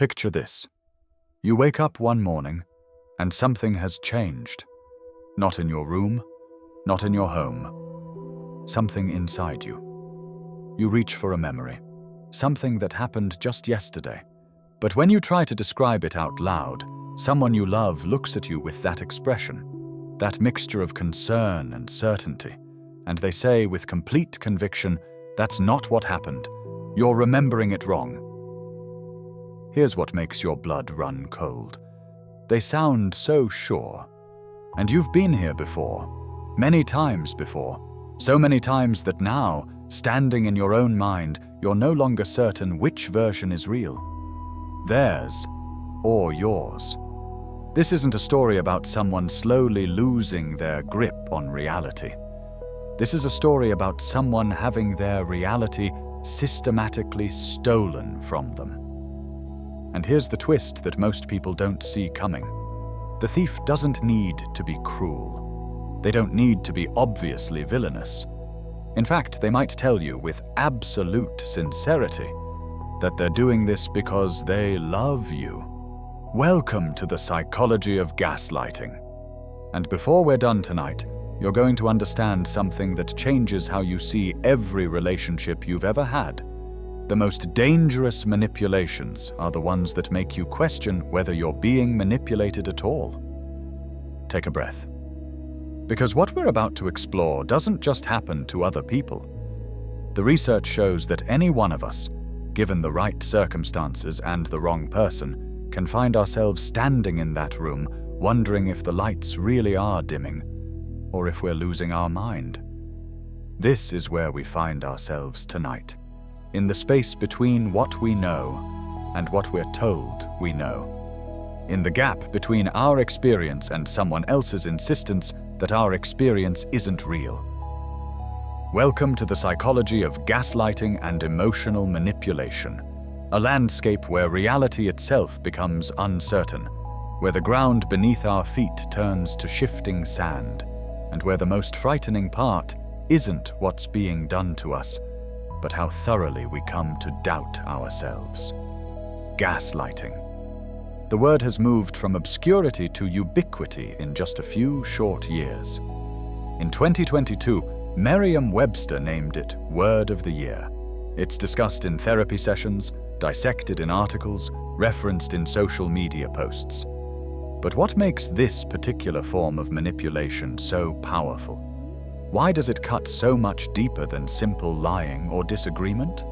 Picture this. You wake up one morning, and something has changed. Not in your room, not in your home. Something inside you. You reach for a memory. Something that happened just yesterday. But when you try to describe it out loud, someone you love looks at you with that expression, that mixture of concern and certainty, and they say with complete conviction, "That's not what happened. You're remembering it wrong." Here's what makes your blood run cold. They sound so sure. And you've been here before, many times before, so many times that now, standing in your own mind, you're no longer certain which version is real. Theirs or yours. This isn't a story about someone slowly losing their grip on reality. This is a story about someone having their reality systematically stolen from them. And here's the twist that most people don't see coming. The thief doesn't need to be cruel. They don't need to be obviously villainous. In fact, they might tell you with absolute sincerity that they're doing this because they love you. Welcome to the psychology of gaslighting. And before we're done tonight, you're going to understand something that changes how you see every relationship you've ever had. The most dangerous manipulations are the ones that make you question whether you're being manipulated at all. Take a breath. Because what we're about to explore doesn't just happen to other people. The research shows that any one of us, given the right circumstances and the wrong person, can find ourselves standing in that room wondering if the lights really are dimming or if we're losing our mind. This is where we find ourselves tonight. In the space between what we know and what we're told we know. In the gap between our experience and someone else's insistence that our experience isn't real. Welcome to the psychology of gaslighting and emotional manipulation, a landscape where reality itself becomes uncertain, where the ground beneath our feet turns to shifting sand, and where the most frightening part isn't what's being done to us, but how thoroughly we come to doubt ourselves. Gaslighting. The word has moved from obscurity to ubiquity in just a few short years. In 2022, Merriam-Webster named it Word of the Year. It's discussed in therapy sessions, dissected in articles, referenced in social media posts. But what makes this particular form of manipulation so powerful? Why does it cut so much deeper than simple lying or disagreement?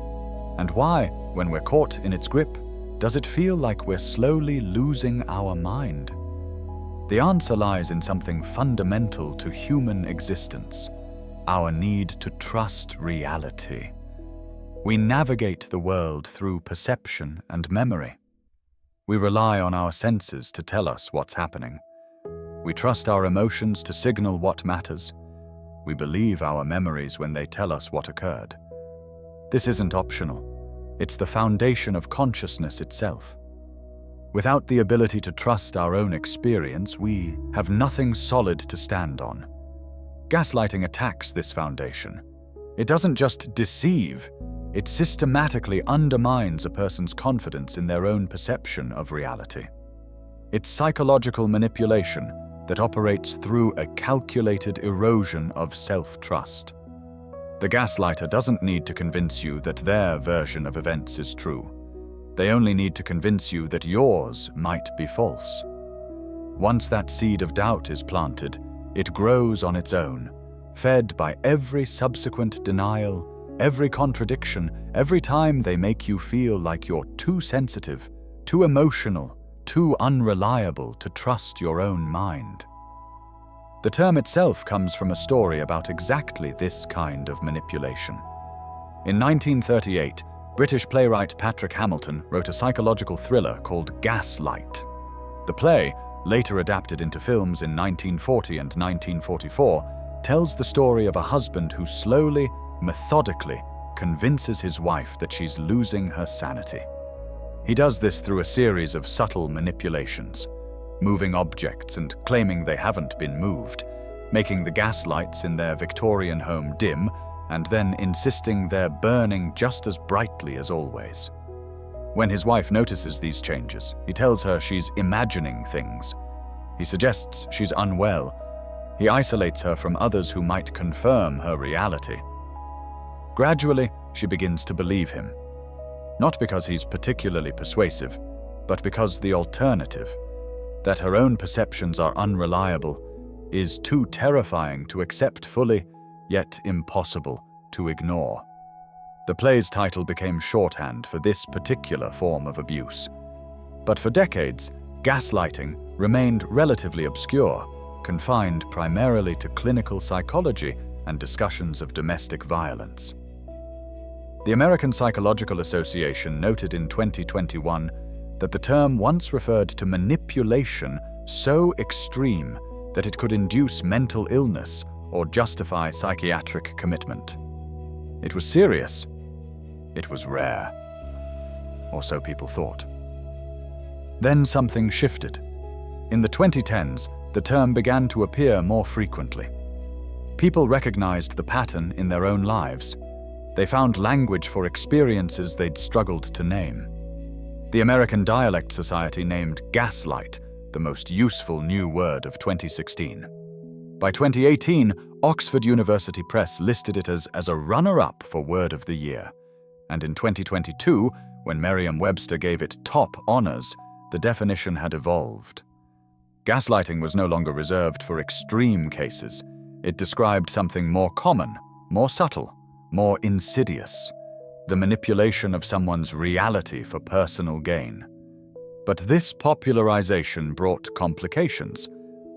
And why, when we're caught in its grip, does it feel like we're slowly losing our mind? The answer lies in something fundamental to human existence, our need to trust reality. We navigate the world through perception and memory. We rely on our senses to tell us what's happening. We trust our emotions to signal what matters. We believe our memories when they tell us what occurred. This isn't optional. It's the foundation of consciousness itself. Without the ability to trust our own experience, we have nothing solid to stand on. Gaslighting attacks this foundation. It doesn't just deceive, it systematically undermines a person's confidence in their own perception of reality. It's psychological manipulation that operates through a calculated erosion of self-trust. The gaslighter doesn't need to convince you that their version of events is true. They only need to convince you that yours might be false. Once that seed of doubt is planted, it grows on its own, fed by every subsequent denial, every contradiction, every time they make you feel like you're too sensitive, too emotional, too unreliable to trust your own mind. The term itself comes from a story about exactly this kind of manipulation. In 1938, British playwright Patrick Hamilton wrote a psychological thriller called Gaslight. The play, later adapted into films in 1940 and 1944, tells the story of a husband who slowly, methodically convinces his wife that she's losing her sanity. He does this through a series of subtle manipulations, moving objects and claiming they haven't been moved, making the gas lights in their Victorian home dim, and then insisting they're burning just as brightly as always. When his wife notices these changes, he tells her she's imagining things. He suggests she's unwell. He isolates her from others who might confirm her reality. Gradually, she begins to believe him. Not because he's particularly persuasive, but because the alternative, that her own perceptions are unreliable, is too terrifying to accept fully, yet impossible to ignore. The play's title became shorthand for this particular form of abuse. But for decades, gaslighting remained relatively obscure, confined primarily to clinical psychology and discussions of domestic violence. The American Psychological Association noted in 2021 that the term once referred to manipulation so extreme that it could induce mental illness or justify psychiatric commitment. It was serious. It was rare. Or so people thought. Then something shifted. In the 2010s, the term began to appear more frequently. People recognized the pattern in their own lives. They found language for experiences they'd struggled to name. The American Dialect Society named gaslight the most useful new word of 2016. By 2018, Oxford University Press listed it as a runner-up for Word of the Year. And in 2022, when Merriam-Webster gave it top honors, the definition had evolved. Gaslighting was no longer reserved for extreme cases. It described something more common, more subtle, more insidious, the manipulation of someone's reality for personal gain. But this popularization brought complications.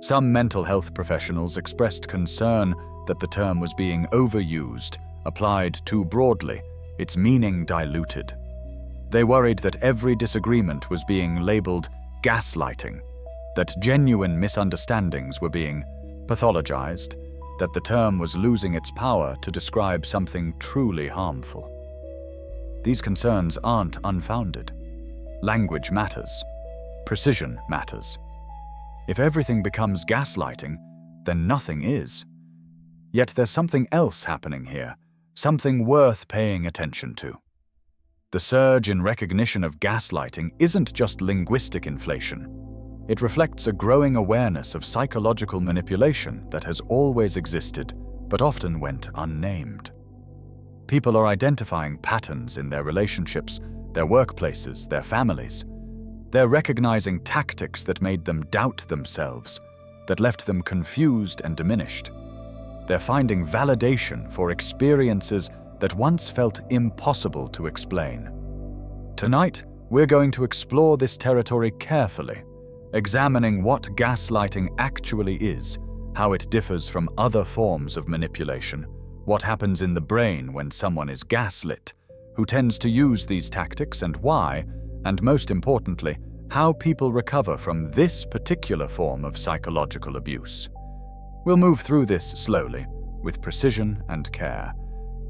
Some mental health professionals expressed concern that the term was being overused, applied too broadly, its meaning diluted. They worried that every disagreement was being labeled gaslighting, that genuine misunderstandings were being pathologized, that the term was losing its power to describe something truly harmful. These concerns aren't unfounded. Language matters. Precision matters. If everything becomes gaslighting, then nothing is. Yet there's something else happening here, something worth paying attention to. The surge in recognition of gaslighting isn't just linguistic inflation. It reflects a growing awareness of psychological manipulation that has always existed, but often went unnamed. People are identifying patterns in their relationships, their workplaces, their families. They're recognizing tactics that made them doubt themselves, that left them confused and diminished. They're finding validation for experiences that once felt impossible to explain. Tonight, we're going to explore this territory carefully, examining what gaslighting actually is, how it differs from other forms of manipulation, what happens in the brain when someone is gaslit, who tends to use these tactics and why, and most importantly, how people recover from this particular form of psychological abuse. We'll move through this slowly, with precision and care,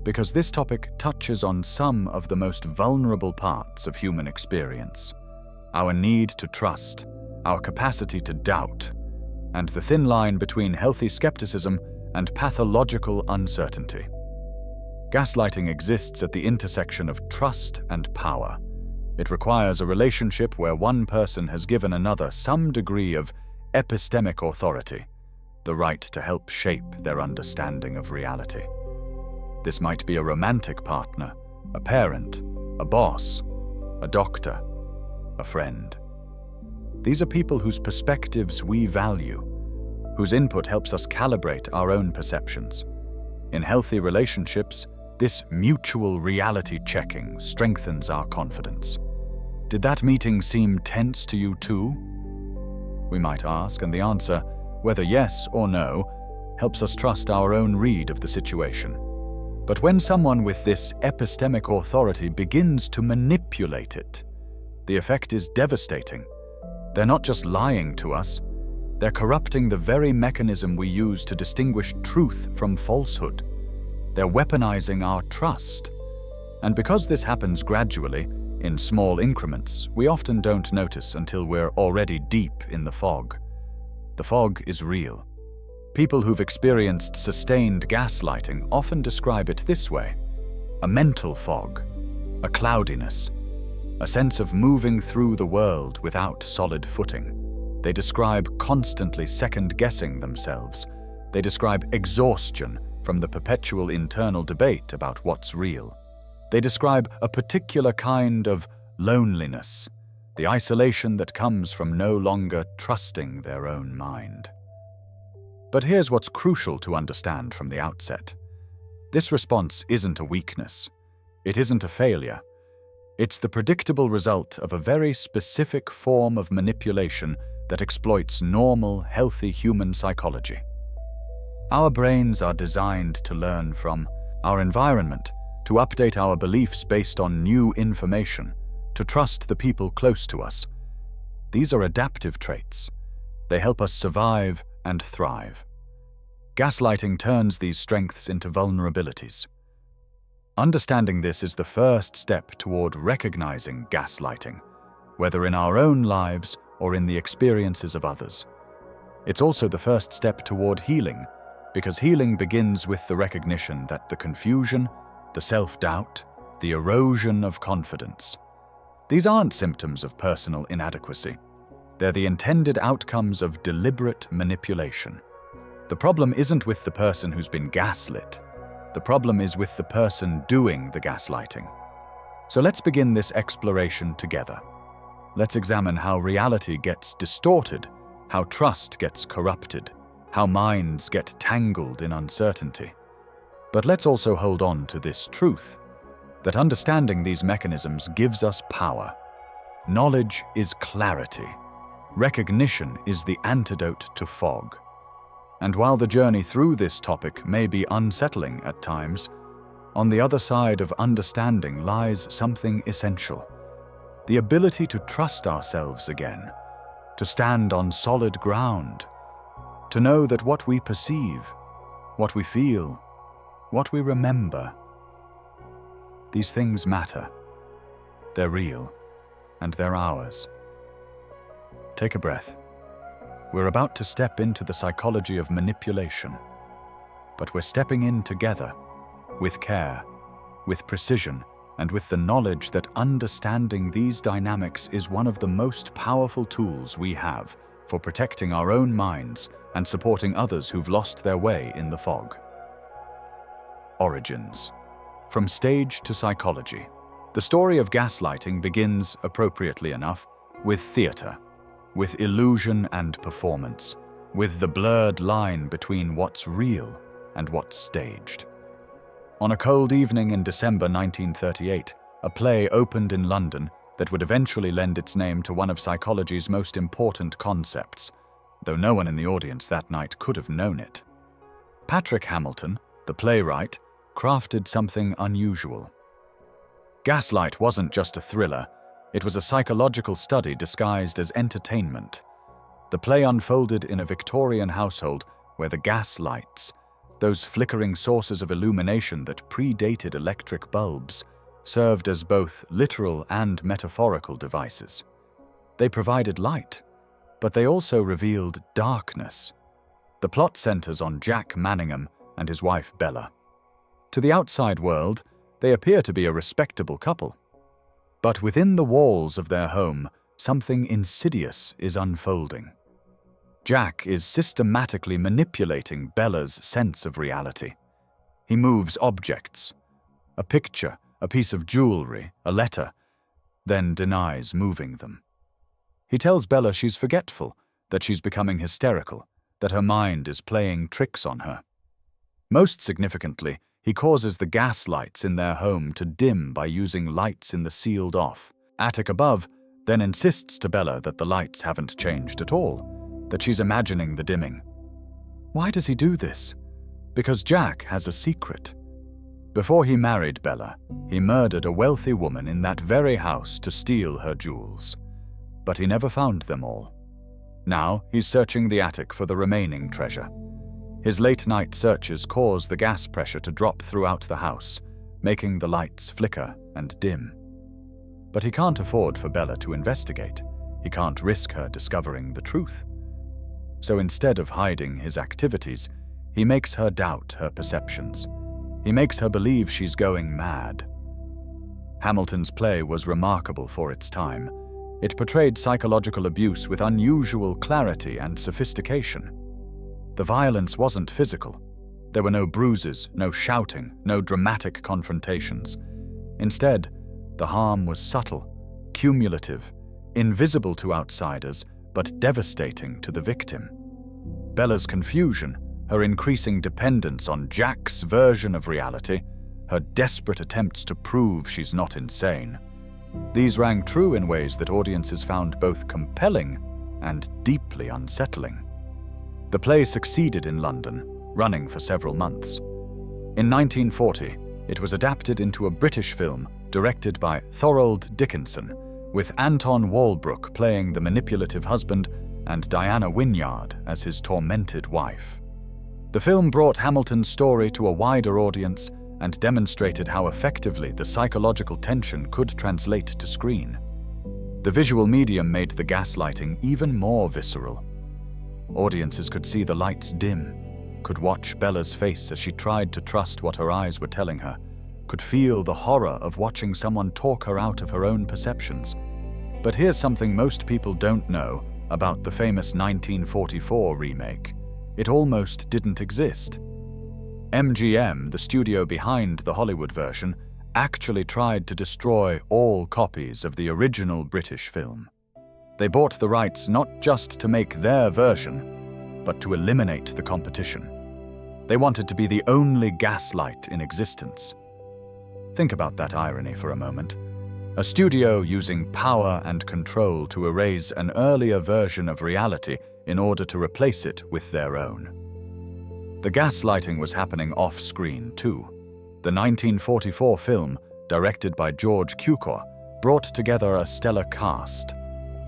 because this topic touches on some of the most vulnerable parts of human experience. Our need to trust, our capacity to doubt, and the thin line between healthy skepticism and pathological uncertainty. Gaslighting exists at the intersection of trust and power. It requires a relationship where one person has given another some degree of epistemic authority, the right to help shape their understanding of reality. This might be a romantic partner, a parent, a boss, a doctor, a friend. These are people whose perspectives we value, whose input helps us calibrate our own perceptions. In healthy relationships, this mutual reality checking strengthens our confidence. Did that meeting seem tense to you too? We might ask, and the answer, whether yes or no, helps us trust our own read of the situation. But when someone with this epistemic authority begins to manipulate it, the effect is devastating. They're not just lying to us, they're corrupting the very mechanism we use to distinguish truth from falsehood. They're weaponizing our trust. And because this happens gradually, in small increments, we often don't notice until we're already deep in the fog. The fog is real. People who've experienced sustained gaslighting often describe it this way: a mental fog, a cloudiness, a sense of moving through the world without solid footing. They describe constantly second-guessing themselves. They describe exhaustion from the perpetual internal debate about what's real. They describe a particular kind of loneliness, the isolation that comes from no longer trusting their own mind. But here's what's crucial to understand from the outset. This response isn't a weakness. It isn't a failure. It's the predictable result of a very specific form of manipulation that exploits normal, healthy human psychology. Our brains are designed to learn from our environment, to update our beliefs based on new information, to trust the people close to us. These are adaptive traits. They help us survive and thrive. Gaslighting turns these strengths into vulnerabilities. Understanding this is the first step toward recognizing gaslighting, whether in our own lives or in the experiences of others. It's also the first step toward healing, because healing begins with the recognition that the confusion, the self-doubt, the erosion of confidence, these aren't symptoms of personal inadequacy. They're the intended outcomes of deliberate manipulation. The problem isn't with the person who's been gaslit. The problem is with the person doing the gaslighting. So let's begin this exploration together. Let's examine how reality gets distorted, how trust gets corrupted, how minds get tangled in uncertainty. But let's also hold on to this truth, that understanding these mechanisms gives us power. Knowledge is clarity. Recognition is the antidote to fog. And while the journey through this topic may be unsettling at times, on the other side of understanding lies something essential: the ability to trust ourselves again, to stand on solid ground, to know that what we perceive, what we feel, what we remember, these things matter. They're real, and they're ours. Take a breath. We're about to step into the psychology of manipulation, but we're stepping in together, with care, with precision, and with the knowledge that understanding these dynamics is one of the most powerful tools we have for protecting our own minds and supporting others who've lost their way in the fog. Origins. From stage to psychology. The story of gaslighting begins, appropriately enough, with theater, with illusion and performance, with the blurred line between what's real and what's staged. On a cold evening in December 1938, a play opened in London that would eventually lend its name to one of psychology's most important concepts, though no one in the audience that night could have known it. Patrick Hamilton, the playwright, crafted something unusual. Gaslight wasn't just a thriller, it was a psychological study disguised as entertainment. The play unfolded in a Victorian household where the gas lights, those flickering sources of illumination that predated electric bulbs, served as both literal and metaphorical devices. They provided light, but they also revealed darkness. The plot centers on Jack Manningham and his wife Bella. To the outside world, they appear to be a respectable couple. But within the walls of their home, something insidious is unfolding. Jack is systematically manipulating Bella's sense of reality. He moves objects, a picture, a piece of jewelry, a letter, then denies moving them. He tells Bella she's forgetful, that she's becoming hysterical, that her mind is playing tricks on her. Most significantly, he causes the gas lights in their home to dim by using lights in the sealed-off attic above, then insists to Bella that the lights haven't changed at all, that she's imagining the dimming. Why does he do this? Because Jack has a secret. Before he married Bella, he murdered a wealthy woman in that very house to steal her jewels. But he never found them all. Now he's searching the attic for the remaining treasure. His late-night searches cause the gas pressure to drop throughout the house, making the lights flicker and dim. But he can't afford for Bella to investigate. He can't risk her discovering the truth. So instead of hiding his activities, he makes her doubt her perceptions. He makes her believe she's going mad. Hamilton's play was remarkable for its time. It portrayed psychological abuse with unusual clarity and sophistication. The violence wasn't physical. There were no bruises, no shouting, no dramatic confrontations. Instead, the harm was subtle, cumulative, invisible to outsiders, but devastating to the victim. Bella's confusion, her increasing dependence on Jack's version of reality, her desperate attempts to prove she's not insane. These rang true in ways that audiences found both compelling and deeply unsettling. The play succeeded in London, running for several months. In 1940, it was adapted into a British film directed by Thorold Dickinson, with Anton Walbrook playing the manipulative husband and Diana Wynyard as his tormented wife. The film brought Hamilton's story to a wider audience and demonstrated how effectively the psychological tension could translate to screen. The visual medium made the gaslighting even more visceral. Audiences could see the lights dim, could watch Bella's face as she tried to trust what her eyes were telling her, could feel the horror of watching someone talk her out of her own perceptions. But here's something most people don't know about the famous 1944 remake. It almost didn't exist. MGM, the studio behind the Hollywood version, actually tried to destroy all copies of the original British film. They bought the rights not just to make their version, but to eliminate the competition. They wanted to be the only gaslight in existence. Think about that irony for a moment. A studio using power and control to erase an earlier version of reality in order to replace it with their own. The gaslighting was happening off-screen too. The 1944 film, directed by George Cukor, brought together a stellar cast.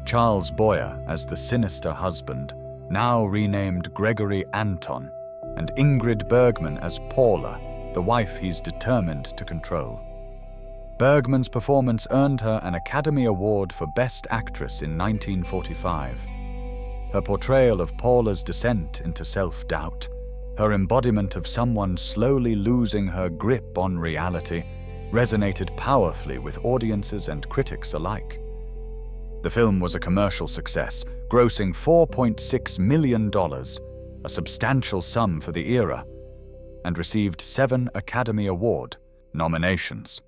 Charles Boyer as the sinister husband, now renamed Gregory Anton, and Ingrid Bergman as Paula, the wife he's determined to control. Bergman's performance earned her an Academy Award for Best Actress in 1945. Her portrayal of Paula's descent into self-doubt, her embodiment of someone slowly losing her grip on reality, resonated powerfully with audiences and critics alike. The film was a commercial success, grossing $4.6 million, a substantial sum for the era, and received 7 Academy Award nominations.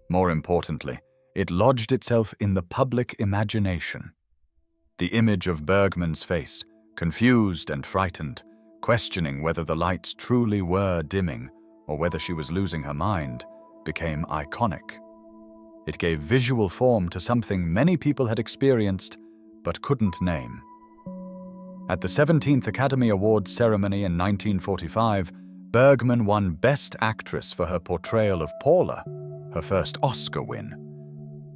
More importantly, it lodged itself in the public imagination. The image of Bergman's face, confused and frightened, questioning whether the lights truly were dimming or whether she was losing her mind, became iconic. It gave visual form to something many people had experienced but couldn't name. At the 17th Academy Awards ceremony in 1945, Bergman won Best Actress for her portrayal of Paula, her first Oscar win.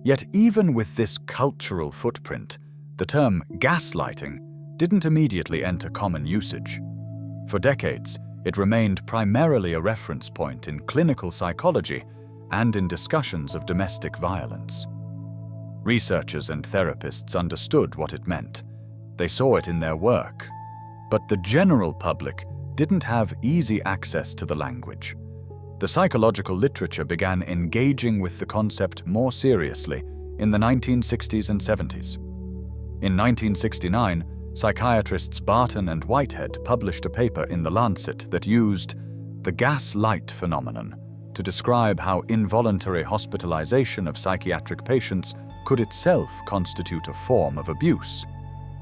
Yet even with this cultural footprint, the term gaslighting didn't immediately enter common usage. For decades, it remained primarily a reference point in clinical psychology and in discussions of domestic violence. Researchers and therapists understood what it meant. They saw it in their work. But the general public didn't have easy access to the language. The psychological literature began engaging with the concept more seriously in the 1960s and 70s. In 1969, psychiatrists Barton and Whitehead published a paper in The Lancet that used the gaslight phenomenon to describe how involuntary hospitalization of psychiatric patients could itself constitute a form of abuse,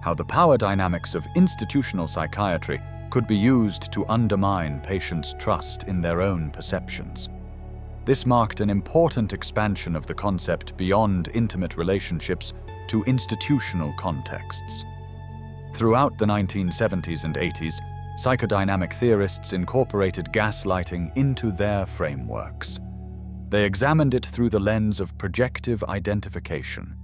how the power dynamics of institutional psychiatry could be used to undermine patients' trust in their own perceptions. This marked an important expansion of the concept beyond intimate relationships to institutional contexts. Throughout the 1970s and 80s, psychodynamic theorists incorporated gaslighting into their frameworks. They examined it through the lens of projective identification,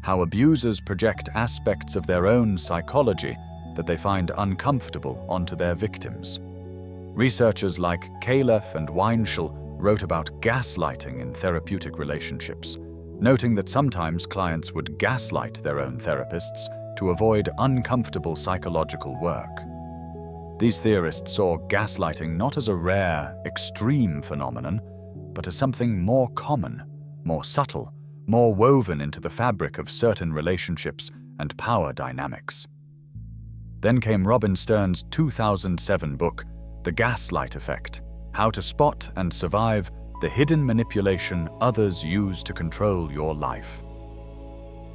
how abusers project aspects of their own psychology that they find uncomfortable onto their victims. Researchers like Caleff and Weinschel wrote about gaslighting in therapeutic relationships, noting that sometimes clients would gaslight their own therapists to avoid uncomfortable psychological work. These theorists saw gaslighting not as a rare, extreme phenomenon, but as something more common, more subtle, more woven into the fabric of certain relationships and power dynamics. Then came Robin Stern's 2007 book, The Gaslight Effect: How to Spot and Survive the Hidden Manipulation Others Use to Control Your Life.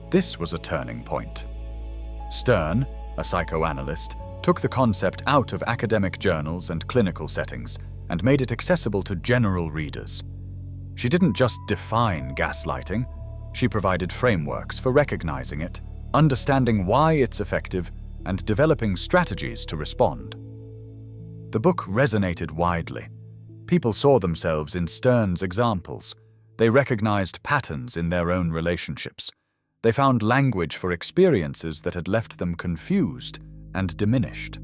This was a turning point. Stern, a psychoanalyst, took the concept out of academic journals and clinical settings and made it accessible to general readers. She didn't just define gaslighting, she provided frameworks for recognizing it, understanding why it's effective, and developing strategies to respond. The book resonated widely. People saw themselves in Stern's examples. They recognized patterns in their own relationships. They found language for experiences that had left them confused and diminished.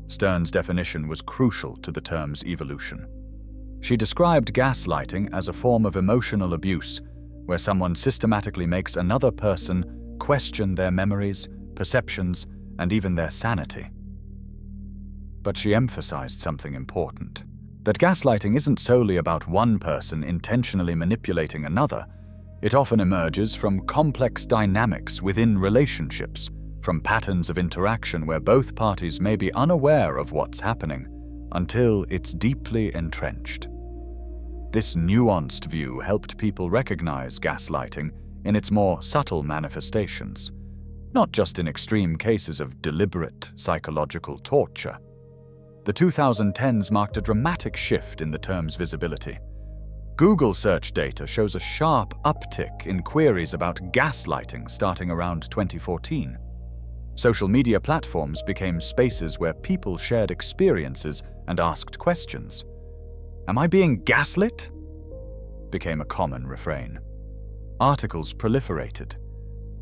Stern's definition was crucial to the term's evolution. She described gaslighting as a form of emotional abuse, where someone systematically makes another person question their memories, perceptions, and even their sanity. But she emphasized something important: that gaslighting isn't solely about one person intentionally manipulating another. It often emerges from complex dynamics within relationships, from patterns of interaction where both parties may be unaware of what's happening until it's deeply entrenched. This nuanced view helped people recognize gaslighting in its more subtle manifestations, not just in extreme cases of deliberate psychological torture. The 2010s marked a dramatic shift in the term's visibility. Google search data shows a sharp uptick in queries about gaslighting starting around 2014. Social media platforms became spaces where people shared experiences and asked questions. "Am I being gaslit?" became a common refrain. Articles proliferated.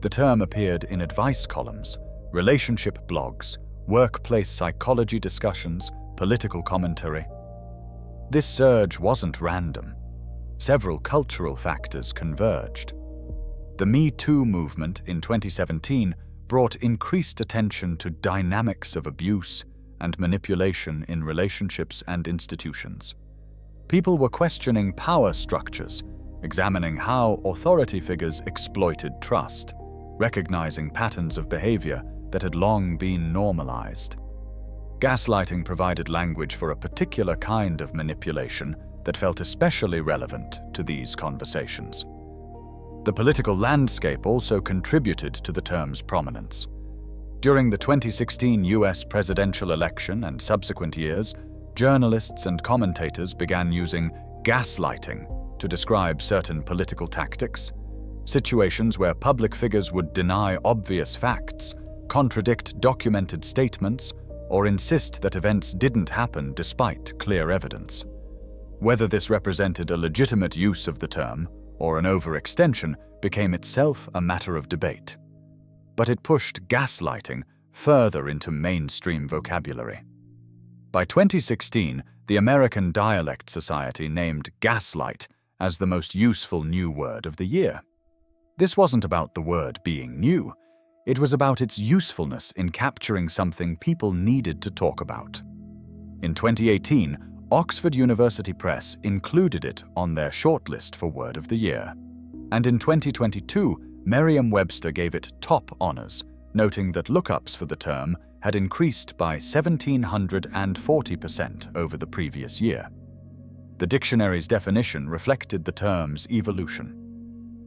The term appeared in advice columns, relationship blogs, workplace psychology discussions, political commentary. This surge wasn't random. Several cultural factors converged. The Me Too movement in 2017 brought increased attention to dynamics of abuse and manipulation in relationships and institutions. People were questioning power structures, examining how authority figures exploited trust, recognizing patterns of behavior that had long been normalized. Gaslighting provided language for a particular kind of manipulation that felt especially relevant to these conversations. The political landscape also contributed to the term's prominence. During the 2016 US presidential election and subsequent years, journalists and commentators began using gaslighting to describe certain political tactics, situations where public figures would deny obvious facts, contradict documented statements, or insist that events didn't happen despite clear evidence. Whether this represented a legitimate use of the term or an overextension became itself a matter of debate. But it pushed gaslighting further into mainstream vocabulary. By 2016, the American Dialect Society named gaslight as the most useful new word of the year. This wasn't about the word being new. It was about its usefulness in capturing something people needed to talk about. In 2018, Oxford University Press included it on their shortlist for Word of the Year. And in 2022, Merriam-Webster gave it top honors, noting that lookups for the term had increased by 1,740% over the previous year. The dictionary's definition reflected the term's evolution.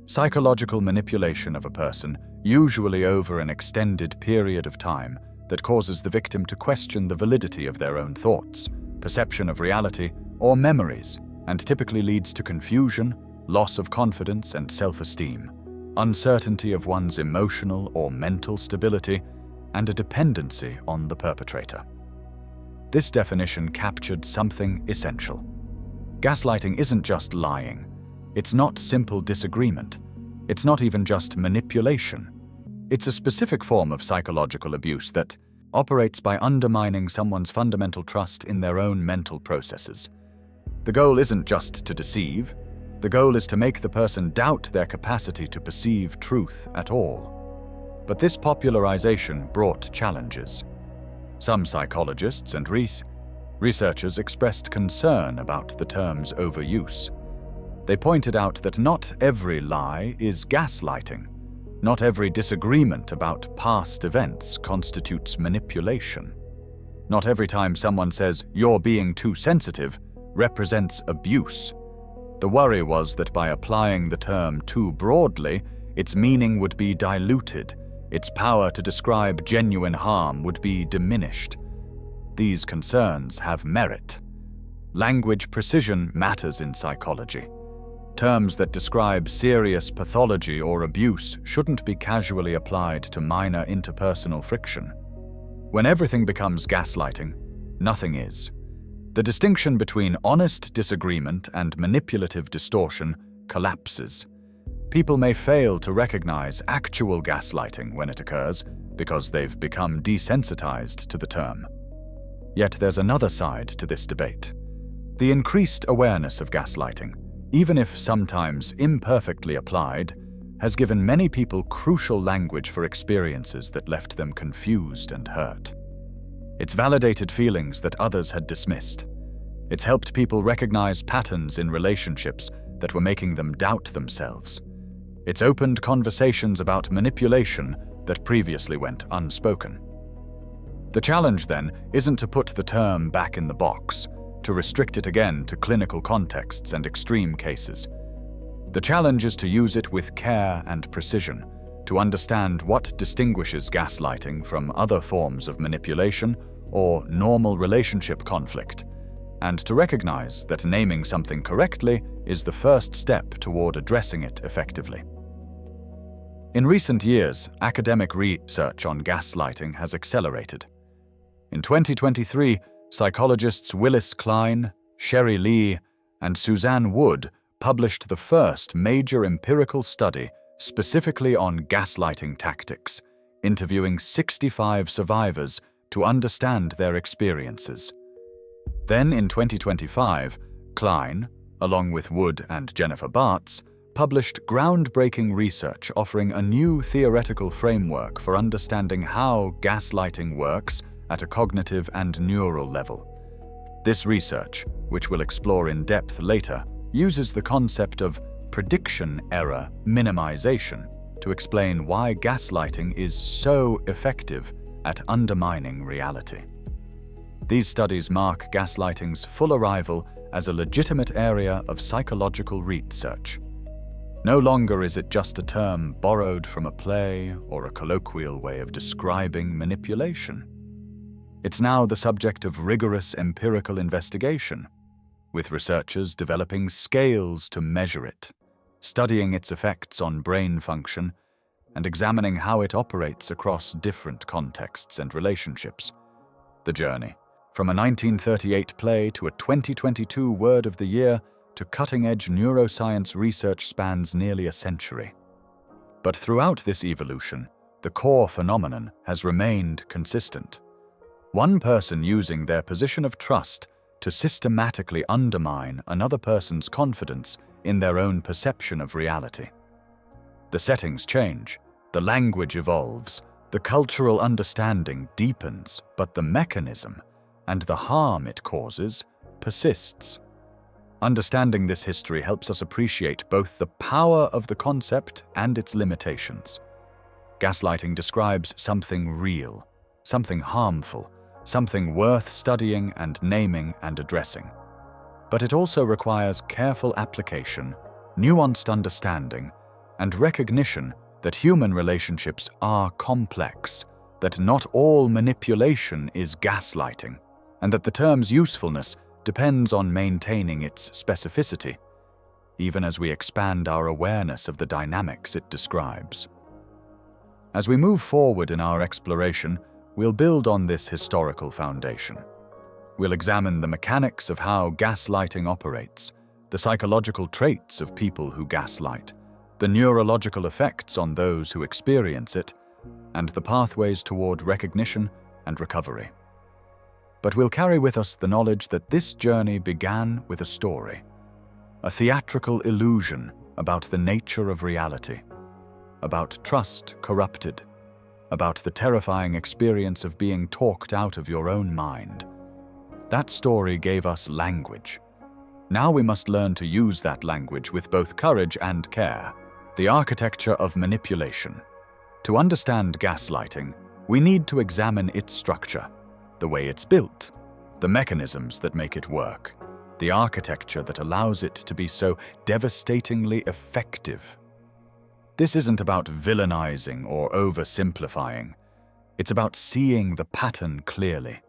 Psychological manipulation of a person, usually over an extended period of time, that causes the victim to question the validity of their own thoughts, perception of reality, or memories, and typically leads to confusion, loss of confidence and self-esteem, uncertainty of one's emotional or mental stability, and a dependency on the perpetrator. This definition captured something essential. Gaslighting isn't just lying. It's not simple disagreement. It's not even just manipulation. It's a specific form of psychological abuse that operates by undermining someone's fundamental trust in their own mental processes. The goal isn't just to deceive. The goal is to make the person doubt their capacity to perceive truth at all. But this popularization brought challenges. Some psychologists and researchers expressed concern about the term's overuse. They pointed out that not every lie is gaslighting. Not every disagreement about past events constitutes manipulation. Not every time someone says, "You're being too sensitive," represents abuse. The worry was that by applying the term too broadly, its meaning would be diluted, its power to describe genuine harm would be diminished. These concerns have merit. Language precision matters in psychology. Terms that describe serious pathology or abuse shouldn't be casually applied to minor interpersonal friction. When everything becomes gaslighting, nothing is. The distinction between honest disagreement and manipulative distortion collapses. People may fail to recognize actual gaslighting when it occurs because they've become desensitized to the term. Yet there's another side to this debate. The increased awareness of gaslighting, even if sometimes imperfectly applied, has given many people crucial language for experiences that left them confused and hurt. It's validated feelings that others had dismissed. It's helped people recognize patterns in relationships that were making them doubt themselves. It's opened conversations about manipulation that previously went unspoken. The challenge, then, isn't to put the term back in the box, to restrict it again to clinical contexts and extreme cases. The challenge is to use it with care and precision, to understand what distinguishes gaslighting from other forms of manipulation or normal relationship conflict, and to recognize that naming something correctly is the first step toward addressing it effectively. In recent years, academic research on gaslighting has accelerated. In 2023, psychologists Willis Klein, Sherry Lee, and Suzanne Wood published the first major empirical study specifically on gaslighting tactics, interviewing 65 survivors to understand their experiences. Then in 2025, Klein, along with Wood and Jennifer Bartz, published groundbreaking research offering a new theoretical framework for understanding how gaslighting works at a cognitive and neural level. This research, which we'll explore in depth later, uses the concept of prediction error minimization to explain why gaslighting is so effective at undermining reality. These studies mark gaslighting's full arrival as a legitimate area of psychological research. No longer is it just a term borrowed from a play or a colloquial way of describing manipulation. It's now the subject of rigorous empirical investigation, with researchers developing scales to measure it, studying its effects on brain function, and examining how it operates across different contexts and relationships. The journey, from a 1938 play to a 2022 Word of the Year to cutting-edge neuroscience research, spans nearly a century. But throughout this evolution, the core phenomenon has remained consistent. One person using their position of trust to systematically undermine another person's confidence in their own perception of reality. The settings change, the language evolves, the cultural understanding deepens, but the mechanism and the harm it causes persists. Understanding this history helps us appreciate both the power of the concept and its limitations. Gaslighting describes something real, something harmful, something worth studying and naming and addressing. But it also requires careful application, nuanced understanding, and recognition that human relationships are complex, that not all manipulation is gaslighting, and that the term's usefulness depends on maintaining its specificity, even as we expand our awareness of the dynamics it describes. As we move forward in our exploration, we'll build on this historical foundation. We'll examine the mechanics of how gaslighting operates, the psychological traits of people who gaslight, the neurological effects on those who experience it, and the pathways toward recognition and recovery. But we'll carry with us the knowledge that this journey began with a story, a theatrical illusion about the nature of reality, about trust corrupted, about the terrifying experience of being talked out of your own mind. That story gave us language. Now we must learn to use that language with both courage and care. The architecture of manipulation. To understand gaslighting, we need to examine its structure, the way it's built, the mechanisms that make it work, the architecture that allows it to be so devastatingly effective. This isn't about villainizing or oversimplifying. It's about seeing the pattern clearly,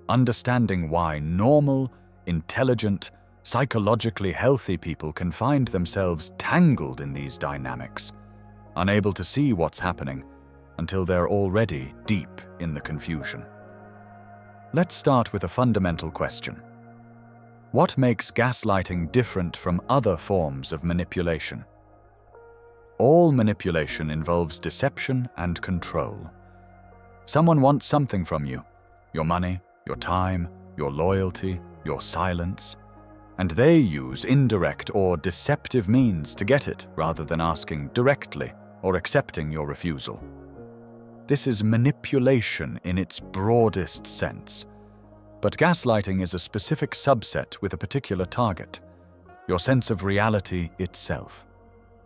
understanding why normal, intelligent, psychologically healthy people can find themselves tangled in these dynamics, unable to see what's happening until they're already deep in the confusion. Let's start with a fundamental question. What makes gaslighting different from other forms of manipulation? All manipulation involves deception and control. Someone wants something from you, your money, your time, your loyalty, your silence, and they use indirect or deceptive means to get it rather than asking directly or accepting your refusal. This is manipulation in its broadest sense. But gaslighting is a specific subset with a particular target, your sense of reality itself.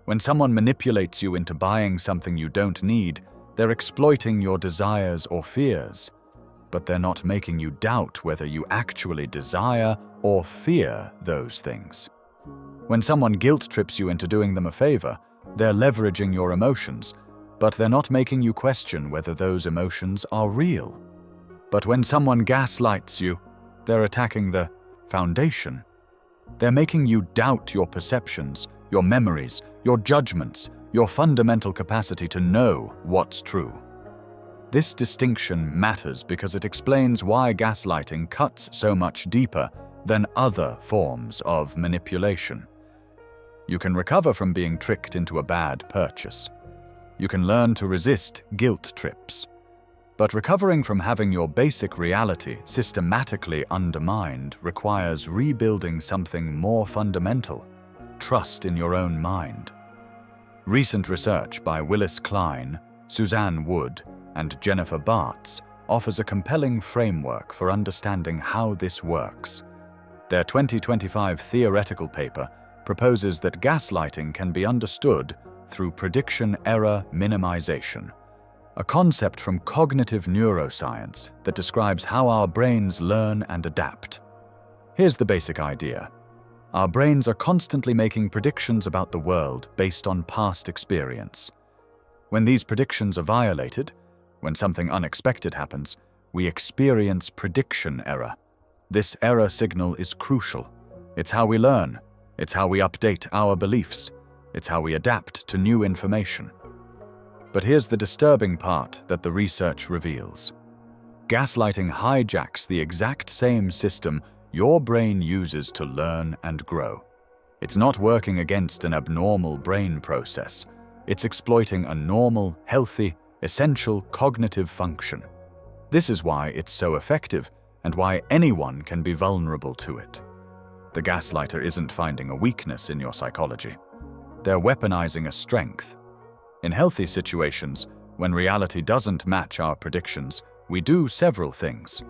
When someone manipulates you into buying something you don't need, they're exploiting your desires or fears, but they're not making you doubt whether you actually desire or fear those things. When someone guilt trips you into doing them a favor, they're leveraging your emotions, but they're not making you question whether those emotions are real. But when someone gaslights you, they're attacking the foundation. They're making you doubt your perceptions, your memories, your judgments, your fundamental capacity to know what's true. This distinction matters because it explains why gaslighting cuts so much deeper than other forms of manipulation. You can recover from being tricked into a bad purchase. You can learn to resist guilt trips. But recovering from having your basic reality systematically undermined requires rebuilding something more fundamental: trust in your own mind. Recent research by Willis Klein, Suzanne Wood, and Jennifer Bartz offers a compelling framework for understanding how this works. Their 2025 theoretical paper proposes that gaslighting can be understood through prediction error minimization, a concept from cognitive neuroscience that describes how our brains learn and adapt. Here's the basic idea. Our brains are constantly making predictions about the world based on past experience. When these predictions are violated, when something unexpected happens, we experience prediction error. This error signal is crucial. It's how we learn. It's how we update our beliefs. It's how we adapt to new information. But here's the disturbing part that the research reveals. Gaslighting hijacks the exact same system your brain uses to learn and grow. It's not working against an abnormal brain process. It's exploiting a normal, healthy, essential cognitive function. This is why it's so effective and why anyone can be vulnerable to it. The gaslighter isn't finding a weakness in your psychology. They're weaponizing a strength. In healthy situations, when reality doesn't match our predictions, we do several things.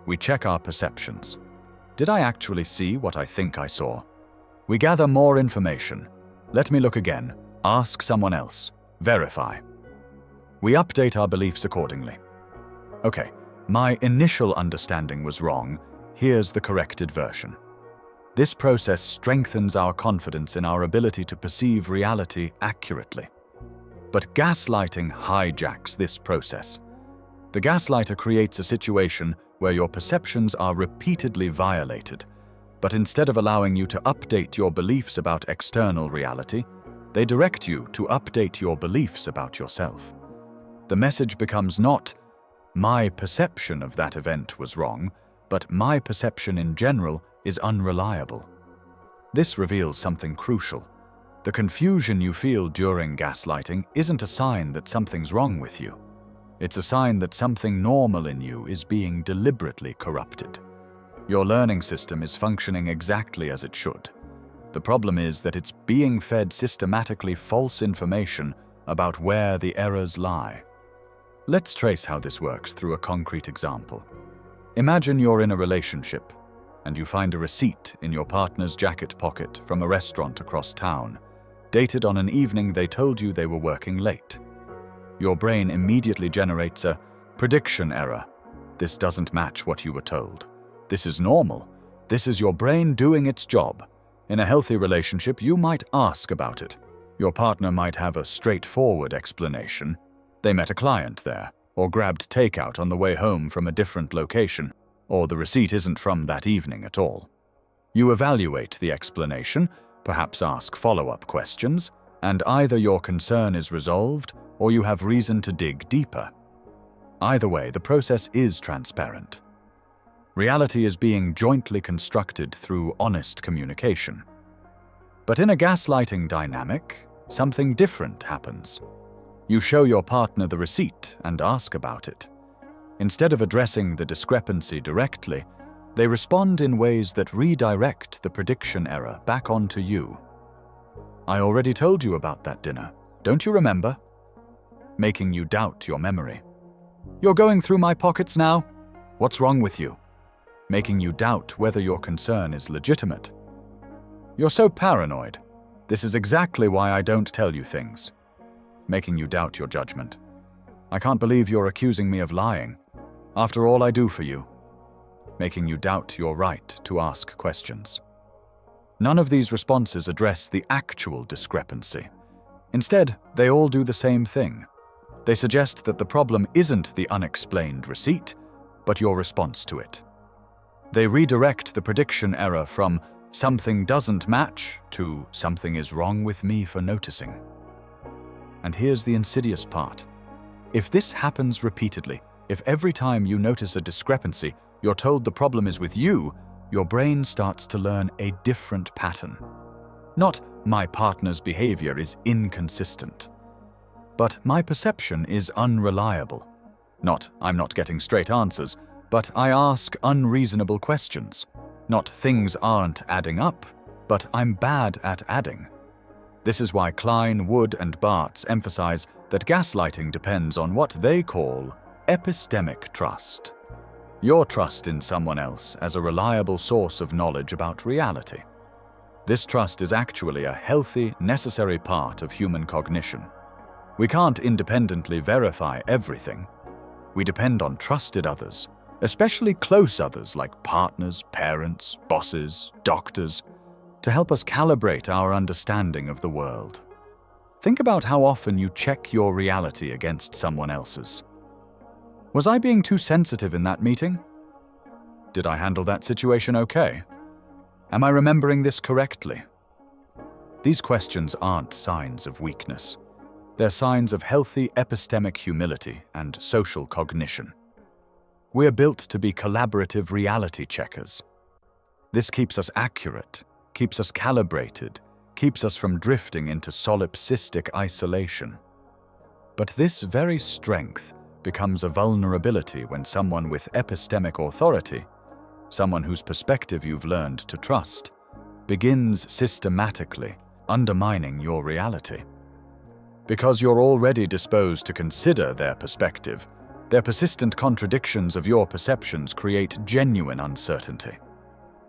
We check our perceptions. Did I actually see what I think I saw? We gather more information. Let me look again. Ask someone else. Verify. We update our beliefs accordingly. Okay, my initial understanding was wrong. Here's the corrected version. This process strengthens our confidence in our ability to perceive reality accurately. But gaslighting hijacks this process. The gaslighter creates a situation where your perceptions are repeatedly violated, but instead of allowing you to update your beliefs about external reality, they direct you to update your beliefs about yourself. The message becomes not, "My perception of that event was wrong," but "My perception in general is unreliable." This reveals something crucial. The confusion you feel during gaslighting isn't a sign that something's wrong with you. It's a sign that something normal in you is being deliberately corrupted. Your learning system is functioning exactly as it should. The problem is that it's being fed systematically false information about where the errors lie. Let's trace how this works through a concrete example. Imagine you're in a relationship. and you find a receipt in your partner's jacket pocket from a restaurant across town, dated on an evening they told you they were working late. Your brain immediately generates a prediction error. This doesn't match what you were told. This is normal. This is your brain doing its job. In a healthy relationship, you might ask about it. Your partner might have a straightforward explanation. They met a client there, or grabbed takeout on the way home from a different location, or the receipt isn't from that evening at all. You evaluate the explanation, perhaps ask follow-up questions, and either your concern is resolved or you have reason to dig deeper. Either way, the process is transparent. Reality is being jointly constructed through honest communication. But in a gaslighting dynamic, something different happens. You show your partner the receipt and ask about it. Instead of addressing the discrepancy directly, they respond in ways that redirect the prediction error back onto you. "I already told you about that dinner. Don't you remember?" Making you doubt your memory. "You're going through my pockets now? What's wrong with you?" Making you doubt whether your concern is legitimate. "You're so paranoid. This is exactly why I don't tell you things." Making you doubt your judgment. "I can't believe you're accusing me of lying. After all I do for you." Making you doubt your right to ask questions. None of these responses address the actual discrepancy. Instead, they all do the same thing. They suggest that the problem isn't the unexplained receipt, but your response to it. They redirect the prediction error from "something doesn't match" to "something is wrong with me for noticing." And here's the insidious part. If this happens repeatedly, if every time you notice a discrepancy, you're told the problem is with you, your brain starts to learn a different pattern. Not "my partner's behavior is inconsistent," but "my perception is unreliable." Not "I'm not getting straight answers," but "I ask unreasonable questions." Not "things aren't adding up," but "I'm bad at adding." This is why Klein, Wood, and Bartz emphasize that gaslighting depends on what they call epistemic trust. Your trust in someone else as a reliable source of knowledge about reality. This trust is actually a healthy, necessary part of human cognition. We can't independently verify everything. We depend on trusted others, especially close others like partners, parents, bosses, doctors, to help us calibrate our understanding of the world. Think about how often you check your reality against someone else's. Was I being too sensitive in that meeting? Did I handle that situation okay? Am I remembering this correctly? These questions aren't signs of weakness. They're signs of healthy epistemic humility and social cognition. We're built to be collaborative reality checkers. This keeps us accurate, keeps us calibrated, keeps us from drifting into solipsistic isolation. But this very strength becomes a vulnerability when someone with epistemic authority, someone whose perspective you've learned to trust, begins systematically undermining your reality. Because you're already disposed to consider their perspective, their persistent contradictions of your perceptions create genuine uncertainty.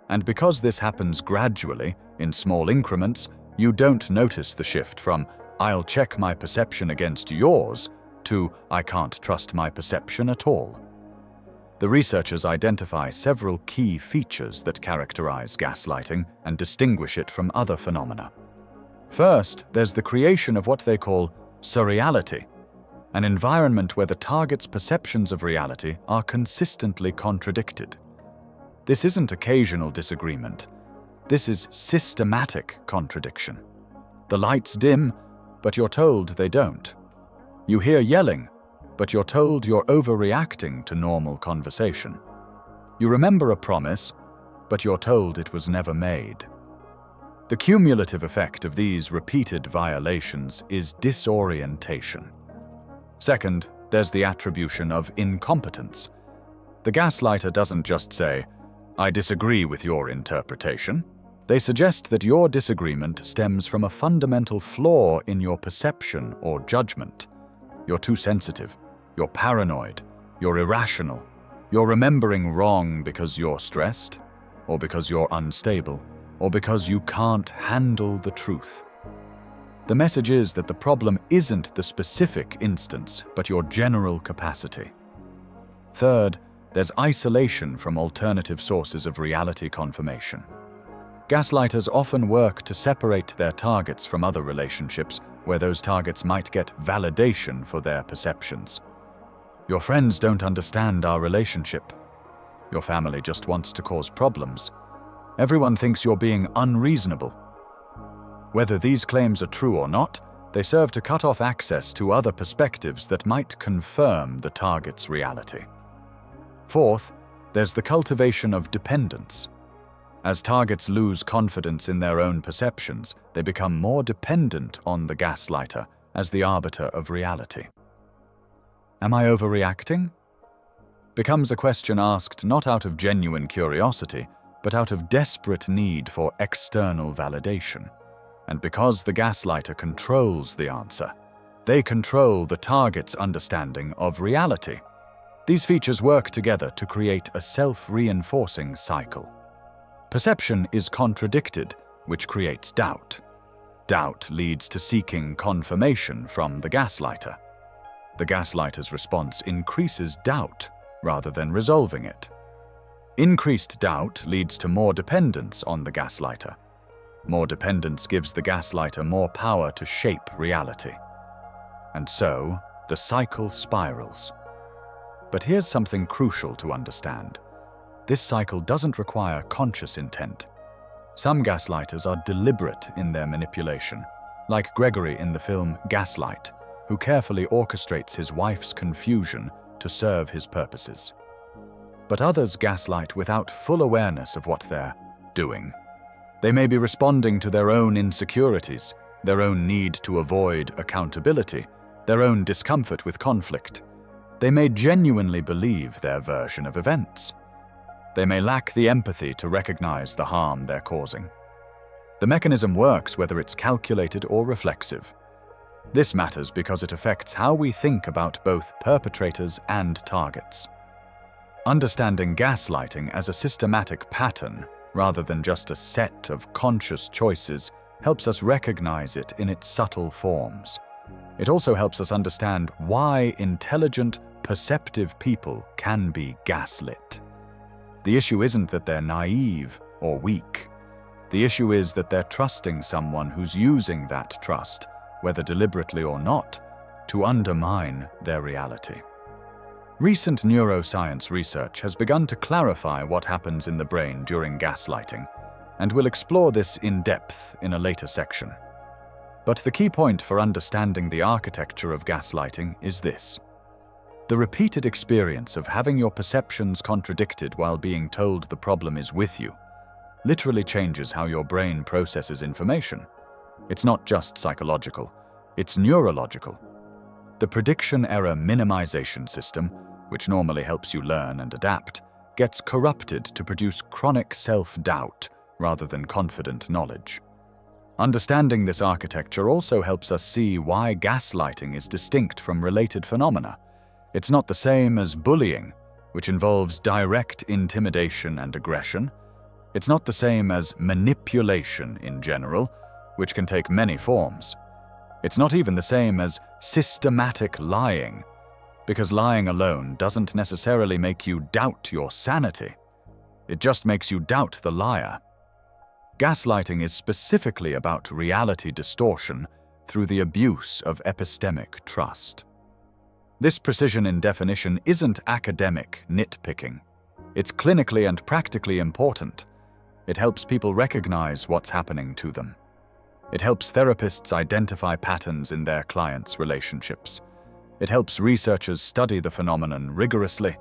And because this happens gradually, in small increments, you don't notice the shift from "I'll check my perception against yours" to "I can't trust my perception at all." The researchers identify several key features that characterize gaslighting and distinguish it from other phenomena. First, there's the creation of what they call surreality, an environment where the target's perceptions of reality are consistently contradicted. This isn't occasional disagreement. This is systematic contradiction. The lights dim, but you're told they don't. You hear yelling, but you're told you're overreacting to normal conversation. You remember a promise, but you're told it was never made. The cumulative effect of these repeated violations is disorientation. Second, there's the attribution of incompetence. The gaslighter doesn't just say, "I disagree with your interpretation." They suggest that your disagreement stems from a fundamental flaw in your perception or judgment. You're too sensitive. You're paranoid. You're irrational. You're remembering wrong because you're stressed. or because you're unstable, or because you can't handle the truth. The message is that the problem isn't the specific instance, but your general capacity. Third, there's isolation from alternative sources of reality confirmation. Gaslighters often work to separate their targets from other relationships where those targets might get validation for their perceptions. Your friends don't understand our relationship. Your family just wants to cause problems. Everyone thinks you're being unreasonable. Whether these claims are true or not, they serve to cut off access to other perspectives that might confirm the target's reality. Fourth, there's the cultivation of dependence. As targets lose confidence in their own perceptions, they become more dependent on the gaslighter as the arbiter of reality. Am I overreacting? Becomes a question asked not out of genuine curiosity, but out of desperate need for external validation. And because the gaslighter controls the answer, they control the target's understanding of reality. These features work together to create a self-reinforcing cycle. Perception is contradicted, which creates doubt. Doubt leads to seeking confirmation from the gaslighter. The gaslighter's response increases doubt rather than resolving it. Increased doubt leads to more dependence on the gaslighter. More dependence gives the gaslighter more power to shape reality. And so, the cycle spirals. But here's something crucial to understand. This cycle doesn't require conscious intent. Some gaslighters are deliberate in their manipulation, like Gregory in the film Gaslight, who carefully orchestrates his wife's confusion to serve his purposes. But others gaslight without full awareness of what they're doing. They may be responding to their own insecurities, their own need to avoid accountability, their own discomfort with conflict. They may genuinely believe their version of events. They may lack the empathy to recognize the harm they're causing. The mechanism works whether it's calculated or reflexive. This matters because it affects how we think about both perpetrators and targets. Understanding gaslighting as a systematic pattern, rather than just a set of conscious choices, helps us recognize it in its subtle forms. It also helps us understand why intelligent, perceptive people can be gaslit. The issue isn't that they're naive or weak. The issue is that they're trusting someone who's using that trust, whether deliberately or not, to undermine their reality. Recent neuroscience research has begun to clarify what happens in the brain during gaslighting, and we'll explore this in depth in a later section. But the key point for understanding the architecture of gaslighting is this. The repeated experience of having your perceptions contradicted while being told the problem is with you literally changes how your brain processes information. It's not just psychological, it's neurological. The prediction error minimization system, which normally helps you learn and adapt, gets corrupted to produce chronic self-doubt rather than confident knowledge. Understanding this architecture also helps us see why gaslighting is distinct from related phenomena. It's not the same as bullying, which involves direct intimidation and aggression. It's not the same as manipulation in general, which can take many forms. It's not even the same as systematic lying, because lying alone doesn't necessarily make you doubt your sanity. It just makes you doubt the liar. Gaslighting is specifically about reality distortion through the abuse of epistemic trust. This precision in definition isn't academic nitpicking. It's clinically and practically important. It helps people recognize what's happening to them. It helps therapists identify patterns in their clients' relationships. It helps researchers study the phenomenon rigorously,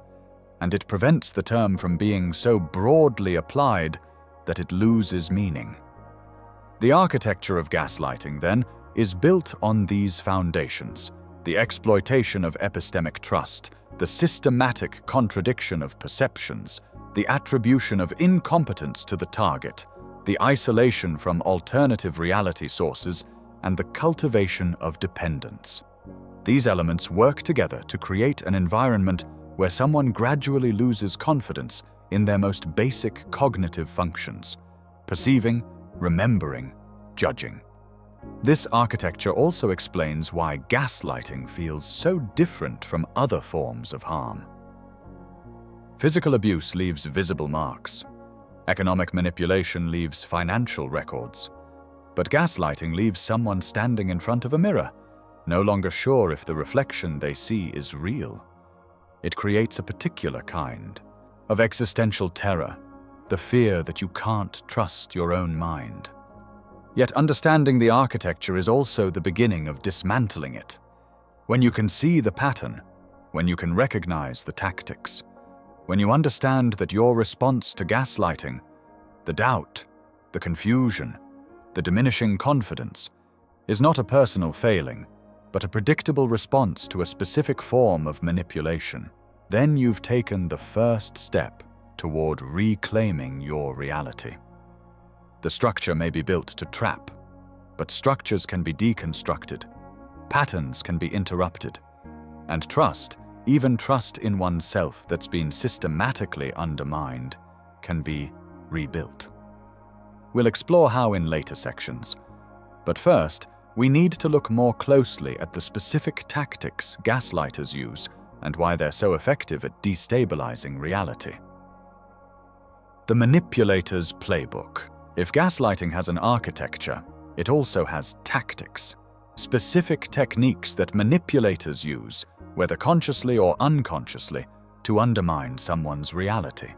and it prevents the term from being so broadly applied that it loses meaning. The architecture of gaslighting, then, is built on these foundations: the exploitation of epistemic trust, the systematic contradiction of perceptions, the attribution of incompetence to the target, the isolation from alternative reality sources, and the cultivation of dependence. These elements work together to create an environment where someone gradually loses confidence in their most basic cognitive functions: perceiving, remembering, judging. This architecture also explains why gaslighting feels so different from other forms of harm. Physical abuse leaves visible marks. Economic manipulation leaves financial records. But gaslighting leaves someone standing in front of a mirror, no longer sure if the reflection they see is real. It creates a particular kind of existential terror, the fear that you can't trust your own mind. Yet understanding the architecture is also the beginning of dismantling it. When you can see the pattern, when you can recognize the tactics, when you understand that your response to gaslighting, the doubt, the confusion, the diminishing confidence, is not a personal failing, but a predictable response to a specific form of manipulation, then you've taken the first step toward reclaiming your reality. The structure may be built to trap, but structures can be deconstructed, patterns can be interrupted, and trust, even trust in oneself that's been systematically undermined, can be rebuilt. We'll explore how in later sections, but first, we need to look more closely at the specific tactics gaslighters use and why they're so effective at destabilizing reality. The manipulator's playbook. If gaslighting has an architecture, it also has tactics, specific techniques that manipulators use, whether consciously or unconsciously, to undermine someone's reality.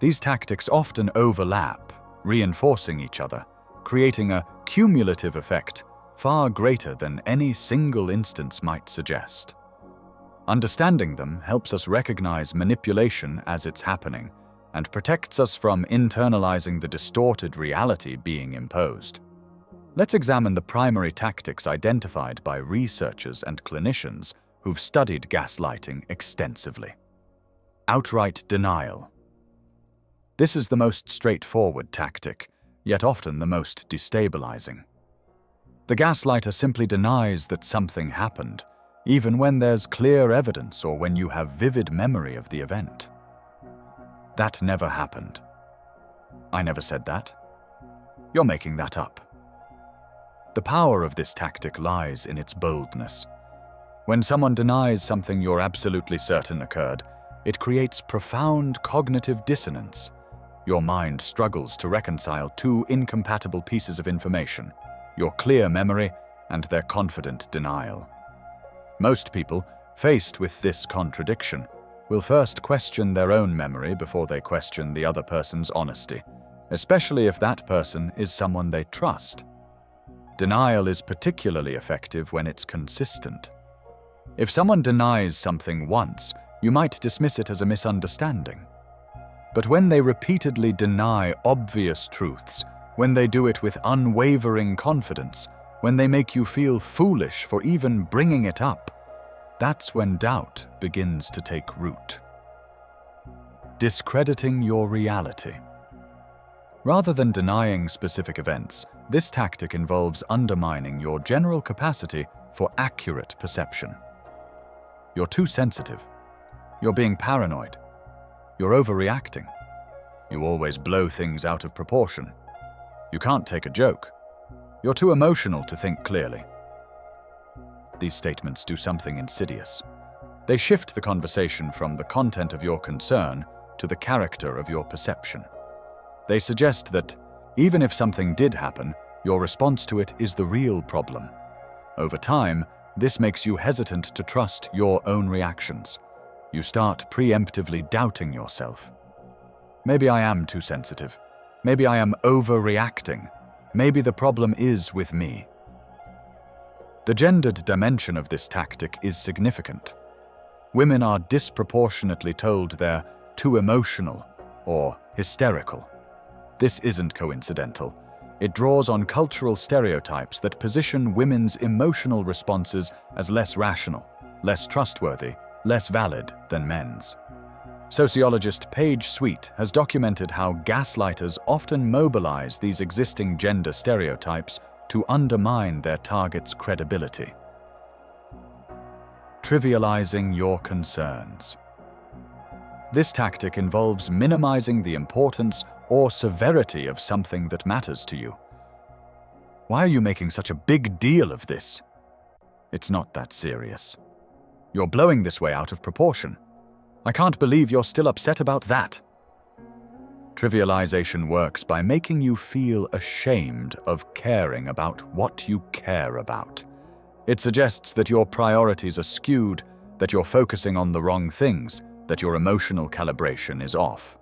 These tactics often overlap, reinforcing each other, creating a cumulative effect far greater than any single instance might suggest. Understanding them helps us recognize manipulation as it's happening and protects us from internalizing the distorted reality being imposed. Let's examine the primary tactics identified by researchers and clinicians who've studied gaslighting extensively. Outright denial. This is the most straightforward tactic, yet often the most destabilizing. The gaslighter simply denies that something happened, even when there's clear evidence or when you have vivid memory of the event. That never happened. I never said that. You're making that up. The power of this tactic lies in its boldness. When someone denies something you're absolutely certain occurred, it creates profound cognitive dissonance. Your mind struggles to reconcile two incompatible pieces of information, your clear memory and their confident denial. Most people, faced with this contradiction, will first question their own memory before they question the other person's honesty, especially if that person is someone they trust. Denial is particularly effective when it's consistent. If someone denies something once, you might dismiss it as a misunderstanding. But when they repeatedly deny obvious truths, when they do it with unwavering confidence, when they make you feel foolish for even bringing it up, that's when doubt begins to take root. Discrediting your reality. Rather than denying specific events, this tactic involves undermining your general capacity for accurate perception. You're too sensitive. You're being paranoid. You're overreacting. You always blow things out of proportion. You can't take a joke. You're too emotional to think clearly. These statements do something insidious. They shift the conversation from the content of your concern to the character of your perception. They suggest that, even if something did happen, your response to it is the real problem. Over time, this makes you hesitant to trust your own reactions. You start preemptively doubting yourself. Maybe I am too sensitive. Maybe I am overreacting. Maybe the problem is with me. The gendered dimension of this tactic is significant. Women are disproportionately told they're too emotional or hysterical. This isn't coincidental. It draws on cultural stereotypes that position women's emotional responses as less rational, less trustworthy, less valid than men's. Sociologist Paige Sweet has documented how gaslighters often mobilize these existing gender stereotypes to undermine their target's credibility. Trivializing your concerns. This tactic involves minimizing the importance or severity of something that matters to you. Why are you making such a big deal of this? It's not that serious. You're blowing this way out of proportion. I can't believe you're still upset about that. Trivialization works by making you feel ashamed of caring about what you care about. It suggests that your priorities are skewed, that you're focusing on the wrong things, that your emotional calibration is off.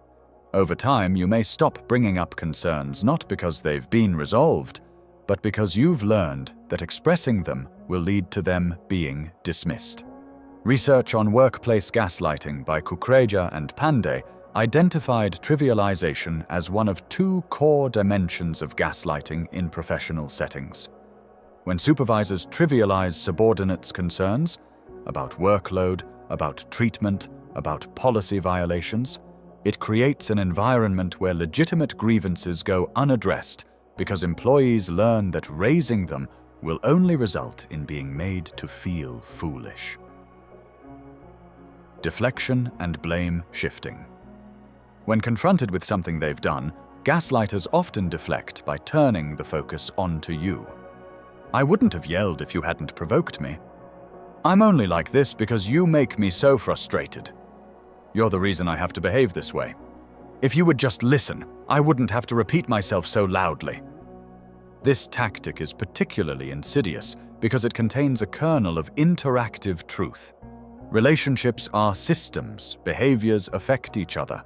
Over time, you may stop bringing up concerns not because they've been resolved, but because you've learned that expressing them will lead to them being dismissed. Research on workplace gaslighting by Kukreja and Pandey identified trivialization as one of two core dimensions of gaslighting in professional settings. When supervisors trivialize subordinates' concerns about workload, about treatment, about policy violations, it creates an environment where legitimate grievances go unaddressed because employees learn that raising them will only result in being made to feel foolish. Deflection and blame shifting. When confronted with something they've done, gaslighters often deflect by turning the focus onto you. I wouldn't have yelled if you hadn't provoked me. I'm only like this because you make me so frustrated. You're the reason I have to behave this way. If you would just listen, I wouldn't have to repeat myself so loudly. This tactic is particularly insidious because it contains a kernel of interactive truth. Relationships are systems, behaviors affect each other,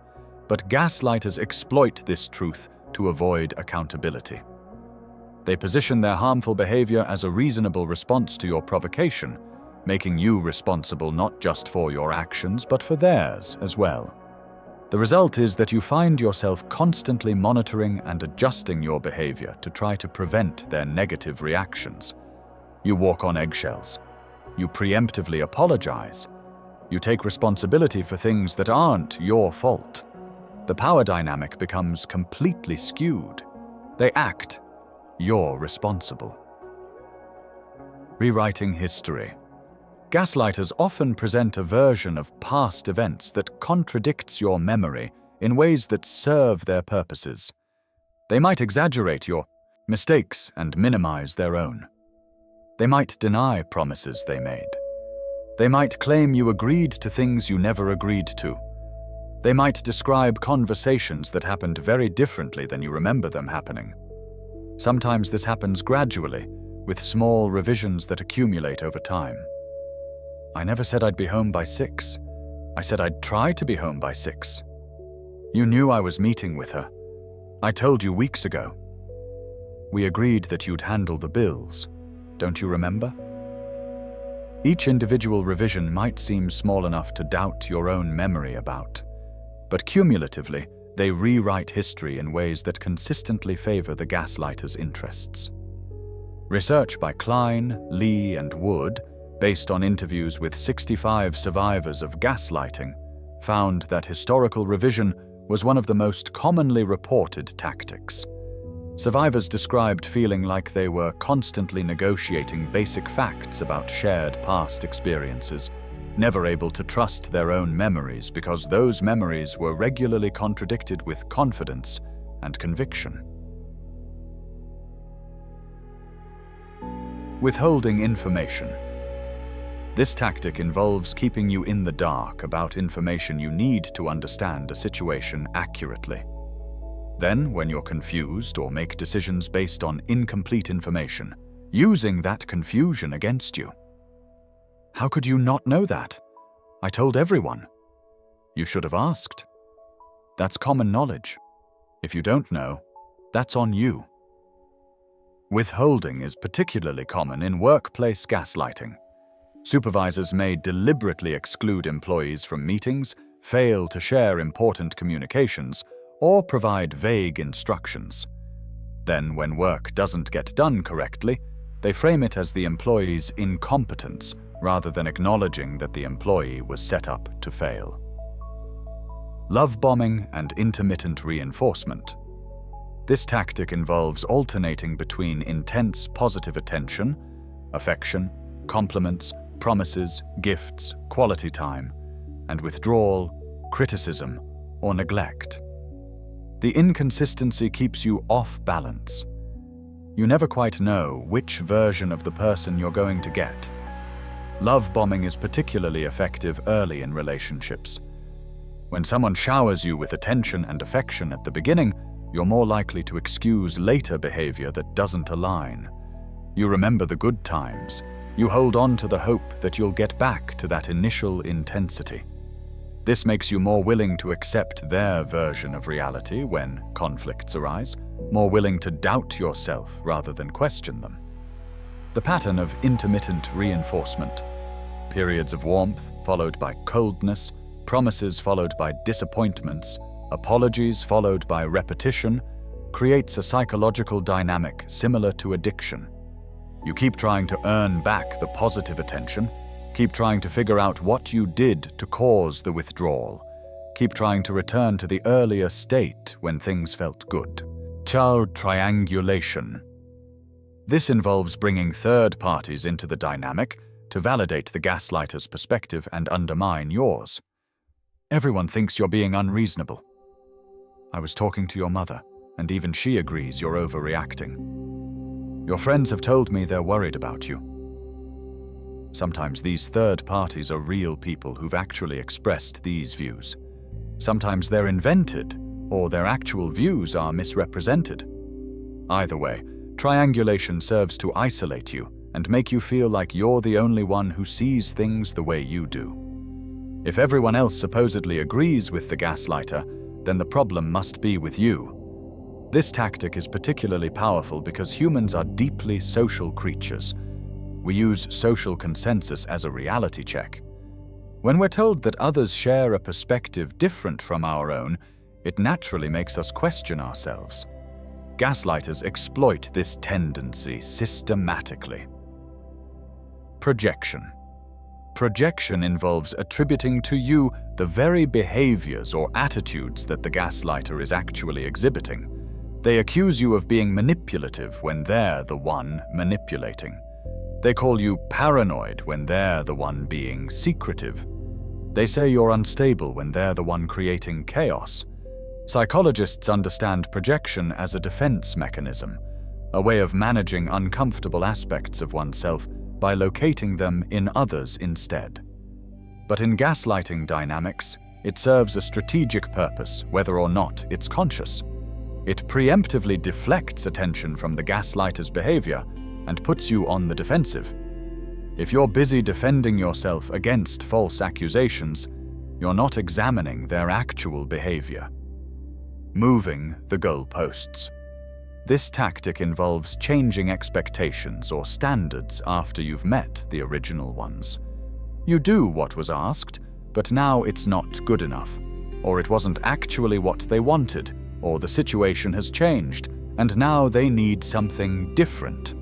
but gaslighters exploit this truth to avoid accountability. They position their harmful behavior as a reasonable response to your provocation, making you responsible not just for your actions but for theirs as well. The result is that you find yourself constantly monitoring and adjusting your behavior to try to prevent their negative reactions. You walk on eggshells. You preemptively apologize. You take responsibility for things that aren't your fault. The power dynamic becomes completely skewed. They act. You're responsible. Rewriting history. Gaslighters often present a version of past events that contradicts your memory in ways that serve their purposes. They might exaggerate your mistakes and minimize their own. They might deny promises they made. They might claim you agreed to things you never agreed to. They might describe conversations that happened very differently than you remember them happening. Sometimes this happens gradually, with small revisions that accumulate over time. I never said I'd be home by 6. I said I'd try to be home by 6. You knew I was meeting with her. I told you weeks ago. We agreed that you'd handle the bills. Don't you remember? Each individual revision might seem small enough to doubt your own memory about, but cumulatively, they rewrite history in ways that consistently favor the gaslighter's interests. Research by Klein, Lee, and Wood, based on interviews with 65 survivors of gaslighting, found that historical revision was one of the most commonly reported tactics. Survivors described feeling like they were constantly negotiating basic facts about shared past experiences, never able to trust their own memories because those memories were regularly contradicted with confidence and conviction. Withholding information. This tactic involves keeping you in the dark about information you need to understand a situation accurately. Then, when you're confused or make decisions based on incomplete information, using that confusion against you. How could you not know that? I told everyone. You should have asked. That's common knowledge. If you don't know, that's on you. Withholding is particularly common in workplace gaslighting. Supervisors may deliberately exclude employees from meetings, fail to share important communications, or provide vague instructions. Then, when work doesn't get done correctly, they frame it as the employee's incompetence rather than acknowledging that the employee was set up to fail. Love bombing and intermittent reinforcement. This tactic involves alternating between intense positive attention, affection, compliments, promises, gifts, quality time, and withdrawal, criticism, or neglect. The inconsistency keeps you off balance. You never quite know which version of the person you're going to get. Love bombing is particularly effective early in relationships. When someone showers you with attention and affection at the beginning, you're more likely to excuse later behavior that doesn't align. You remember the good times. You hold on to the hope that you'll get back to that initial intensity. This makes you more willing to accept their version of reality when conflicts arise, more willing to doubt yourself rather than question them. The pattern of intermittent reinforcement, periods of warmth followed by coldness, promises followed by disappointments, apologies followed by repetition, creates a psychological dynamic similar to addiction. You keep trying to earn back the positive attention, keep trying to figure out what you did to cause the withdrawal, keep trying to return to the earlier state when things felt good. Child triangulation. This involves bringing third parties into the dynamic to validate the gaslighter's perspective and undermine yours. Everyone thinks you're being unreasonable. I was talking to your mother, and even she agrees you're overreacting. Your friends have told me they're worried about you. Sometimes these third parties are real people who've actually expressed these views. Sometimes they're invented, or their actual views are misrepresented. Either way, triangulation serves to isolate you and make you feel like you're the only one who sees things the way you do. If everyone else supposedly agrees with the gaslighter, then the problem must be with you. This tactic is particularly powerful because humans are deeply social creatures. We use social consensus as a reality check. When we're told that others share a perspective different from our own, it naturally makes us question ourselves. Gaslighters exploit this tendency systematically. Projection. Projection involves attributing to you the very behaviors or attitudes that the gaslighter is actually exhibiting. They accuse you of being manipulative when they're the one manipulating. They call you paranoid when they're the one being secretive. They say you're unstable when they're the one creating chaos. Psychologists understand projection as a defense mechanism, a way of managing uncomfortable aspects of oneself by locating them in others instead. But in gaslighting dynamics, it serves a strategic purpose, whether or not it's conscious. It preemptively deflects attention from the gaslighter's behavior and puts you on the defensive. If you're busy defending yourself against false accusations, you're not examining their actual behavior. Moving the goalposts. This tactic involves changing expectations or standards after you've met the original ones. You do what was asked, but now it's not good enough, or it wasn't actually what they wanted, or the situation has changed, and now they need something different.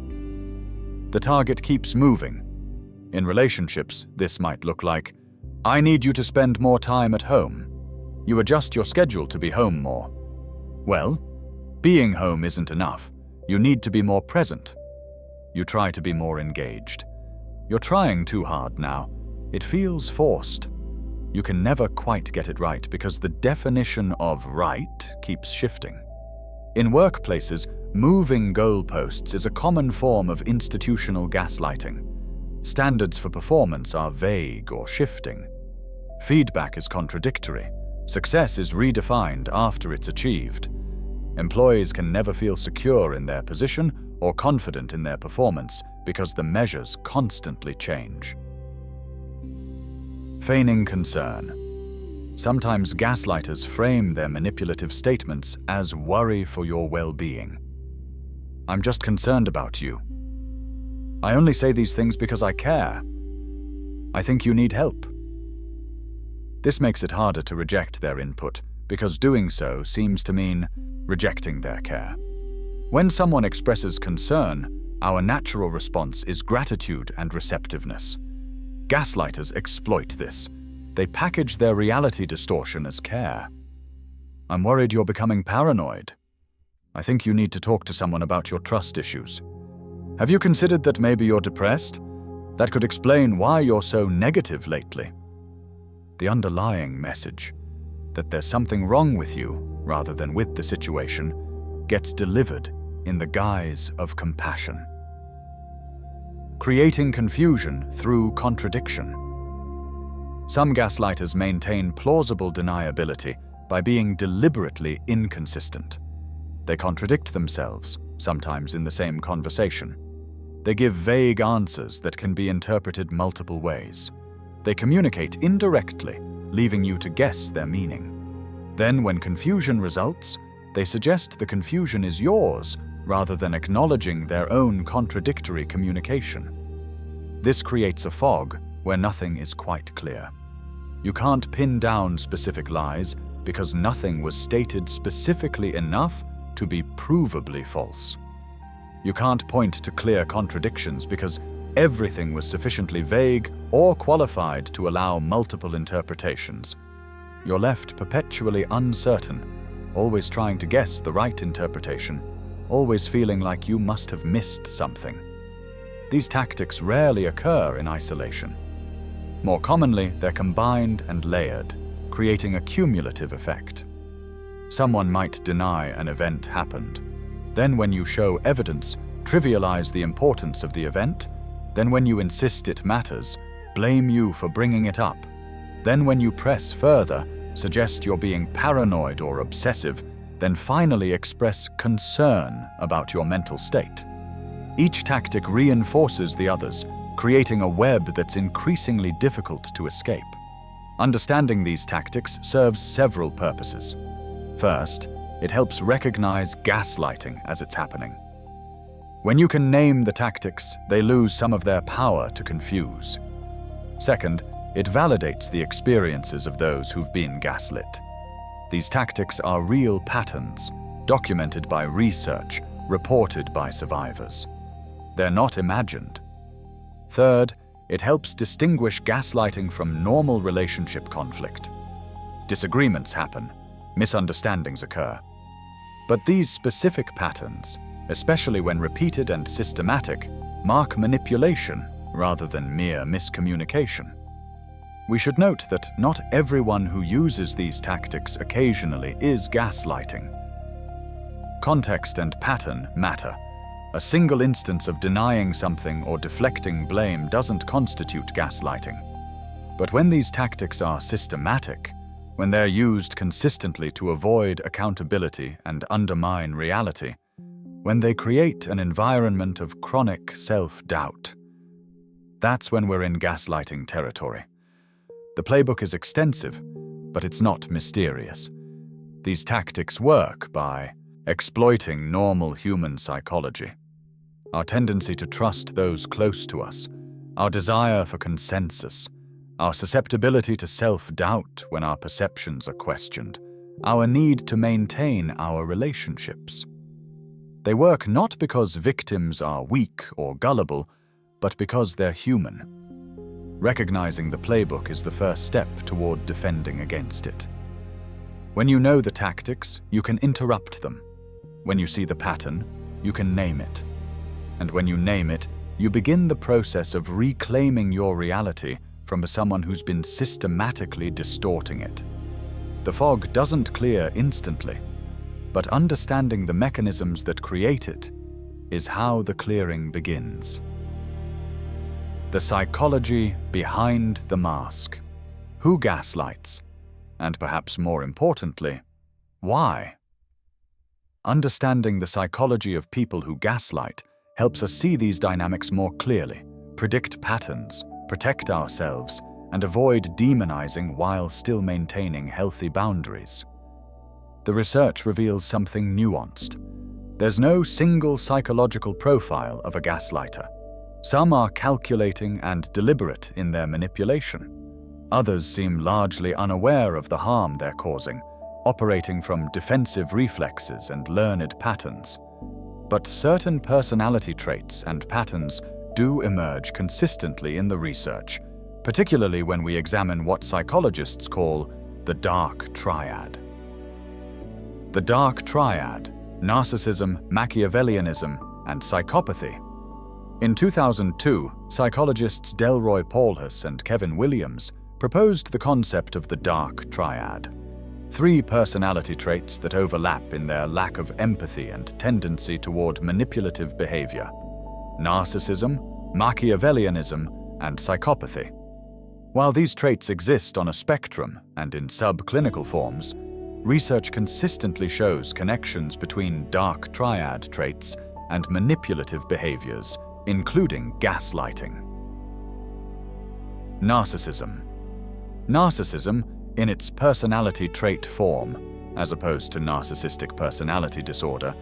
The target keeps moving. In relationships, this might look like, I need you to spend more time at home. You adjust your schedule to be home more. Well, being home isn't enough. You need to be more present. You try to be more engaged. You're trying too hard now. It feels forced. You can never quite get it right because the definition of right keeps shifting. In workplaces, moving goalposts is a common form of institutional gaslighting. Standards for performance are vague or shifting. Feedback is contradictory. Success is redefined after it's achieved. Employees can never feel secure in their position or confident in their performance because the measures constantly change. Feigning concern. Sometimes gaslighters frame their manipulative statements as worry for your well-being. I'm just concerned about you. I only say these things because I care. I think you need help. This makes it harder to reject their input because doing so seems to mean rejecting their care. When someone expresses concern, our natural response is gratitude and receptiveness. Gaslighters exploit this. They package their reality distortion as care. I'm worried you're becoming paranoid. I think you need to talk to someone about your trust issues. Have you considered that maybe you're depressed? That could explain why you're so negative lately. The underlying message, that there's something wrong with you rather than with the situation, gets delivered in the guise of compassion. Creating confusion through contradiction. Some gaslighters maintain plausible deniability by being deliberately inconsistent. They contradict themselves, sometimes in the same conversation. They give vague answers that can be interpreted multiple ways. They communicate indirectly, leaving you to guess their meaning. Then, when confusion results, they suggest the confusion is yours rather than acknowledging their own contradictory communication. This creates a fog where nothing is quite clear. You can't pin down specific lies because nothing was stated specifically enough to be provably false. You can't point to clear contradictions because everything was sufficiently vague or qualified to allow multiple interpretations. You're left perpetually uncertain, always trying to guess the right interpretation, always feeling like you must have missed something. These tactics rarely occur in isolation. More commonly, they're combined and layered, creating a cumulative effect. Someone might deny an event happened. Then when you show evidence, trivialize the importance of the event. Then when you insist it matters, blame you for bringing it up. Then when you press further, suggest you're being paranoid or obsessive, then finally express concern about your mental state. Each tactic reinforces the others, creating a web that's increasingly difficult to escape. Understanding these tactics serves several purposes. First, it helps recognize gaslighting as it's happening. When you can name the tactics, they lose some of their power to confuse. Second, it validates the experiences of those who've been gaslit. These tactics are real patterns, documented by research, reported by survivors. They're not imagined. Third, it helps distinguish gaslighting from normal relationship conflict. Disagreements happen, misunderstandings occur. But these specific patterns, especially when repeated and systematic, mark manipulation rather than mere miscommunication. We should note that not everyone who uses these tactics occasionally is gaslighting. Context and pattern matter. A single instance of denying something or deflecting blame doesn't constitute gaslighting. But when these tactics are systematic, when they're used consistently to avoid accountability and undermine reality, when they create an environment of chronic self-doubt, that's when we're in gaslighting territory. The playbook is extensive, but it's not mysterious. These tactics work by exploiting normal human psychology, our tendency to trust those close to us, our desire for consensus, our susceptibility to self-doubt when our perceptions are questioned, our need to maintain our relationships. They work not because victims are weak or gullible, but because they're human. Recognizing the playbook is the first step toward defending against it. When you know the tactics, you can interrupt them. When you see the pattern, you can name it. And when you name it, you begin the process of reclaiming your reality from someone who's been systematically distorting it. The fog doesn't clear instantly, but understanding the mechanisms that create it is how the clearing begins. The psychology behind the mask. Who gaslights? And perhaps more importantly, why? Understanding the psychology of people who gaslight helps us see these dynamics more clearly, predict patterns, protect ourselves, and avoid demonizing while still maintaining healthy boundaries. The research reveals something nuanced. There's no single psychological profile of a gaslighter. Some are calculating and deliberate in their manipulation. Others seem largely unaware of the harm they're causing, operating from defensive reflexes and learned patterns. But certain personality traits and patterns do emerge consistently in the research, particularly when we examine what psychologists call the Dark Triad. The Dark Triad: narcissism, Machiavellianism, and psychopathy. In 2002, psychologists Delroy Paulhus and Kevin Williams proposed the concept of the Dark Triad. Three personality traits that overlap in their lack of empathy and tendency toward manipulative behavior: narcissism, Machiavellianism, and psychopathy. While these traits exist on a spectrum and in subclinical forms, research consistently shows connections between Dark Triad traits and manipulative behaviors, including gaslighting. Narcissism. Narcissism, in its personality trait form, as opposed to narcissistic personality disorder,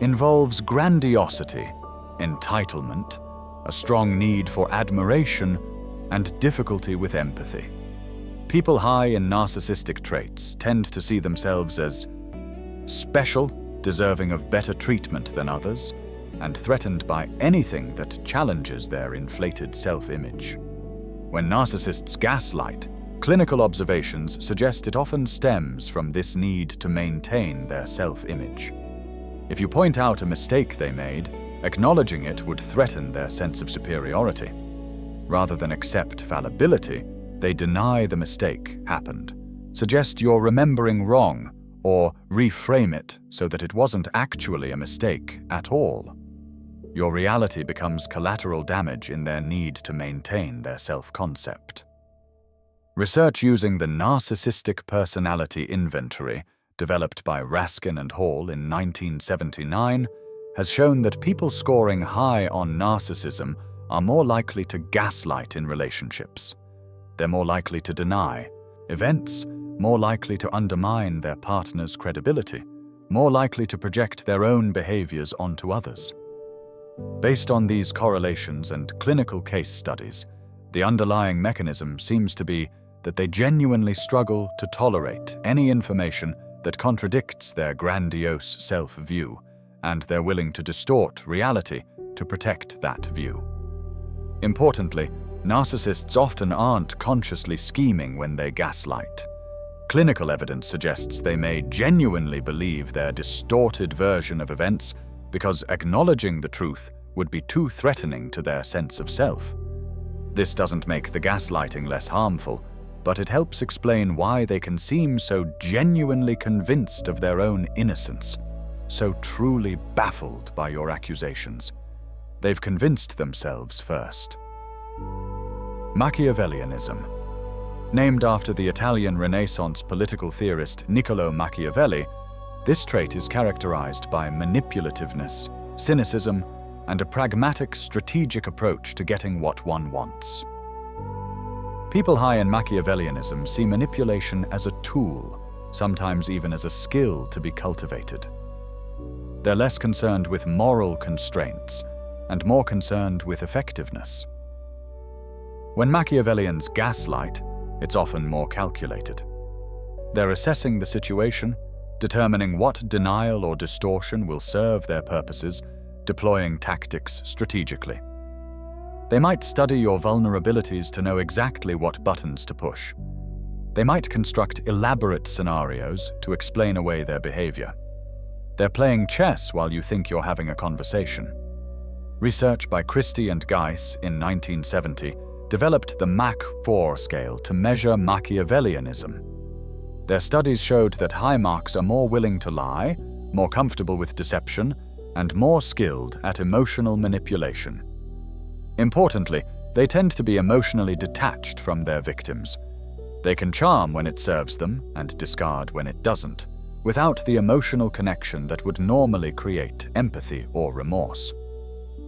involves grandiosity, entitlement, a strong need for admiration, and difficulty with empathy. People high in narcissistic traits tend to see themselves as special, deserving of better treatment than others, and threatened by anything that challenges their inflated self-image. When narcissists gaslight, clinical observations suggest it often stems from this need to maintain their self-image. If you point out a mistake they made, acknowledging it would threaten their sense of superiority. Rather than accept fallibility, they deny the mistake happened, suggest you're remembering wrong, or reframe it so that it wasn't actually a mistake at all. Your reality becomes collateral damage in their need to maintain their self-concept. Research using the Narcissistic Personality Inventory, developed by Raskin and Hall in 1979, has shown that people scoring high on narcissism are more likely to gaslight in relationships. They're more likely to deny events, more likely to undermine their partner's credibility, more likely to project their own behaviors onto others. Based on these correlations and clinical case studies, the underlying mechanism seems to be that they genuinely struggle to tolerate any information that contradicts their grandiose self-view, and they're willing to distort reality to protect that view. Importantly, narcissists often aren't consciously scheming when they gaslight. Clinical evidence suggests they may genuinely believe their distorted version of events because acknowledging the truth would be too threatening to their sense of self. This doesn't make the gaslighting less harmful, but it helps explain why they can seem so genuinely convinced of their own innocence, so truly baffled by your accusations. They've convinced themselves first. Machiavellianism. Named after the Italian Renaissance political theorist Niccolò Machiavelli, this trait is characterized by manipulativeness, cynicism, and a pragmatic, strategic approach to getting what one wants. People high in Machiavellianism see manipulation as a tool, sometimes even as a skill to be cultivated. They're less concerned with moral constraints and more concerned with effectiveness. When Machiavellians gaslight, it's often more calculated. They're assessing the situation, determining what denial or distortion will serve their purposes, deploying tactics strategically. They might study your vulnerabilities to know exactly what buttons to push. They might construct elaborate scenarios to explain away their behavior. They're playing chess while you think you're having a conversation. Research by Christie and Geis in 1970 developed the Mach-4 scale to measure Machiavellianism. Their studies showed that high marks are more willing to lie, more comfortable with deception, and more skilled at emotional manipulation. Importantly, they tend to be emotionally detached from their victims. They can charm when it serves them and discard when it doesn't, without the emotional connection that would normally create empathy or remorse.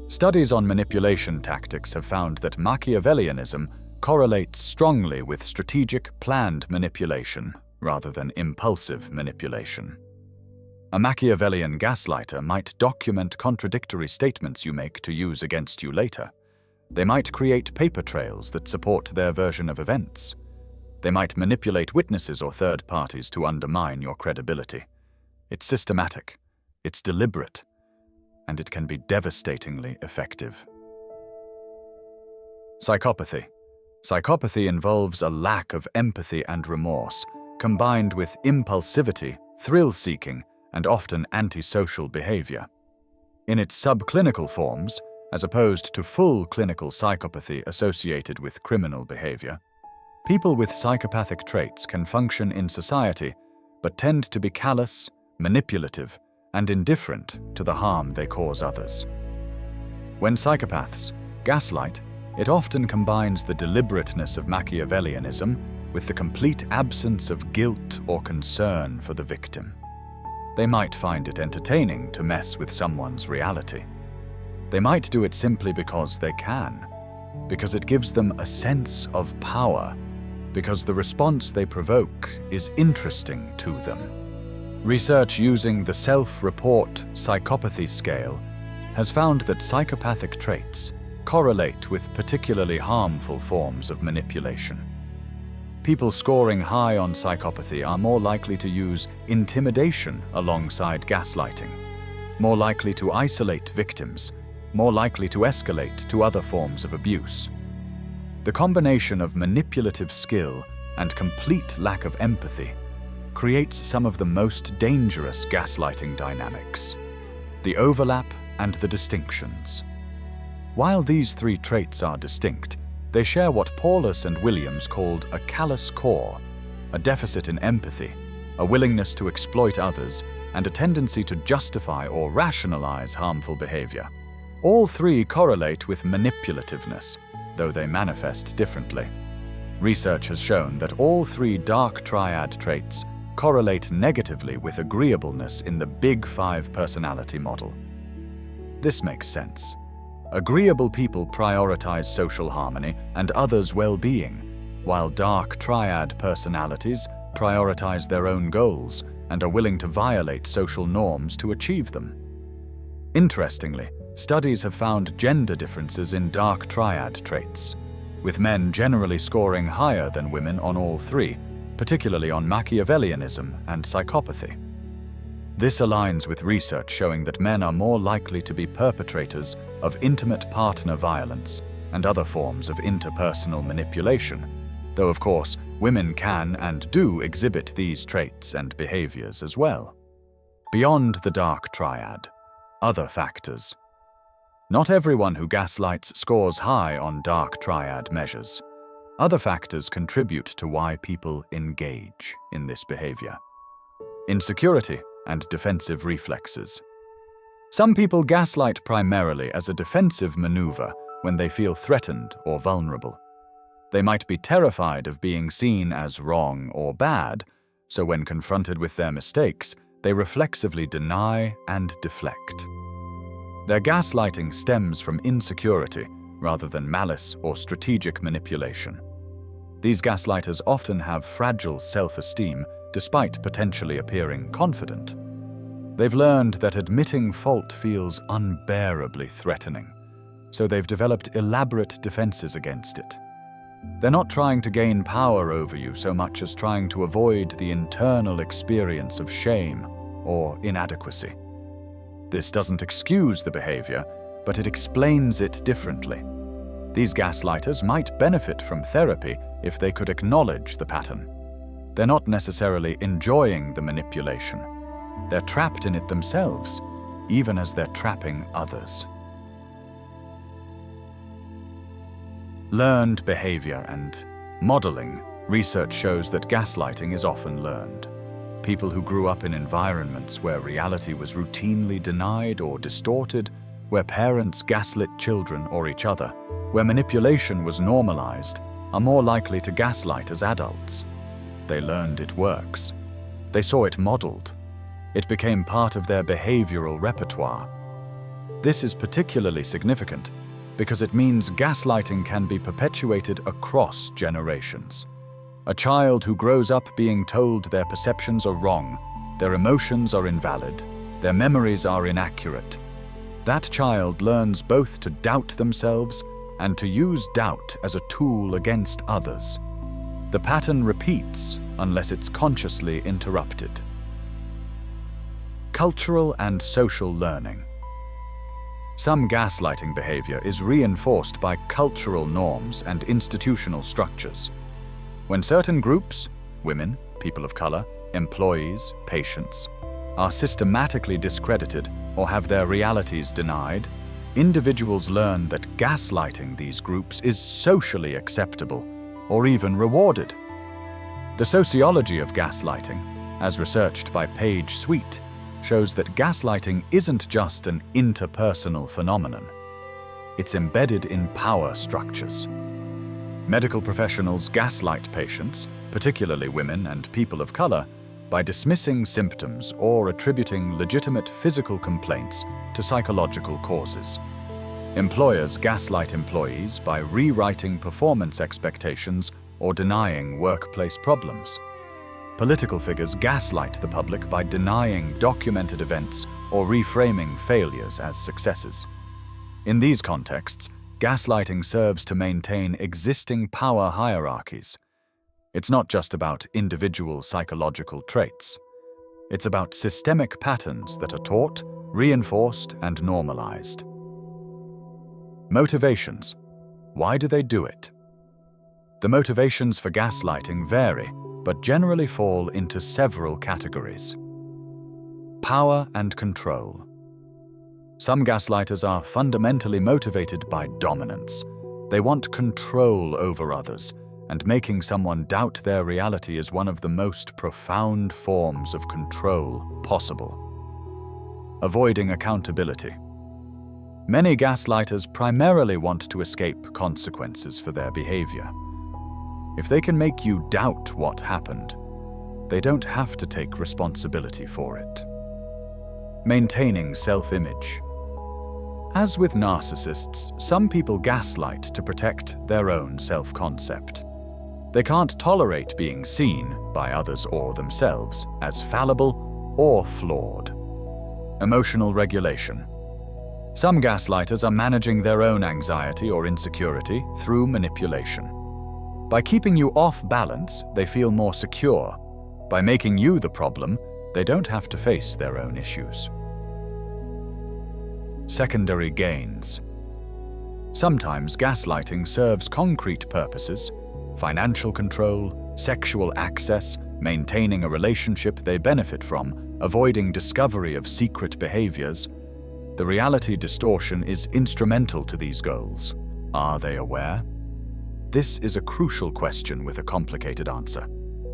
Studies on manipulation tactics have found that Machiavellianism correlates strongly with strategic, planned manipulation rather than impulsive manipulation. A Machiavellian gaslighter might document contradictory statements you make to use against you later. They might create paper trails that support their version of events. They might manipulate witnesses or third parties to undermine your credibility. It's systematic, it's deliberate, and it can be devastatingly effective. Psychopathy. Psychopathy involves a lack of empathy and remorse, combined with impulsivity, thrill-seeking, and often antisocial behavior. In its subclinical forms, as opposed to full clinical psychopathy associated with criminal behavior, people with psychopathic traits can function in society but tend to be callous, manipulative, and indifferent to the harm they cause others. When psychopaths gaslight, it often combines the deliberateness of Machiavellianism with the complete absence of guilt or concern for the victim. They might find it entertaining to mess with someone's reality. They might do it simply because they can, because it gives them a sense of power, because the response they provoke is interesting to them. Research using the self-report psychopathy scale has found that psychopathic traits correlate with particularly harmful forms of manipulation. People scoring high on psychopathy are more likely to use intimidation alongside gaslighting, more likely to isolate victims, more likely to escalate to other forms of abuse. The combination of manipulative skill and complete lack of empathy creates some of the most dangerous gaslighting dynamics: the overlap and the distinctions. While these three traits are distinct, they share what Paulus and Williams called a callous core, a deficit in empathy, a willingness to exploit others, and a tendency to justify or rationalize harmful behavior. All three correlate with manipulativeness, though they manifest differently. Research has shown that all three Dark Triad traits correlate negatively with agreeableness in the Big Five personality model. This makes sense. Agreeable people prioritize social harmony and others' well-being, while Dark Triad personalities prioritize their own goals and are willing to violate social norms to achieve them. Interestingly, studies have found gender differences in Dark Triad traits, with men generally scoring higher than women on all three, particularly on Machiavellianism and psychopathy. This aligns with research showing that men are more likely to be perpetrators of intimate partner violence and other forms of interpersonal manipulation, though of course women can and do exhibit these traits and behaviors as well. Beyond the Dark Triad, other factors. Not everyone who gaslights scores high on Dark Triad measures. Other factors contribute to why people engage in this behavior. Insecurity and defensive reflexes. Some people gaslight primarily as a defensive maneuver when they feel threatened or vulnerable. They might be terrified of being seen as wrong or bad, so when confronted with their mistakes, they reflexively deny and deflect. Their gaslighting stems from insecurity rather than malice or strategic manipulation. These gaslighters often have fragile self-esteem despite potentially appearing confident. They've learned that admitting fault feels unbearably threatening, so they've developed elaborate defenses against it. They're not trying to gain power over you so much as trying to avoid the internal experience of shame or inadequacy. This doesn't excuse the behavior, but it explains it differently. These gaslighters might benefit from therapy if they could acknowledge the pattern. They're not necessarily enjoying the manipulation. They're trapped in it themselves, even as they're trapping others. Learned behavior and modeling. Research shows that gaslighting is often learned. People who grew up in environments where reality was routinely denied or distorted, where parents gaslit children or each other, where manipulation was normalized, are more likely to gaslight as adults. They learned it works. They saw it modeled. It became part of their behavioral repertoire. This is particularly significant because it means gaslighting can be perpetuated across generations. A child who grows up being told their perceptions are wrong, their emotions are invalid, their memories are inaccurate. That child learns both to doubt themselves and to use doubt as a tool against others. The pattern repeats unless it's consciously interrupted. Cultural and social learning. Some gaslighting behavior is reinforced by cultural norms and institutional structures. When certain groups, women, people of color, employees, patients, are systematically discredited or have their realities denied, individuals learn that gaslighting these groups is socially acceptable or even rewarded. The sociology of gaslighting, as researched by Paige Sweet, shows that gaslighting isn't just an interpersonal phenomenon. It's embedded in power structures. Medical professionals gaslight patients, particularly women and people of color, by dismissing symptoms or attributing legitimate physical complaints to psychological causes. Employers gaslight employees by rewriting performance expectations or denying workplace problems. Political figures gaslight the public by denying documented events or reframing failures as successes. In these contexts, gaslighting serves to maintain existing power hierarchies. It's not just about individual psychological traits. It's about systemic patterns that are taught, reinforced, and normalized. Motivations. Why do they do it? The motivations for gaslighting vary, but generally fall into several categories. Power and control. Some gaslighters are fundamentally motivated by dominance. They want control over others, and making someone doubt their reality is one of the most profound forms of control possible. Avoiding accountability. Many gaslighters primarily want to escape consequences for their behavior. If they can make you doubt what happened, they don't have to take responsibility for it. Maintaining self-image. As with narcissists, some people gaslight to protect their own self-concept. They can't tolerate being seen, by others or themselves, as fallible or flawed. Emotional regulation. Some gaslighters are managing their own anxiety or insecurity through manipulation. By keeping you off balance, they feel more secure. By making you the problem, they don't have to face their own issues. Secondary gains. Sometimes gaslighting serves concrete purposes: financial control, sexual access, maintaining a relationship they benefit from, avoiding discovery of secret behaviors. The reality distortion is instrumental to these goals. Are they aware? This is a crucial question with a complicated answer.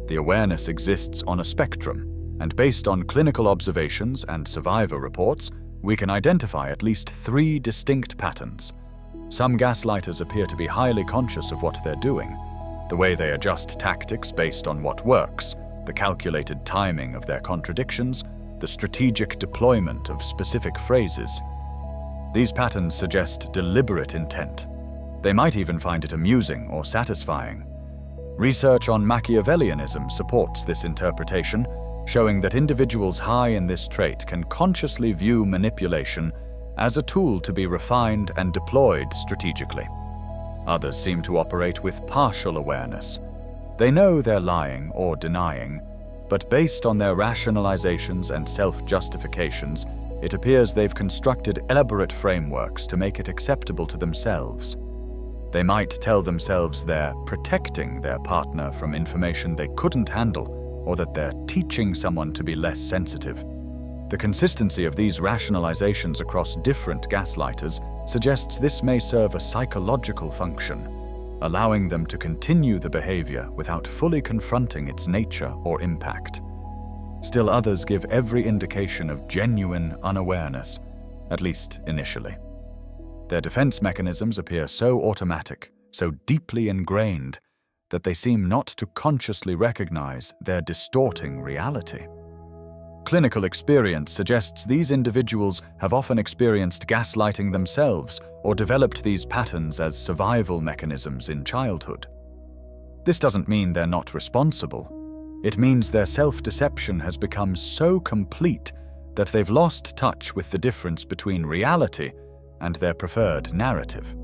The awareness exists on a spectrum, and based on clinical observations and survivor reports, we can identify at least 3 distinct patterns. Some gaslighters appear to be highly conscious of what they're doing, the way they adjust tactics based on what works, the calculated timing of their contradictions, the strategic deployment of specific phrases. These patterns suggest deliberate intent. They might even find it amusing or satisfying. Research on Machiavellianism supports this interpretation, showing that individuals high in this trait can consciously view manipulation as a tool to be refined and deployed strategically. Others seem to operate with partial awareness. They know they're lying or denying, but based on their rationalizations and self-justifications, it appears they've constructed elaborate frameworks to make it acceptable to themselves. They might tell themselves they're protecting their partner from information they couldn't handle, or that they're teaching someone to be less sensitive. The consistency of these rationalizations across different gaslighters suggests this may serve a psychological function, allowing them to continue the behavior without fully confronting its nature or impact. Still others give every indication of genuine unawareness, at least initially. Their defense mechanisms appear so automatic, so deeply ingrained, that they seem not to consciously recognize they're distorting reality. Clinical experience suggests these individuals have often experienced gaslighting themselves or developed these patterns as survival mechanisms in childhood. This doesn't mean they're not responsible. It means their self-deception has become so complete that they've lost touch with the difference between reality and their preferred narrative.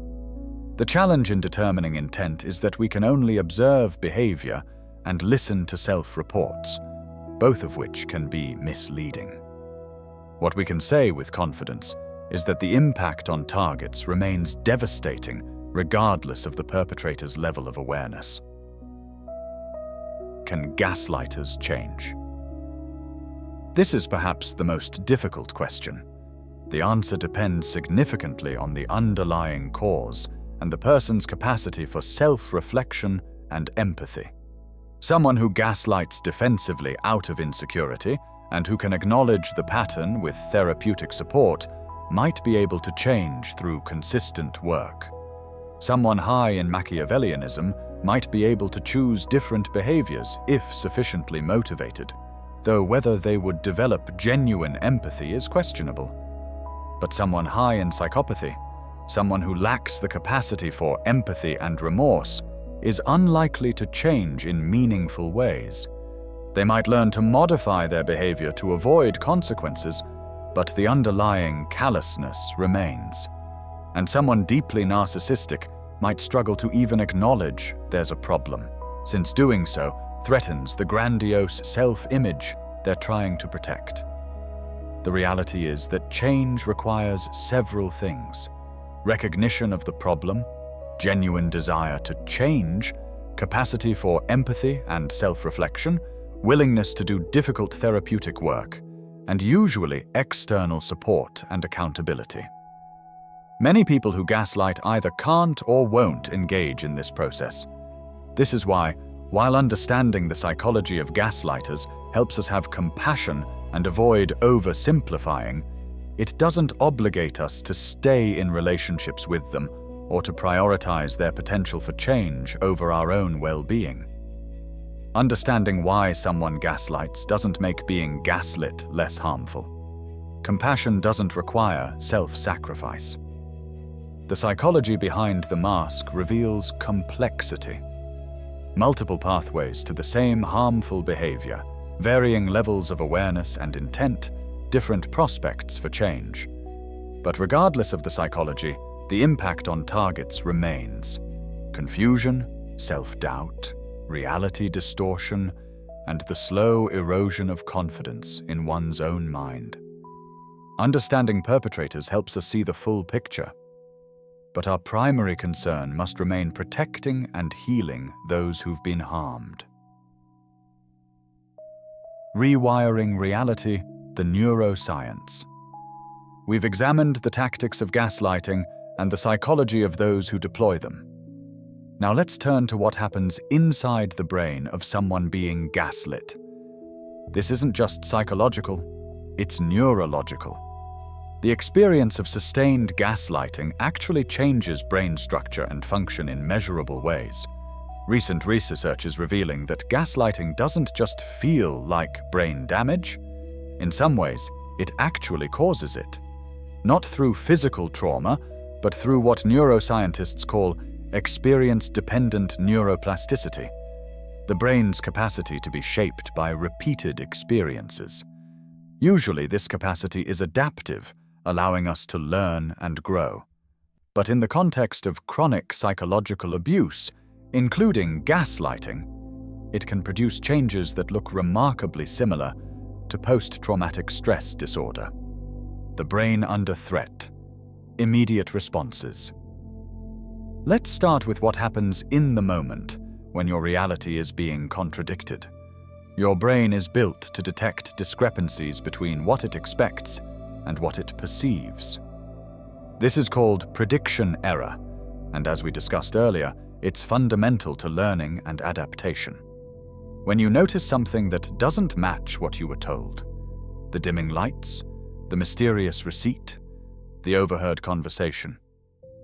The challenge in determining intent is that we can only observe behavior and listen to self-reports, both of which can be misleading. What we can say with confidence is that the impact on targets remains devastating regardless of the perpetrator's level of awareness. Can gaslighters change? This is perhaps the most difficult question. The answer depends significantly on the underlying cause and the person's capacity for self-reflection and empathy. Someone who gaslights defensively out of insecurity and who can acknowledge the pattern with therapeutic support might be able to change through consistent work. Someone high in Machiavellianism might be able to choose different behaviors if sufficiently motivated, though whether they would develop genuine empathy is questionable. But someone high in psychopathy, someone who lacks the capacity for empathy and remorse, is unlikely to change in meaningful ways. They might learn to modify their behavior to avoid consequences, but the underlying callousness remains. And someone deeply narcissistic might struggle to even acknowledge there's a problem, since doing so threatens the grandiose self-image they're trying to protect. The reality is that change requires several things: recognition of the problem, genuine desire to change, capacity for empathy and self-reflection, willingness to do difficult therapeutic work, and usually external support and accountability. Many people who gaslight either can't or won't engage in this process. This is why, while understanding the psychology of gaslighters helps us have compassion and avoid oversimplifying, it doesn't obligate us to stay in relationships with them or to prioritize their potential for change over our own well-being. Understanding why someone gaslights doesn't make being gaslit less harmful. Compassion doesn't require self-sacrifice. The psychology behind the mask reveals complexity. Multiple pathways to the same harmful behavior, varying levels of awareness and intent, different prospects for change. But regardless of the psychology, the impact on targets remains: confusion, self-doubt, reality distortion, and the slow erosion of confidence in one's own mind. Understanding perpetrators helps us see the full picture. But our primary concern must remain protecting and healing those who've been harmed. Rewiring reality, the neuroscience. We've examined the tactics of gaslighting and the psychology of those who deploy them. Now let's turn to what happens inside the brain of someone being gaslit. This isn't just psychological, it's neurological. The experience of sustained gaslighting actually changes brain structure and function in measurable ways. Recent research is revealing that gaslighting doesn't just feel like brain damage. In some ways, it actually causes it. Not through physical trauma, but through what neuroscientists call experience-dependent neuroplasticity, the brain's capacity to be shaped by repeated experiences. Usually, this capacity is adaptive, allowing us to learn and grow. But in the context of chronic psychological abuse, including gaslighting, it can produce changes that look remarkably similar to post-traumatic stress disorder. The brain under threat. Immediate responses. Let's start with what happens in the moment when your reality is being contradicted. Your brain is built to detect discrepancies between what it expects and what it perceives. This is called prediction error, and as we discussed earlier, it's fundamental to learning and adaptation. When you notice something that doesn't match what you were told, the dimming lights, the mysterious receipt, the overheard conversation,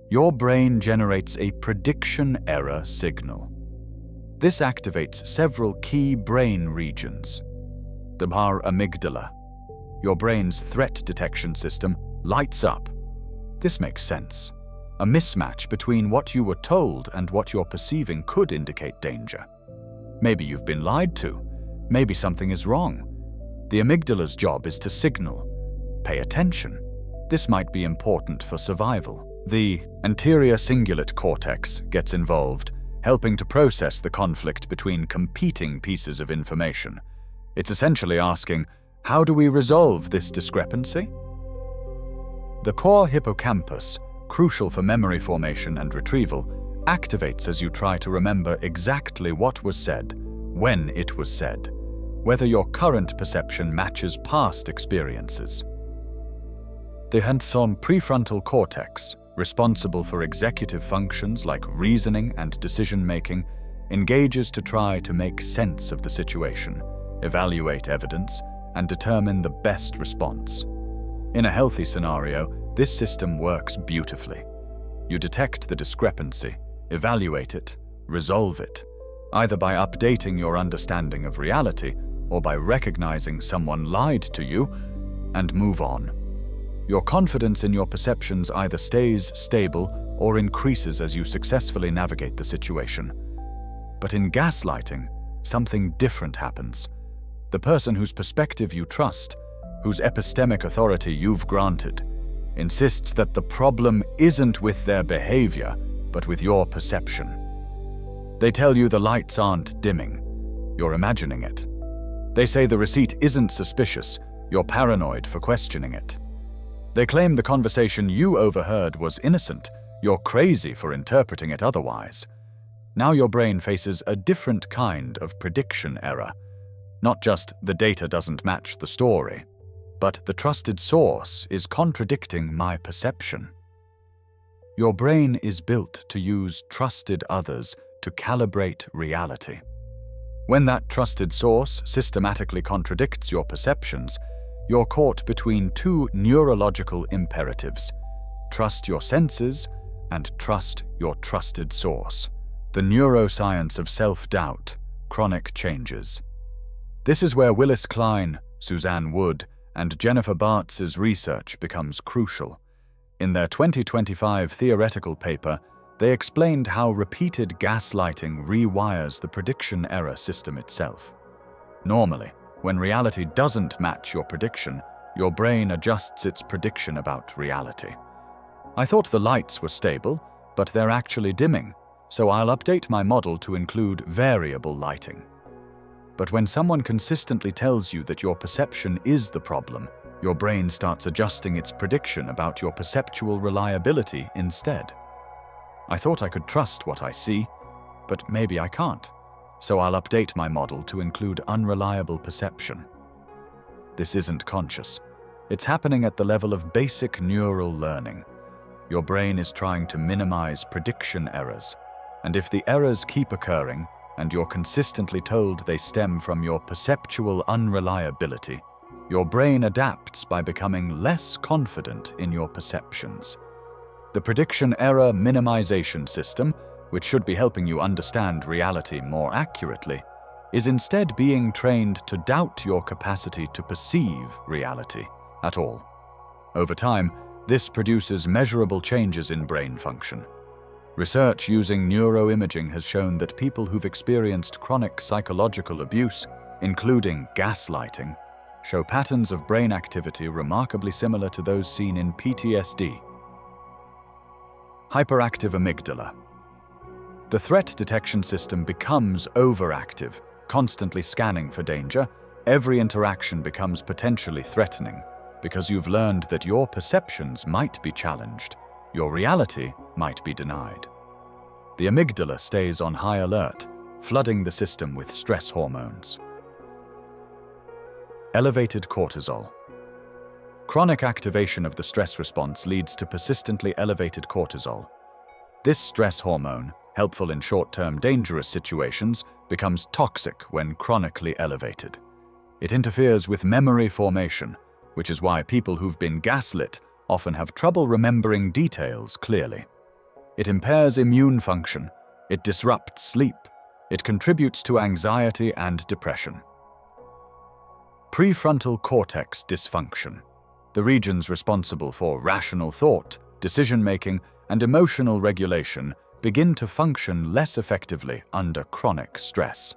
your brain generates a prediction error signal. This activates several key brain regions. The amygdala, your brain's threat detection system, lights up. This makes sense. A mismatch between what you were told and what you're perceiving could indicate danger. Maybe you've been lied to. Maybe something is wrong. The amygdala's job is to signal, pay attention. This might be important for survival. The anterior cingulate cortex gets involved, helping to process the conflict between competing pieces of information. It's essentially asking, how do we resolve this discrepancy? The core hippocampus, crucial for memory formation and retrieval, activates as you try to remember exactly what was said, when it was said, whether your current perception matches past experiences. The prefrontal cortex, responsible for executive functions like reasoning and decision-making, engages to try to make sense of the situation, evaluate evidence, and determine the best response. In a healthy scenario, this system works beautifully. You detect the discrepancy, evaluate it, resolve it, either by updating your understanding of reality or by recognizing someone lied to you, and move on. Your confidence in your perceptions either stays stable or increases as you successfully navigate the situation. But in gaslighting, something different happens. The person whose perspective you trust, whose epistemic authority you've granted, insists that the problem isn't with their behavior, but with your perception. They tell you the lights aren't dimming, you're imagining it. They say the receipt isn't suspicious, you're paranoid for questioning it. They claim the conversation you overheard was innocent, you're crazy for interpreting it otherwise. Now your brain faces a different kind of prediction error. Not just the data doesn't match the story, but the trusted source is contradicting my perception. Your brain is built to use trusted others to calibrate reality. When that trusted source systematically contradicts your perceptions, you're caught between two neurological imperatives: trust your senses and trust your trusted source. The neuroscience of self-doubt, chronic changes. This is where Willis Klein, Suzanne Wood, and Jennifer Bartz's research becomes crucial. In their 2025 theoretical paper, they explained how repeated gaslighting rewires the prediction error system itself. Normally, when reality doesn't match your prediction, your brain adjusts its prediction about reality. I thought the lights were stable, but they're actually dimming, so I'll update my model to include variable lighting. But when someone consistently tells you that your perception is the problem, your brain starts adjusting its prediction about your perceptual reliability instead. I thought I could trust what I see, but maybe I can't, so I'll update my model to include unreliable perception. This isn't conscious. It's happening at the level of basic neural learning. Your brain is trying to minimize prediction errors, and if the errors keep occurring, and you're consistently told they stem from your perceptual unreliability, your brain adapts by becoming less confident in your perceptions. The prediction error minimization system, which should be helping you understand reality more accurately, is instead being trained to doubt your capacity to perceive reality at all. Over time, this produces measurable changes in brain function. Research using neuroimaging has shown that people who've experienced chronic psychological abuse, including gaslighting, show patterns of brain activity remarkably similar to those seen in PTSD. Hyperactive amygdala. The threat detection system becomes overactive, constantly scanning for danger. Every interaction becomes potentially threatening because you've learned that your perceptions might be challenged, your reality might be denied. The amygdala stays on high alert, flooding the system with stress hormones. Elevated cortisol. Chronic activation of the stress response leads to persistently elevated cortisol. This stress hormone, helpful in short-term dangerous situations, becomes toxic when chronically elevated. It interferes with memory formation, which is why people who've been gaslit often have trouble remembering details clearly. It impairs immune function, it disrupts sleep, it contributes to anxiety and depression. Prefrontal cortex dysfunction. The regions responsible for rational thought, decision-making, and emotional regulation begin to function less effectively under chronic stress.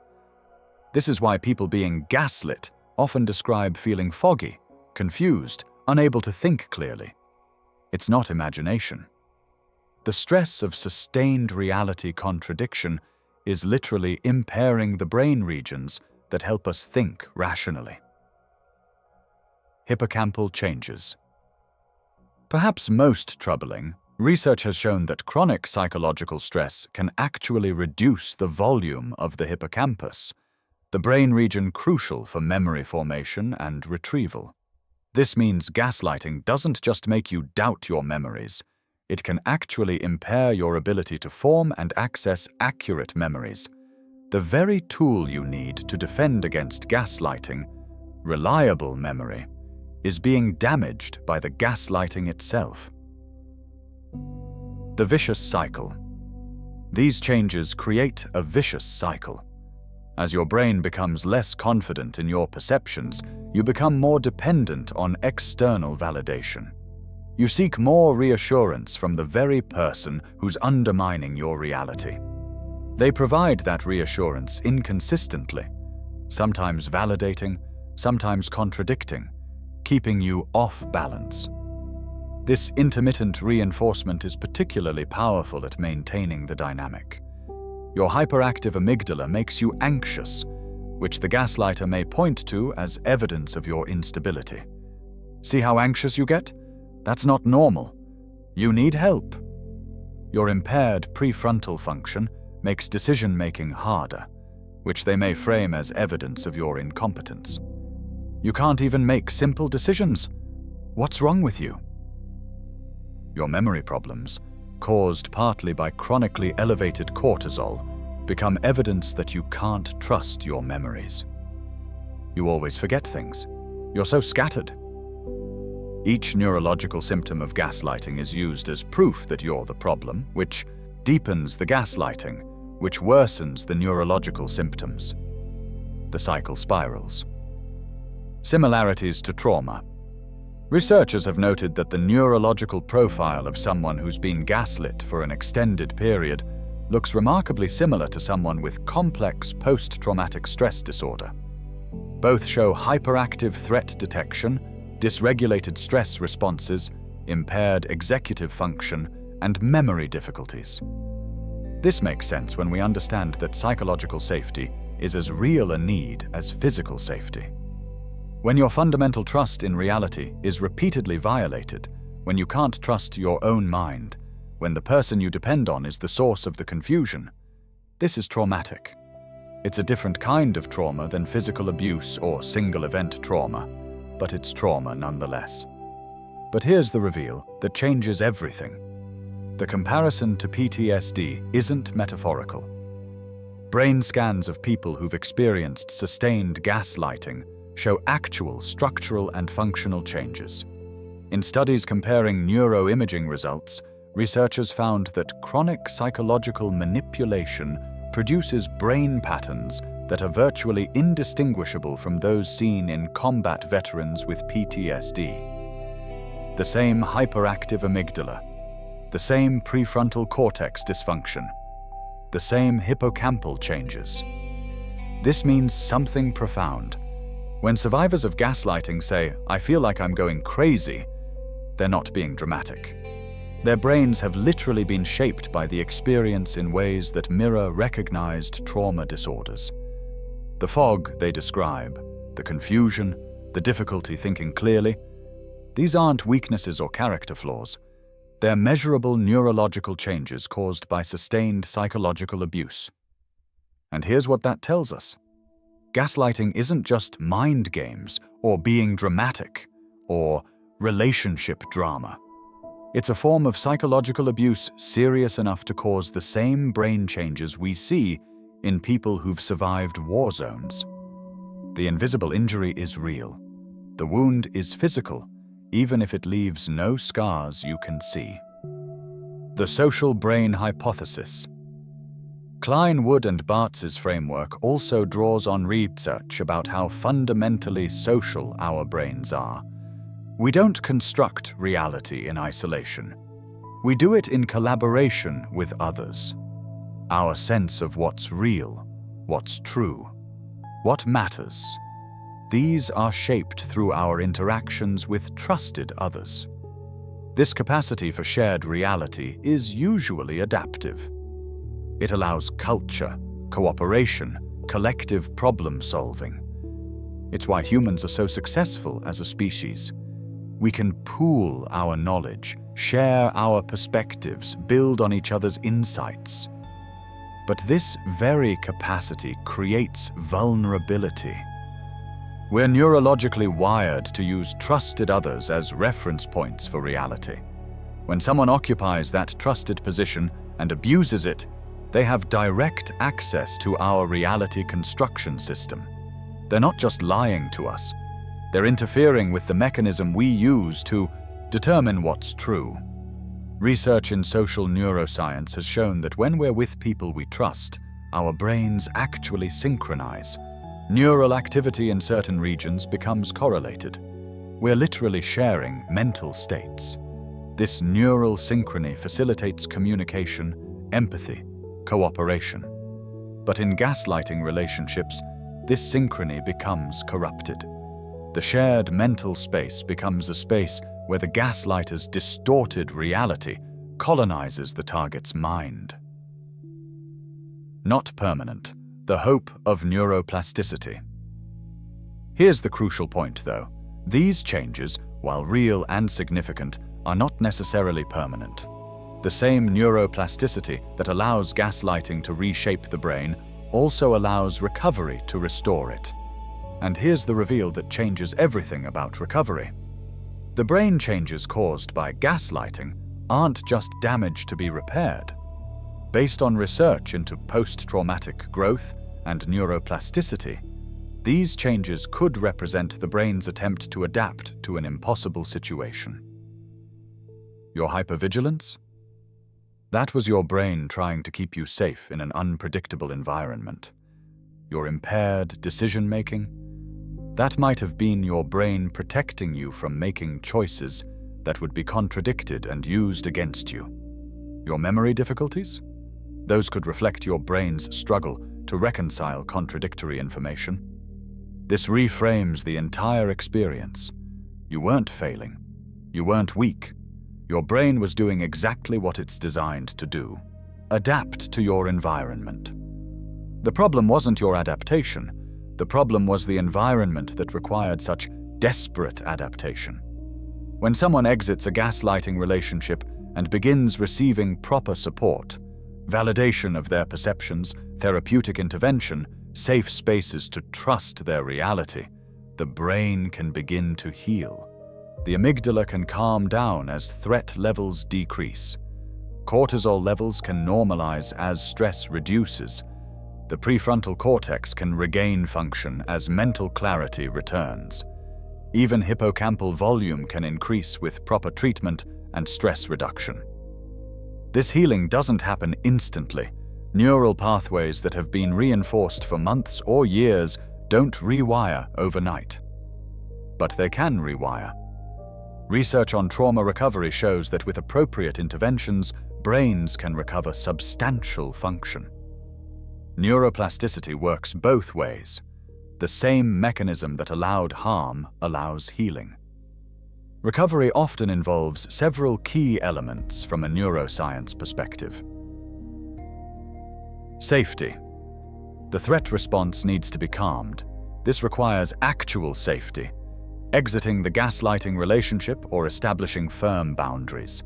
This is why people being gaslit often describe feeling foggy, confused, unable to think clearly. It's not imagination. The stress of sustained reality contradiction is literally impairing the brain regions that help us think rationally. Hippocampal changes. Perhaps most troubling, research has shown that chronic psychological stress can actually reduce the volume of the hippocampus, the brain region crucial for memory formation and retrieval. This means gaslighting doesn't just make you doubt your memories, it can actually impair your ability to form and access accurate memories. The very tool you need to defend against gaslighting, reliable memory, is being damaged by the gaslighting itself. The vicious cycle. These changes create a vicious cycle. As your brain becomes less confident in your perceptions, you become more dependent on external validation. You seek more reassurance from the very person who's undermining your reality. They provide that reassurance inconsistently, sometimes validating, sometimes contradicting, keeping you off balance. This intermittent reinforcement is particularly powerful at maintaining the dynamic. Your hyperactive amygdala makes you anxious, which the gaslighter may point to as evidence of your instability. See how anxious you get? That's not normal. You need help. Your impaired prefrontal function makes decision-making harder, which they may frame as evidence of your incompetence. You can't even make simple decisions. What's wrong with you? Your memory problems, caused partly by chronically elevated cortisol, become evidence that you can't trust your memories. You always forget things. You're so scattered. Each neurological symptom of gaslighting is used as proof that you're the problem, which deepens the gaslighting, which worsens the neurological symptoms. The cycle spirals. Similarities to trauma. Researchers have noted that the neurological profile of someone who's been gaslit for an extended period looks remarkably similar to someone with complex post-traumatic stress disorder. Both show hyperactive threat detection, dysregulated stress responses, impaired executive function, and memory difficulties. This makes sense when we understand that psychological safety is as real a need as physical safety. When your fundamental trust in reality is repeatedly violated, when you can't trust your own mind, when the person you depend on is the source of the confusion, this is traumatic. It's a different kind of trauma than physical abuse or single-event trauma, but it's trauma nonetheless. But here's the reveal that changes everything. The comparison to PTSD isn't metaphorical. Brain scans of people who've experienced sustained gaslighting show actual structural and functional changes. In studies comparing neuroimaging results, researchers found that chronic psychological manipulation produces brain patterns that are virtually indistinguishable from those seen in combat veterans with PTSD. The same hyperactive amygdala, the same prefrontal cortex dysfunction, the same hippocampal changes. This means something profound. When survivors of gaslighting say, "I feel like I'm going crazy," they're not being dramatic. Their brains have literally been shaped by the experience in ways that mirror recognized trauma disorders. The fog they describe, the confusion, the difficulty thinking clearly, these aren't weaknesses or character flaws. They're measurable neurological changes caused by sustained psychological abuse. And here's what that tells us. Gaslighting isn't just mind games, or being dramatic, or relationship drama. It's a form of psychological abuse serious enough to cause the same brain changes we see in people who've survived war zones. The invisible injury is real. The wound is physical, even if it leaves no scars you can see. The social brain hypothesis. Klein, Wood, and Bartz's framework also draws on research about how fundamentally social our brains are. We don't construct reality in isolation. We do it in collaboration with others. Our sense of what's real, what's true, what matters, these are shaped through our interactions with trusted others. This capacity for shared reality is usually adaptive. It allows culture, cooperation, collective problem-solving. It's why humans are so successful as a species. We can pool our knowledge, share our perspectives, build on each other's insights. But this very capacity creates vulnerability. We're neurologically wired to use trusted others as reference points for reality. When someone occupies that trusted position and abuses it, They have direct access to our reality construction system. They're not just lying to us. They're interfering with the mechanism we use to determine what's true. Research in social neuroscience has shown that when we're with people we trust, our brains actually synchronize. Neural activity in certain regions becomes correlated. We're literally sharing mental states. This neural synchrony facilitates communication, empathy, cooperation. But in gaslighting relationships, this synchrony becomes corrupted. The shared mental space becomes a space where the gaslighter's distorted reality colonizes the target's mind. Not permanent. The hope of neuroplasticity. Here's the crucial point, though. These changes, while real and significant, are not necessarily permanent. The same neuroplasticity that allows gaslighting to reshape the brain also allows recovery to restore it. And here's the reveal that changes everything about recovery. The brain changes caused by gaslighting aren't just damage to be repaired. Based on research into post-traumatic growth and neuroplasticity, these changes could represent the brain's attempt to adapt to an impossible situation. Your hypervigilance? That was your brain trying to keep you safe in an unpredictable environment. Your impaired decision-making? That might have been your brain protecting you from making choices that would be contradicted and used against you. Your memory difficulties? Those could reflect your brain's struggle to reconcile contradictory information. This reframes the entire experience. You weren't failing. You weren't weak. Your brain was doing exactly what it's designed to do: adapt to your environment. The problem wasn't your adaptation. The problem was the environment that required such desperate adaptation. When someone exits a gaslighting relationship and begins receiving proper support, validation of their perceptions, therapeutic intervention, safe spaces to trust their reality, the brain can begin to heal. The amygdala can calm down as threat levels decrease. Cortisol levels can normalize as stress reduces. The prefrontal cortex can regain function as mental clarity returns. Even hippocampal volume can increase with proper treatment and stress reduction. This healing doesn't happen instantly. Neural pathways that have been reinforced for months or years don't rewire overnight. But they can rewire. Research on trauma recovery shows that with appropriate interventions, brains can recover substantial function. Neuroplasticity works both ways. The same mechanism that allowed harm allows healing. Recovery often involves several key elements from a neuroscience perspective. Safety. The threat response needs to be calmed. This requires actual safety, exiting the gaslighting relationship or establishing firm boundaries,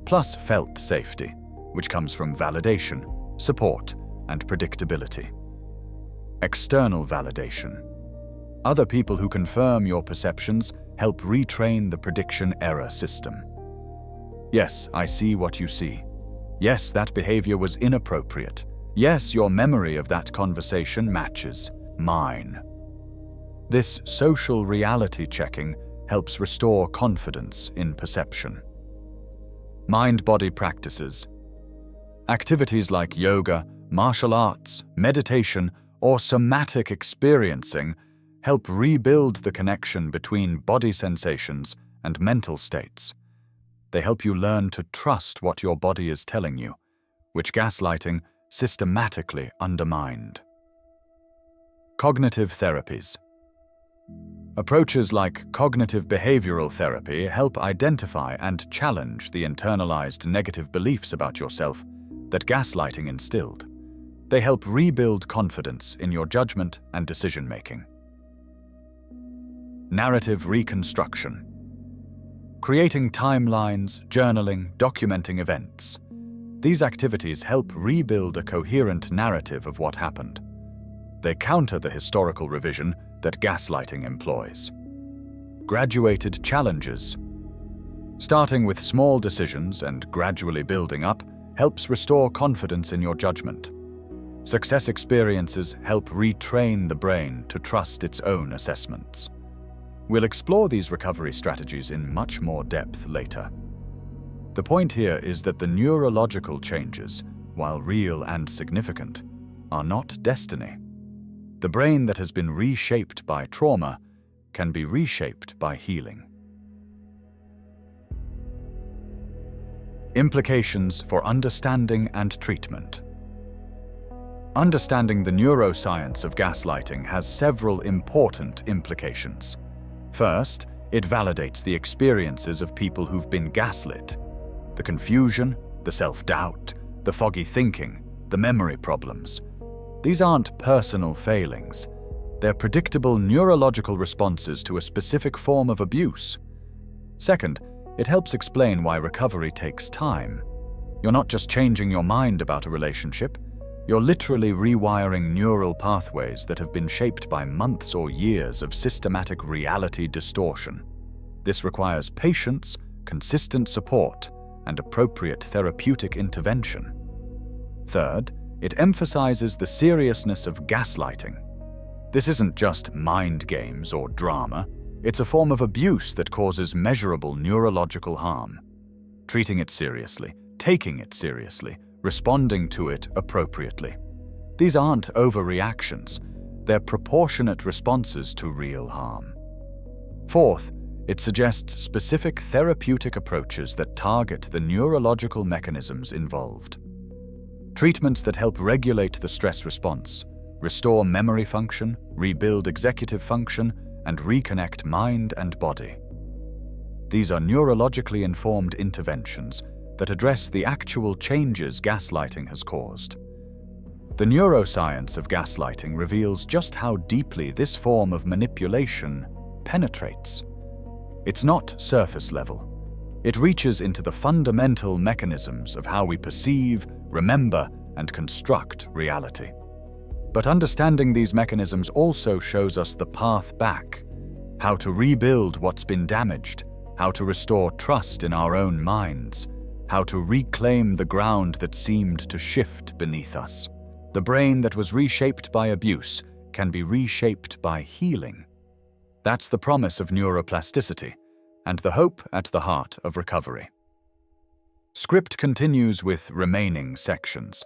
plus felt safety, which comes from validation, support, and predictability. External validation. Other people who confirm your perceptions help retrain the prediction error system. Yes, I see what you see. Yes, that behavior was inappropriate. Yes, your memory of that conversation matches mine. This social reality checking helps restore confidence in perception. Mind-body practices. Activities like yoga, martial arts, meditation, or somatic experiencing help rebuild the connection between body sensations and mental states. They help you learn to trust what your body is telling you, which gaslighting systematically undermined. Cognitive therapies. Approaches like cognitive behavioral therapy help identify and challenge the internalized negative beliefs about yourself that gaslighting instilled. They help rebuild confidence in your judgment and decision-making. Narrative reconstruction. Creating timelines, journaling, documenting events. These activities help rebuild a coherent narrative of what happened. They counter the historical revision that gaslighting employs. Graduated challenges. Starting with small decisions and gradually building up helps restore confidence in your judgment. Success experiences help retrain the brain to trust its own assessments. We'll explore these recovery strategies in much more depth later. The point here is that the neurological changes, while real and significant, are not destiny. The brain that has been reshaped by trauma can be reshaped by healing. Implications for understanding and treatment. Understanding the neuroscience of gaslighting has several important implications. First, it validates the experiences of people who've been gaslit. The confusion, the self-doubt, the foggy thinking, the memory problems. These aren't personal failings. They're predictable neurological responses to a specific form of abuse. Second, it helps explain why recovery takes time. You're not just changing your mind about a relationship, you're literally rewiring neural pathways that have been shaped by months or years of systematic reality distortion. This requires patience, consistent support, and appropriate therapeutic intervention. Third, it emphasizes the seriousness of gaslighting. This isn't just mind games or drama, it's a form of abuse that causes measurable neurological harm. Treating it seriously, taking it seriously, responding to it appropriately. These aren't overreactions, they're proportionate responses to real harm. Fourth, it suggests specific therapeutic approaches that target the neurological mechanisms involved. Treatments that help regulate the stress response, restore memory function, rebuild executive function, and reconnect mind and body. These are neurologically informed interventions that address the actual changes gaslighting has caused. The neuroscience of gaslighting reveals just how deeply this form of manipulation penetrates. It's not surface level. It reaches into the fundamental mechanisms of how we perceive, remember, and construct reality. But understanding these mechanisms also shows us the path back, how to rebuild what's been damaged, how to restore trust in our own minds, how to reclaim the ground that seemed to shift beneath us. The brain that was reshaped by abuse can be reshaped by healing. That's the promise of neuroplasticity, and the hope at the heart of recovery. Script continues with remaining sections.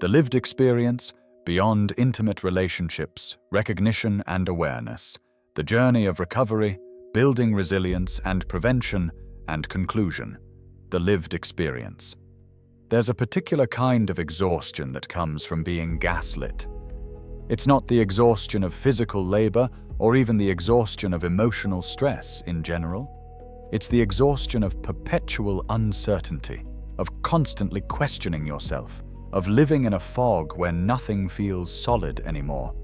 The lived experience, beyond intimate relationships, recognition and awareness, the journey of recovery, building resilience and prevention, and conclusion, the lived experience. There's a particular kind of exhaustion that comes from being gaslit. It's not the exhaustion of physical labor or even the exhaustion of emotional stress in general. It's the exhaustion of perpetual uncertainty, of constantly questioning yourself, of living in a fog where nothing feels solid anymore.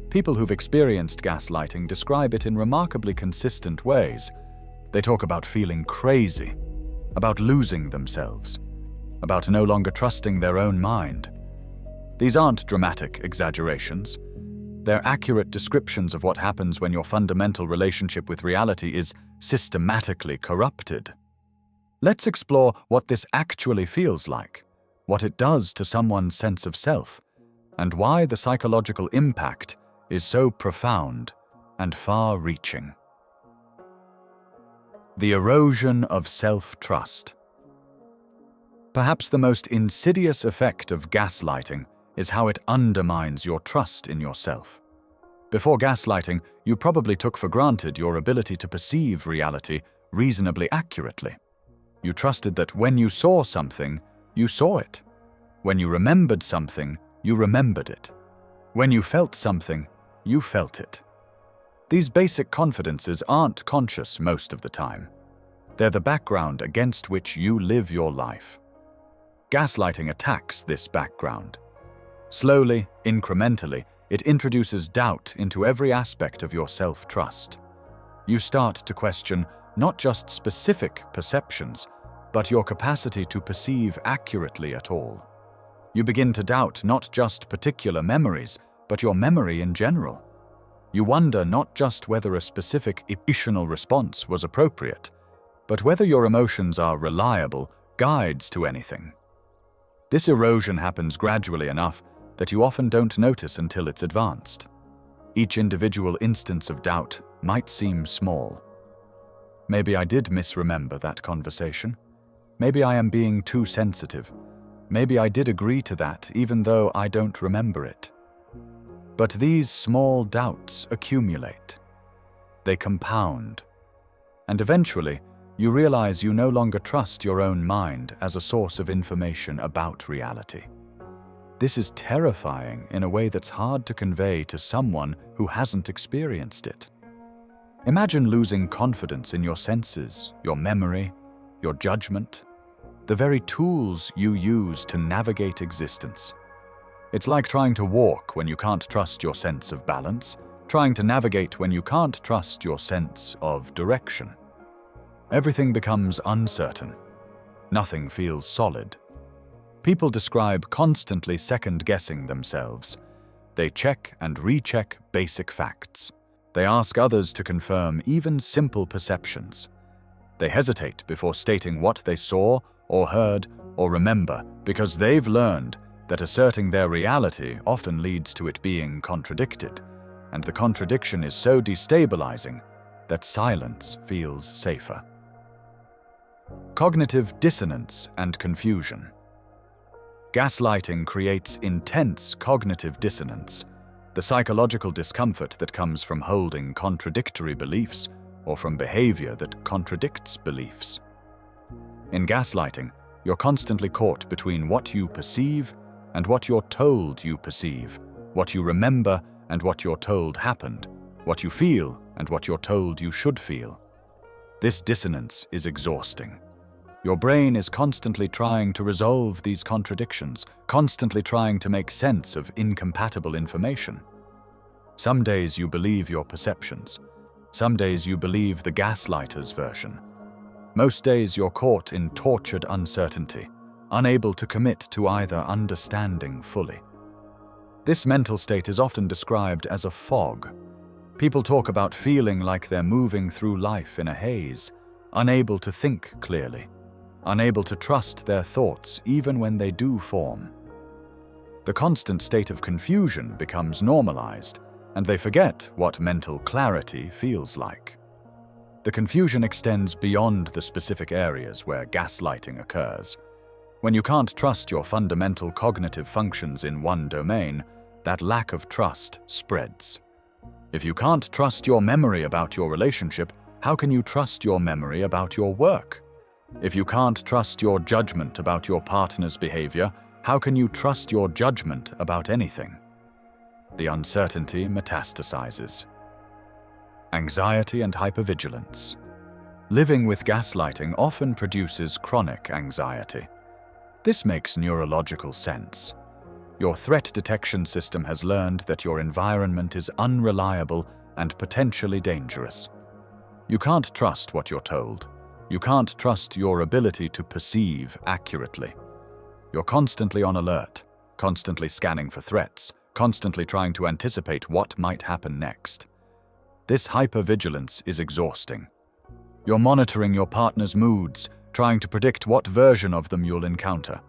People who've experienced gaslighting describe it in remarkably consistent ways. They talk about feeling crazy, about losing themselves, about no longer trusting their own mind. These aren't dramatic exaggerations. They're accurate descriptions of what happens when your fundamental relationship with reality is systematically corrupted. Let's explore what this actually feels like, what it does to someone's sense of self, and why the psychological impact is so profound and far-reaching. The erosion of self-trust. Perhaps the most insidious effect of gaslighting is how it undermines your trust in yourself. Before gaslighting, you probably took for granted your ability to perceive reality reasonably accurately. You trusted that when you saw something, you saw it. When you remembered something, you remembered it. When you felt something, you felt it. These basic confidences aren't conscious most of the time. They're the background against which you live your life. Gaslighting attacks this background. Slowly, incrementally, it introduces doubt into every aspect of your self-trust. You start to question not just specific perceptions, but your capacity to perceive accurately at all. You begin to doubt not just particular memories, but your memory in general. You wonder not just whether a specific emotional response was appropriate, but whether your emotions are reliable guides to anything. This erosion happens gradually enough that you often don't notice until it's advanced. Each individual instance of doubt might seem small. Maybe I did misremember that conversation. Maybe I am being too sensitive. Maybe I did agree to that even though I don't remember it. But these small doubts accumulate. They compound. And eventually, you realize you no longer trust your own mind as a source of information about reality. This is terrifying in a way that's hard to convey to someone who hasn't experienced it. Imagine losing confidence in your senses, your memory, your judgment, the very tools you use to navigate existence. It's like trying to walk when you can't trust your sense of balance, trying to navigate when you can't trust your sense of direction. Everything becomes uncertain. Nothing feels solid. People describe constantly second-guessing themselves. They check and recheck basic facts. They ask others to confirm even simple perceptions. They hesitate before stating what they saw or heard or remember because they've learned that asserting their reality often leads to it being contradicted, and the contradiction is so destabilizing that silence feels safer. Cognitive dissonance and confusion. Gaslighting creates intense cognitive dissonance, the psychological discomfort that comes from holding contradictory beliefs or from behavior that contradicts beliefs. In gaslighting, you're constantly caught between what you perceive and what you're told you perceive, what you remember and what you're told happened, what you feel and what you're told you should feel. This dissonance is exhausting. Your brain is constantly trying to resolve these contradictions, constantly trying to make sense of incompatible information. Some days you believe your perceptions. Some days you believe the gaslighter's version. Most days you're caught in tortured uncertainty, unable to commit to either understanding fully. This mental state is often described as a fog. People talk about feeling like they're moving through life in a haze, unable to think clearly, unable to trust their thoughts even when they do form. The constant state of confusion becomes normalized, and they forget what mental clarity feels like. The confusion extends beyond the specific areas where gaslighting occurs. When you can't trust your fundamental cognitive functions in one domain, that lack of trust spreads. If you can't trust your memory about your relationship, how can you trust your memory about your work? If you can't trust your judgment about your partner's behavior, how can you trust your judgment about anything? The uncertainty metastasizes. Anxiety and hypervigilance. Living with gaslighting often produces chronic anxiety. This makes neurological sense. Your threat detection system has learned that your environment is unreliable and potentially dangerous. You can't trust what you're told. You can't trust your ability to perceive accurately. You're constantly on alert, constantly scanning for threats, constantly trying to anticipate what might happen next. This hypervigilance is exhausting. You're monitoring your partner's moods, trying to predict what version of them you'll encounter.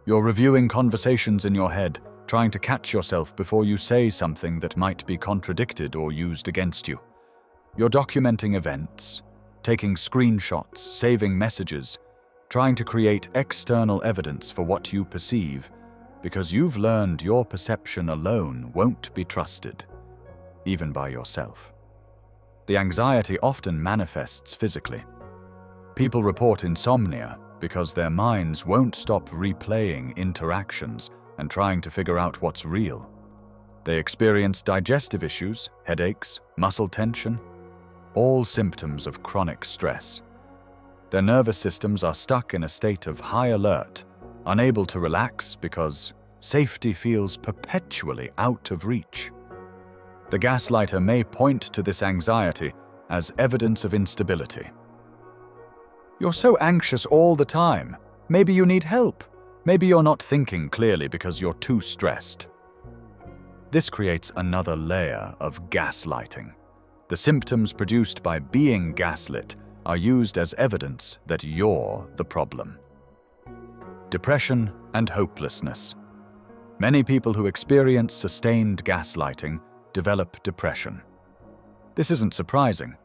You're reviewing conversations in your head, trying to catch yourself before you say something that might be contradicted or used against you. You're documenting events, taking screenshots, saving messages, trying to create external evidence for what you perceive, because you've learned your perception alone won't be trusted, even by yourself. The anxiety often manifests physically. People report insomnia because their minds won't stop replaying interactions and trying to figure out what's real. They experience digestive issues, headaches, muscle tension, all symptoms of chronic stress. Their nervous systems are stuck in a state of high alert, unable to relax because safety feels perpetually out of reach. The gaslighter may point to this anxiety as evidence of instability. You're so anxious all the time. Maybe you need help. Maybe you're not thinking clearly because you're too stressed. This creates another layer of gaslighting. The symptoms produced by being gaslit are used as evidence that you're the problem. Depression and hopelessness. Many people who experience sustained gaslighting develop depression. This isn't surprising.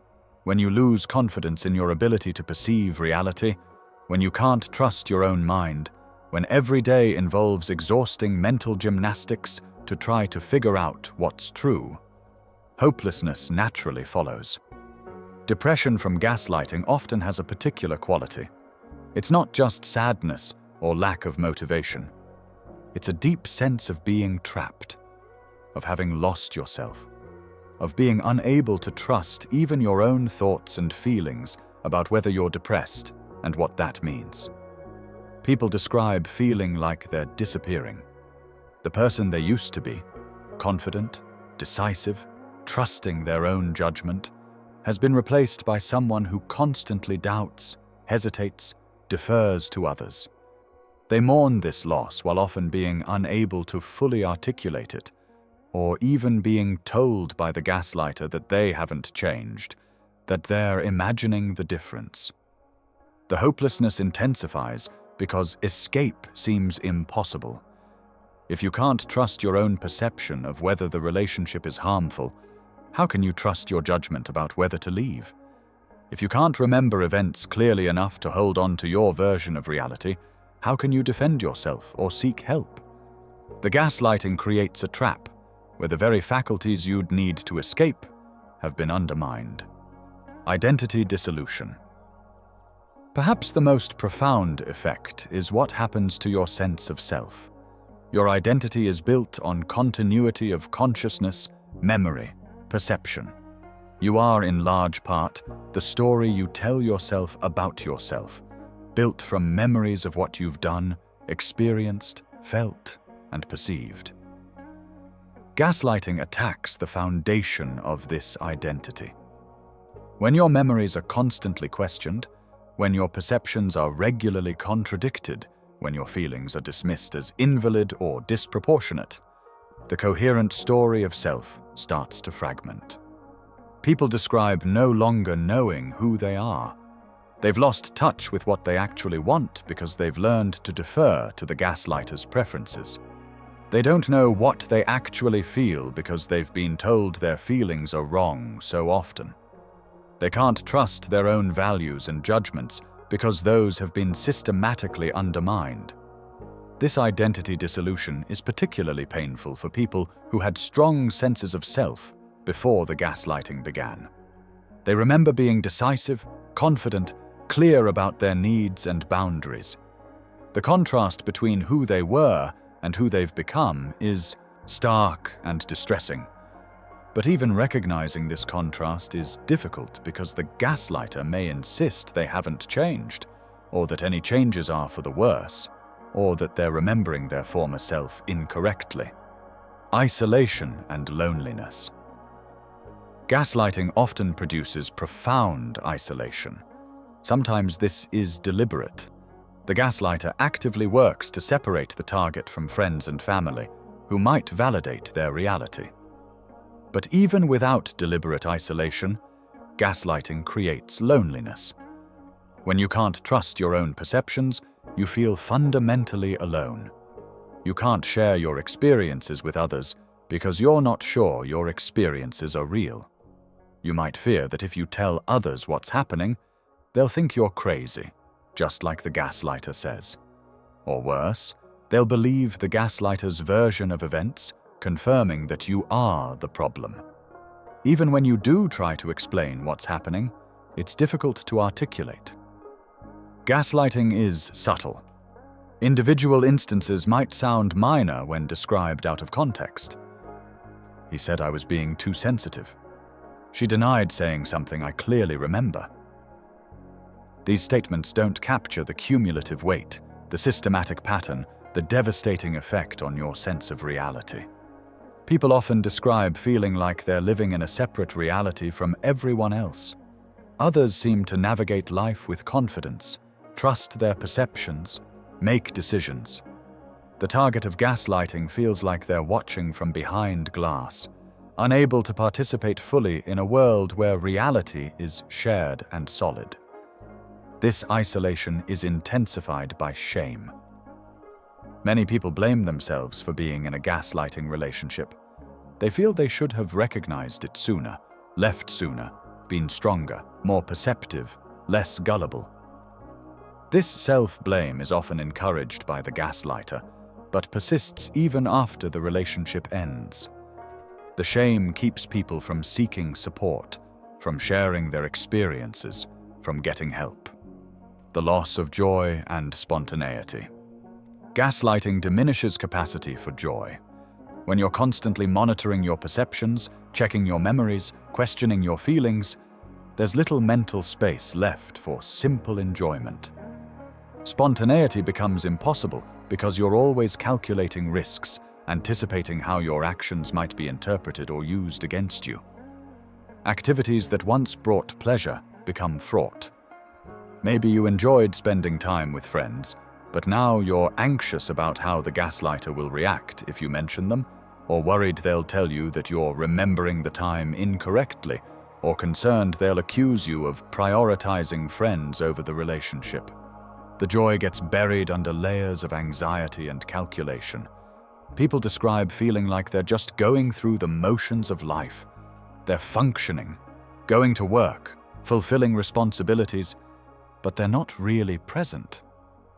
When you lose confidence in your ability to perceive reality, when you can't trust your own mind, when every day involves exhausting mental gymnastics to try to figure out what's true, hopelessness naturally follows. Depression from gaslighting often has a particular quality. It's not just sadness or lack of motivation. It's a deep sense of being trapped, of having lost yourself, of being unable to trust even your own thoughts and feelings about whether you're depressed and what that means. People describe feeling like they're disappearing. The person they used to be, confident, decisive, trusting their own judgment, has been replaced by someone who constantly doubts, hesitates, defers to others. They mourn this loss while often being unable to fully articulate it, or even being told by the gaslighter that they haven't changed, that they're imagining the difference. The hopelessness intensifies because escape seems impossible. If you can't trust your own perception of whether the relationship is harmful, how can you trust your judgment about whether to leave? If you can't remember events clearly enough to hold on to your version of reality, how can you defend yourself or seek help? The gaslighting creates a trap where the very faculties you'd need to escape have been undermined. Identity dissolution. Perhaps the most profound effect is what happens to your sense of self. Your identity is built on continuity of consciousness, memory, perception. You are, in large part, the story you tell yourself about yourself, built from memories of what you've done, experienced, felt, and perceived. Gaslighting attacks the foundation of this identity. When your memories are constantly questioned, when your perceptions are regularly contradicted, when your feelings are dismissed as invalid or disproportionate, the coherent story of self starts to fragment. People describe no longer knowing who they are. They've lost touch with what they actually want because they've learned to defer to the gaslighter's preferences. They don't know what they actually feel because they've been told their feelings are wrong so often. They can't trust their own values and judgments because those have been systematically undermined. This identity dissolution is particularly painful for people who had strong senses of self before the gaslighting began. They remember being decisive, confident, clear about their needs and boundaries. The contrast between who they were and who they've become is stark and distressing. But even recognizing this contrast is difficult because the gaslighter may insist they haven't changed, or that any changes are for the worse, or that they're remembering their former self incorrectly. Isolation and loneliness. Gaslighting often produces profound isolation. Sometimes this is deliberate. The gaslighter actively works to separate the target from friends and family, who might validate their reality. But even without deliberate isolation, gaslighting creates loneliness. When you can't trust your own perceptions, you feel fundamentally alone. You can't share your experiences with others because you're not sure your experiences are real. You might fear that if you tell others what's happening, they'll think you're crazy, just like the gaslighter says. Or worse, they'll believe the gaslighter's version of events, confirming that you are the problem. Even when you do try to explain what's happening, it's difficult to articulate. Gaslighting is subtle. Individual instances might sound minor when described out of context. He said I was being too sensitive. She denied saying something I clearly remember. These statements don't capture the cumulative weight, the systematic pattern, the devastating effect on your sense of reality. People often describe feeling like they're living in a separate reality from everyone else. Others seem to navigate life with confidence, trust their perceptions, make decisions. The target of gaslighting feels like they're watching from behind glass, unable to participate fully in a world where reality is shared and solid. This isolation is intensified by shame. Many people blame themselves for being in a gaslighting relationship. They feel they should have recognized it sooner, left sooner, been stronger, more perceptive, less gullible. This self-blame is often encouraged by the gaslighter, but persists even after the relationship ends. The shame keeps people from seeking support, from sharing their experiences, from getting help. The loss of joy and spontaneity. Gaslighting diminishes capacity for joy. When you're constantly monitoring your perceptions, checking your memories, questioning your feelings, there's little mental space left for simple enjoyment. Spontaneity becomes impossible because you're always calculating risks, anticipating how your actions might be interpreted or used against you. Activities that once brought pleasure become fraught. Maybe you enjoyed spending time with friends, but now you're anxious about how the gaslighter will react if you mention them, or worried they'll tell you that you're remembering the time incorrectly, or concerned they'll accuse you of prioritizing friends over the relationship. The joy gets buried under layers of anxiety and calculation. People describe feeling like they're just going through the motions of life. They're functioning, going to work, fulfilling responsibilities, but they're not really present.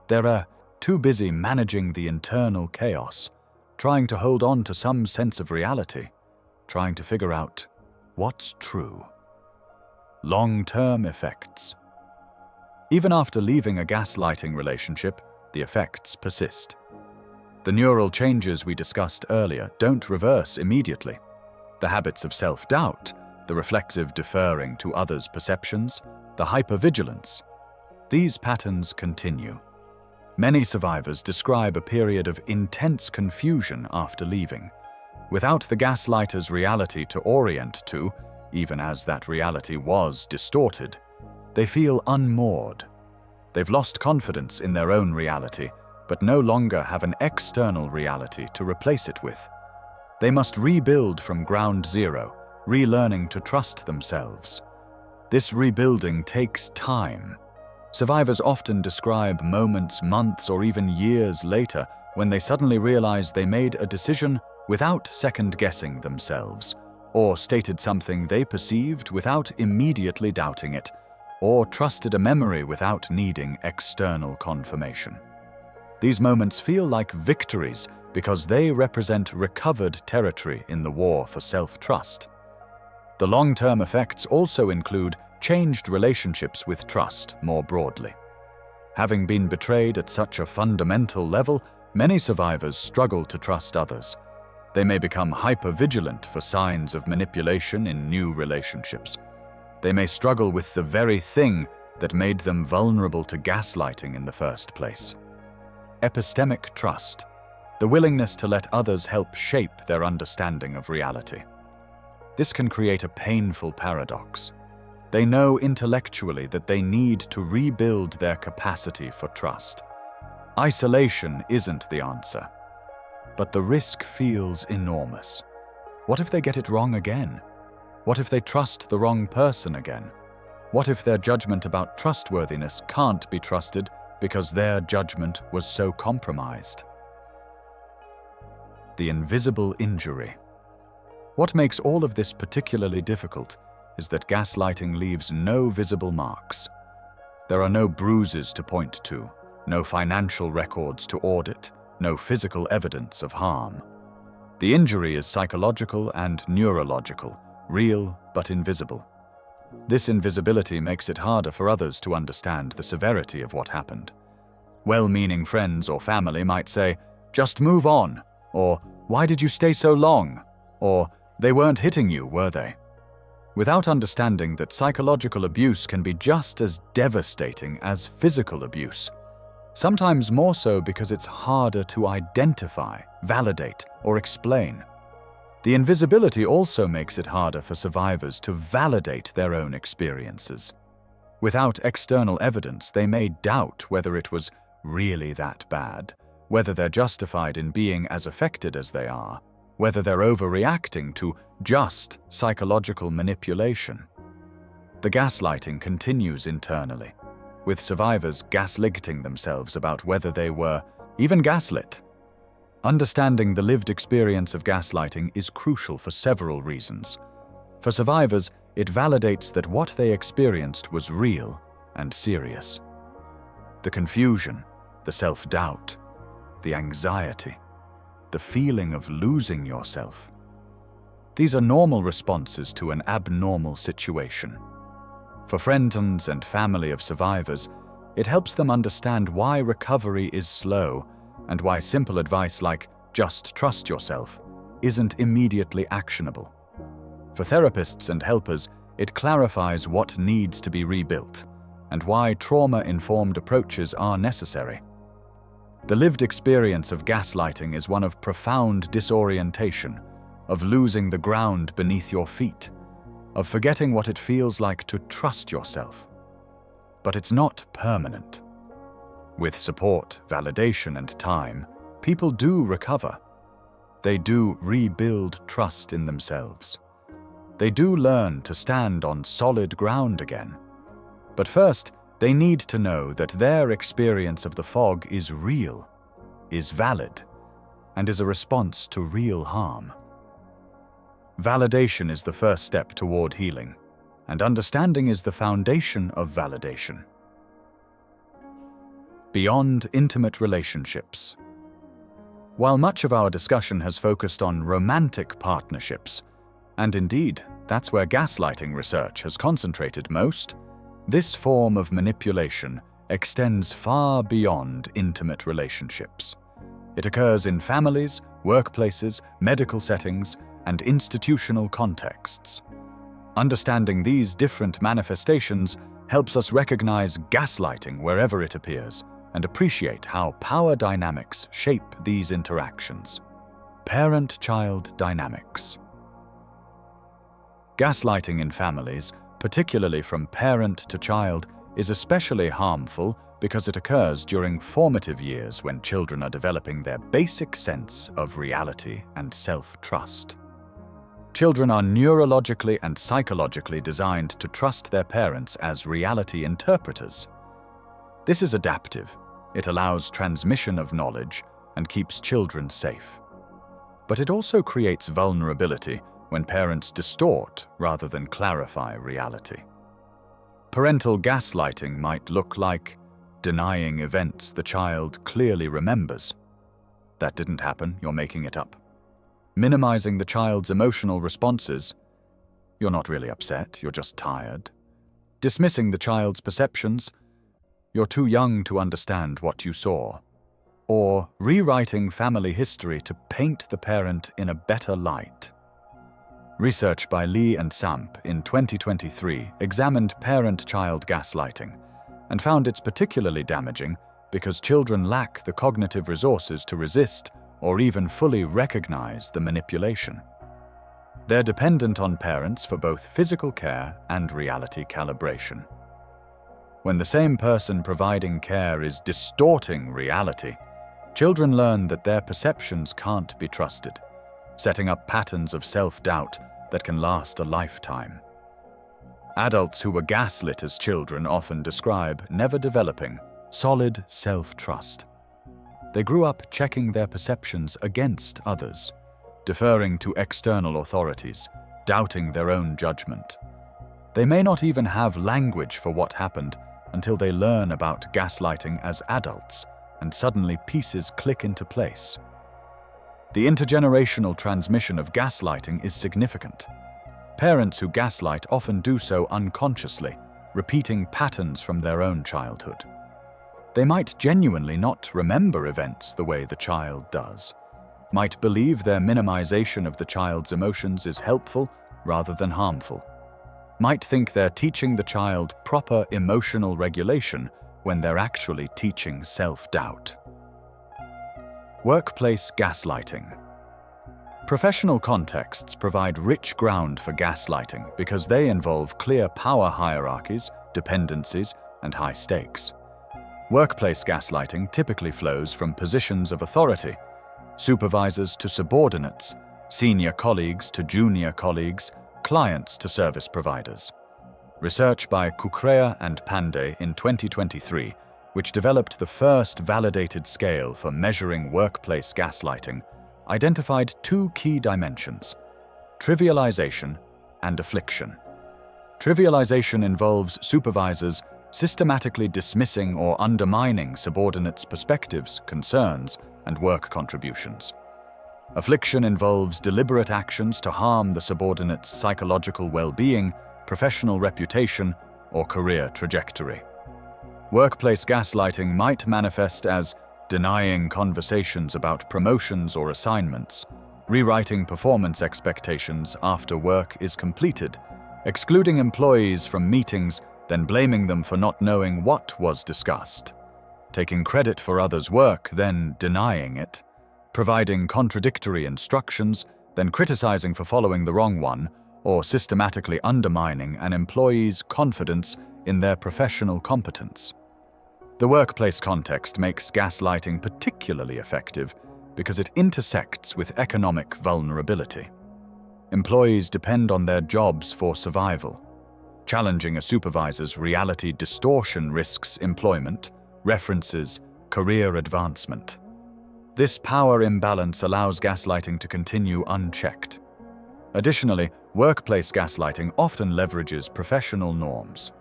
They're too busy managing the internal chaos, trying to hold on to some sense of reality, trying to figure out what's true. Long-term effects. Even after leaving a gaslighting relationship, the effects persist. The neural changes we discussed earlier don't reverse immediately. The habits of self-doubt, the reflexive deferring to others' perceptions, the hypervigilance, these patterns continue. Many survivors describe a period of intense confusion after leaving, without the gaslighter's reality to orient to, even as that reality was distorted. They feel unmoored. They've lost confidence in their own reality, but no longer have an external reality to replace it with. They must rebuild from ground zero, relearning to trust themselves. This rebuilding takes time. Survivors often describe moments, months, or even years later when they suddenly realize they made a decision without second-guessing themselves, or stated something they perceived without immediately doubting it, or trusted a memory without needing external confirmation. These moments feel like victories because they represent recovered territory in the war for self-trust. The long-term effects also include changed relationships with trust more broadly. Having been betrayed at such a fundamental level, many survivors struggle to trust others. They may become hypervigilant for signs of manipulation in new relationships. They may struggle with the very thing that made them vulnerable to gaslighting in the first place. Epistemic trust, the willingness to let others help shape their understanding of reality. This can create a painful paradox. They know intellectually that they need to rebuild their capacity for trust. Isolation isn't the answer, but the risk feels enormous. What if they get it wrong again? What if they trust the wrong person again? What if their judgment about trustworthiness can't be trusted because their judgment was so compromised? The invisible injury. What makes all of this particularly difficult is that gaslighting leaves no visible marks. There are no bruises to point to, no financial records to audit, no physical evidence of harm. The injury is psychological and neurological, real but invisible. This invisibility makes it harder for others to understand the severity of what happened. Well-meaning friends or family might say, "Just move on," or "Why did you stay so long?" or "They weren't hitting you, were they?" Without understanding that psychological abuse can be just as devastating as physical abuse, sometimes more so because it's harder to identify, validate, or explain. The invisibility also makes it harder for survivors to validate their own experiences. Without external evidence, they may doubt whether it was really that bad, whether they're justified in being as affected as they are, whether they're overreacting to just psychological manipulation. The gaslighting continues internally, with survivors gaslighting themselves about whether they were even gaslit, Understanding the lived experience of gaslighting is crucial for several reasons. For survivors, it validates that what they experienced was real and serious. The confusion, the self-doubt, the anxiety, the feeling of losing yourself. These are normal responses to an abnormal situation. For friends and family of survivors, it helps them understand why recovery is slow and why simple advice like "just trust yourself" isn't immediately actionable. For therapists and helpers, it clarifies what needs to be rebuilt and why trauma-informed approaches are necessary. The lived experience of gaslighting is one of profound disorientation, of losing the ground beneath your feet, of forgetting what it feels like to trust yourself. But it's not permanent. With support, validation, and time, people do recover. They do rebuild trust in themselves. They do learn to stand on solid ground again. But first, they need to know that their experience of the fog is real, is valid, and is a response to real harm. Validation is the first step toward healing, and understanding is the foundation of validation. Beyond intimate relationships. While much of our discussion has focused on romantic partnerships, and indeed, that's where gaslighting research has concentrated most, this form of manipulation extends far beyond intimate relationships. It occurs in families, workplaces, medical settings, and institutional contexts. Understanding these different manifestations helps us recognize gaslighting wherever it appears and appreciate how power dynamics shape these interactions. Parent-child dynamics. Gaslighting in families, particularly from parent to child, is especially harmful because it occurs during formative years when children are developing their basic sense of reality and self-trust. Children are neurologically and psychologically designed to trust their parents as reality interpreters. This is adaptive. It allows transmission of knowledge and keeps children safe. But it also creates vulnerability when parents distort rather than clarify reality. Parental gaslighting might look like denying events the child clearly remembers. That didn't happen, you're making it up. Minimizing the child's emotional responses. You're not really upset, you're just tired. Dismissing the child's perceptions. You're too young to understand what you saw. Or rewriting family history to paint the parent in a better light. Research by Lee and Samp in 2023 examined parent-child gaslighting and found it's particularly damaging because children lack the cognitive resources to resist or even fully recognize the manipulation. They're dependent on parents for both physical care and reality calibration. When the same person providing care is distorting reality, children learn that their perceptions can't be trusted, setting up patterns of self-doubt that can last a lifetime. Adults who were gaslit as children often describe never developing solid self-trust. They grew up checking their perceptions against others, deferring to external authorities, doubting their own judgment. They may not even have language for what happened until they learn about gaslighting as adults, and suddenly pieces click into place. The intergenerational transmission of gaslighting is significant. Parents who gaslight often do so unconsciously, repeating patterns from their own childhood. They might genuinely not remember events the way the child does, might believe their minimization of the child's emotions is helpful rather than harmful, might think they're teaching the child proper emotional regulation when they're actually teaching self-doubt. Workplace gaslighting. Professional contexts provide rich ground for gaslighting because they involve clear power hierarchies, dependencies, and high stakes. Workplace gaslighting typically flows from positions of authority, supervisors to subordinates, senior colleagues to junior colleagues, clients to service providers. Research by Kukrea and Pandey in 2023 which developed the first validated scale for measuring workplace gaslighting, identified two key dimensions: trivialization and affliction. Trivialization involves supervisors systematically dismissing or undermining subordinates' perspectives, concerns, and work contributions. Affliction involves deliberate actions to harm the subordinate's psychological well-being, professional reputation, or career trajectory. Workplace gaslighting might manifest as denying conversations about promotions or assignments, rewriting performance expectations after work is completed, excluding employees from meetings, then blaming them for not knowing what was discussed, taking credit for others' work, then denying it, providing contradictory instructions, then criticizing for following the wrong one, or systematically undermining an employee's confidence in their professional competence. The workplace context makes gaslighting particularly effective because it intersects with economic vulnerability. Employees depend on their jobs for survival. Challenging a supervisor's reality distortion risks employment, references, career advancement. This power imbalance allows gaslighting to continue unchecked. Additionally, workplace gaslighting often leverages professional norms.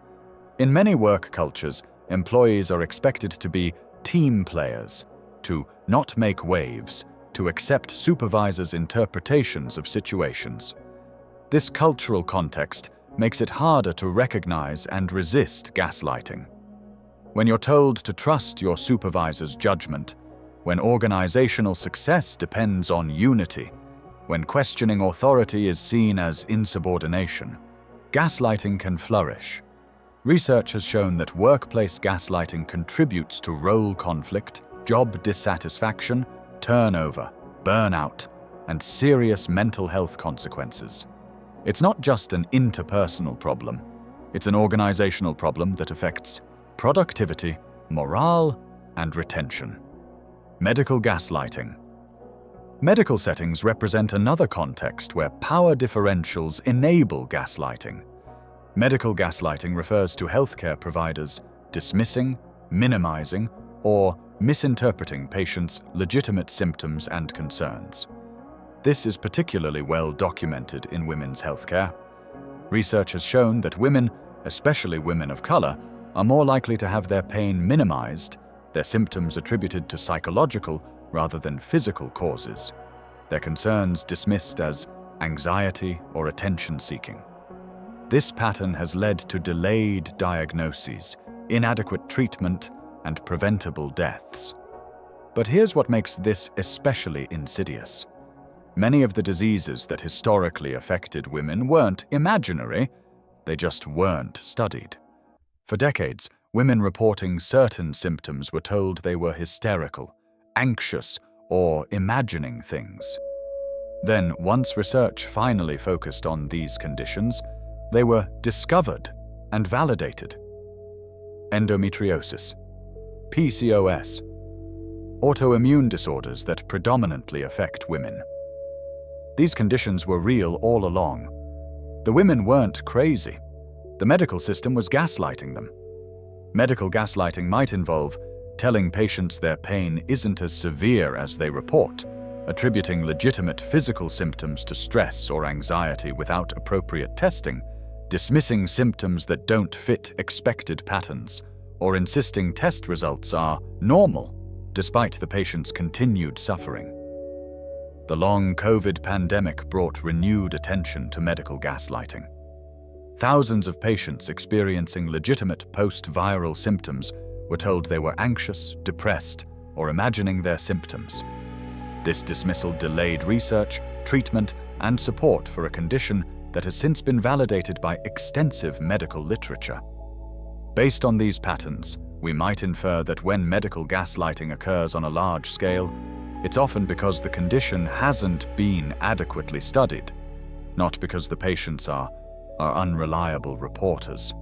In many work cultures, employees are expected to be team players, to not make waves, to accept supervisors' interpretations of situations. This cultural context makes it harder to recognize and resist gaslighting. When you're told to trust your supervisor's judgment, when organizational success depends on unity, when questioning authority is seen as insubordination, gaslighting can flourish. Research has shown that workplace gaslighting contributes to role conflict, job dissatisfaction, turnover, burnout, and serious mental health consequences. It's not just an interpersonal problem, it's an organizational problem that affects productivity, morale, and retention. Medical gaslighting. Medical settings represent another context where power differentials enable gaslighting. Medical gaslighting refers to healthcare providers dismissing, minimizing, or misinterpreting patients' legitimate symptoms and concerns. This is particularly well documented in women's healthcare. Research has shown that women, especially women of color, are more likely to have their pain minimized, their symptoms attributed to psychological rather than physical causes, their concerns dismissed as anxiety or attention-seeking. This pattern has led to delayed diagnoses, inadequate treatment, and preventable deaths. But here's what makes this especially insidious. Many of the diseases that historically affected women weren't imaginary, they just weren't studied. For decades, women reporting certain symptoms were told they were hysterical, anxious, or imagining things. Then, once research finally focused on these conditions, they were discovered and validated. Endometriosis, PCOS, autoimmune disorders that predominantly affect women. These conditions were real all along. The women weren't crazy. The medical system was gaslighting them. Medical gaslighting might involve telling patients their pain isn't as severe as they report, attributing legitimate physical symptoms to stress or anxiety without appropriate testing, dismissing symptoms that don't fit expected patterns, or insisting test results are normal, despite the patient's continued suffering. The long COVID pandemic brought renewed attention to medical gaslighting. Thousands of patients experiencing legitimate post-viral symptoms were told they were anxious, depressed, or imagining their symptoms. This dismissal delayed research, treatment, and support for a condition that has since been validated by extensive medical literature. Based on these patterns, we might infer that when medical gaslighting occurs on a large scale, it's often because the condition hasn't been adequately studied, not because the patients are unreliable reporters.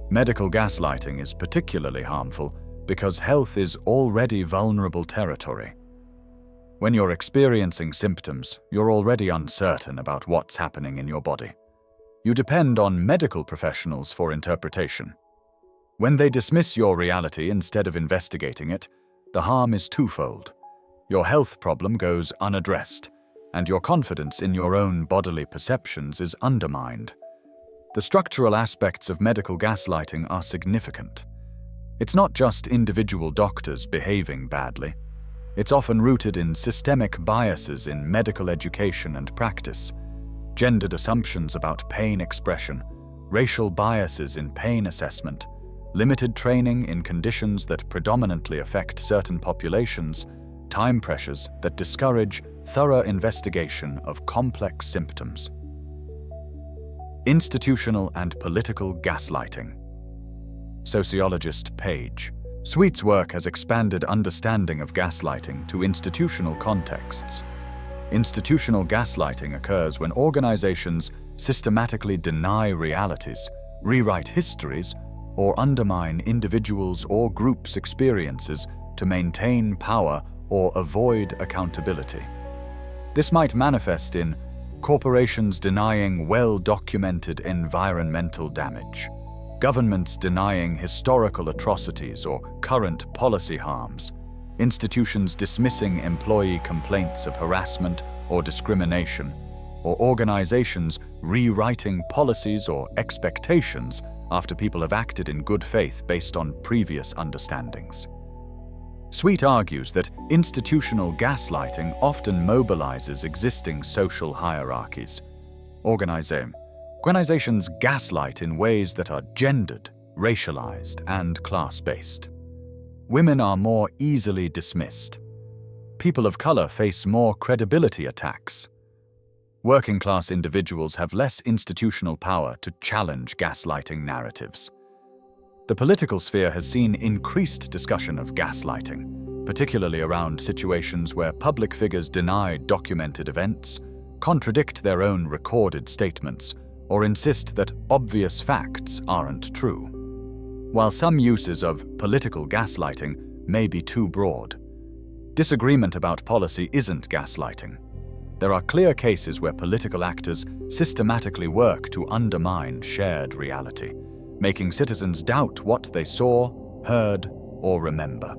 Medical gaslighting is particularly harmful because health is already vulnerable territory. When you're experiencing symptoms, you're already uncertain about what's happening in your body. You depend on medical professionals for interpretation. When they dismiss your reality instead of investigating it, the harm is twofold. Your health problem goes unaddressed, and your confidence in your own bodily perceptions is undermined. The structural aspects of medical gaslighting are significant. It's not just individual doctors behaving badly. It's often rooted in systemic biases in medical education and practice, gendered assumptions about pain expression, racial biases in pain assessment, limited training in conditions that predominantly affect certain populations, time pressures that discourage thorough investigation of complex symptoms. Institutional and political gaslighting. Sociologist Page. Sweet's work has expanded understanding of gaslighting to institutional contexts. Institutional gaslighting occurs when organizations systematically deny realities, rewrite histories, or undermine individuals' or groups' experiences to maintain power or avoid accountability. This might manifest in corporations denying well-documented environmental damage, governments denying historical atrocities or current policy harms, institutions dismissing employee complaints of harassment or discrimination, or organizations rewriting policies or expectations after people have acted in good faith based on previous understandings. Sweet argues that institutional gaslighting often mobilizes existing social hierarchies. Organizations gaslight in ways that are gendered, racialized, and class-based. Women are more easily dismissed. People of color face more credibility attacks. Working-class individuals have less institutional power to challenge gaslighting narratives. The political sphere has seen increased discussion of gaslighting, particularly around situations where public figures deny documented events, contradict their own recorded statements, or insist that obvious facts aren't true. While some uses of political gaslighting may be too broad, disagreement about policy isn't gaslighting. There are clear cases where political actors systematically work to undermine shared reality, making citizens doubt what they saw, heard, or remember.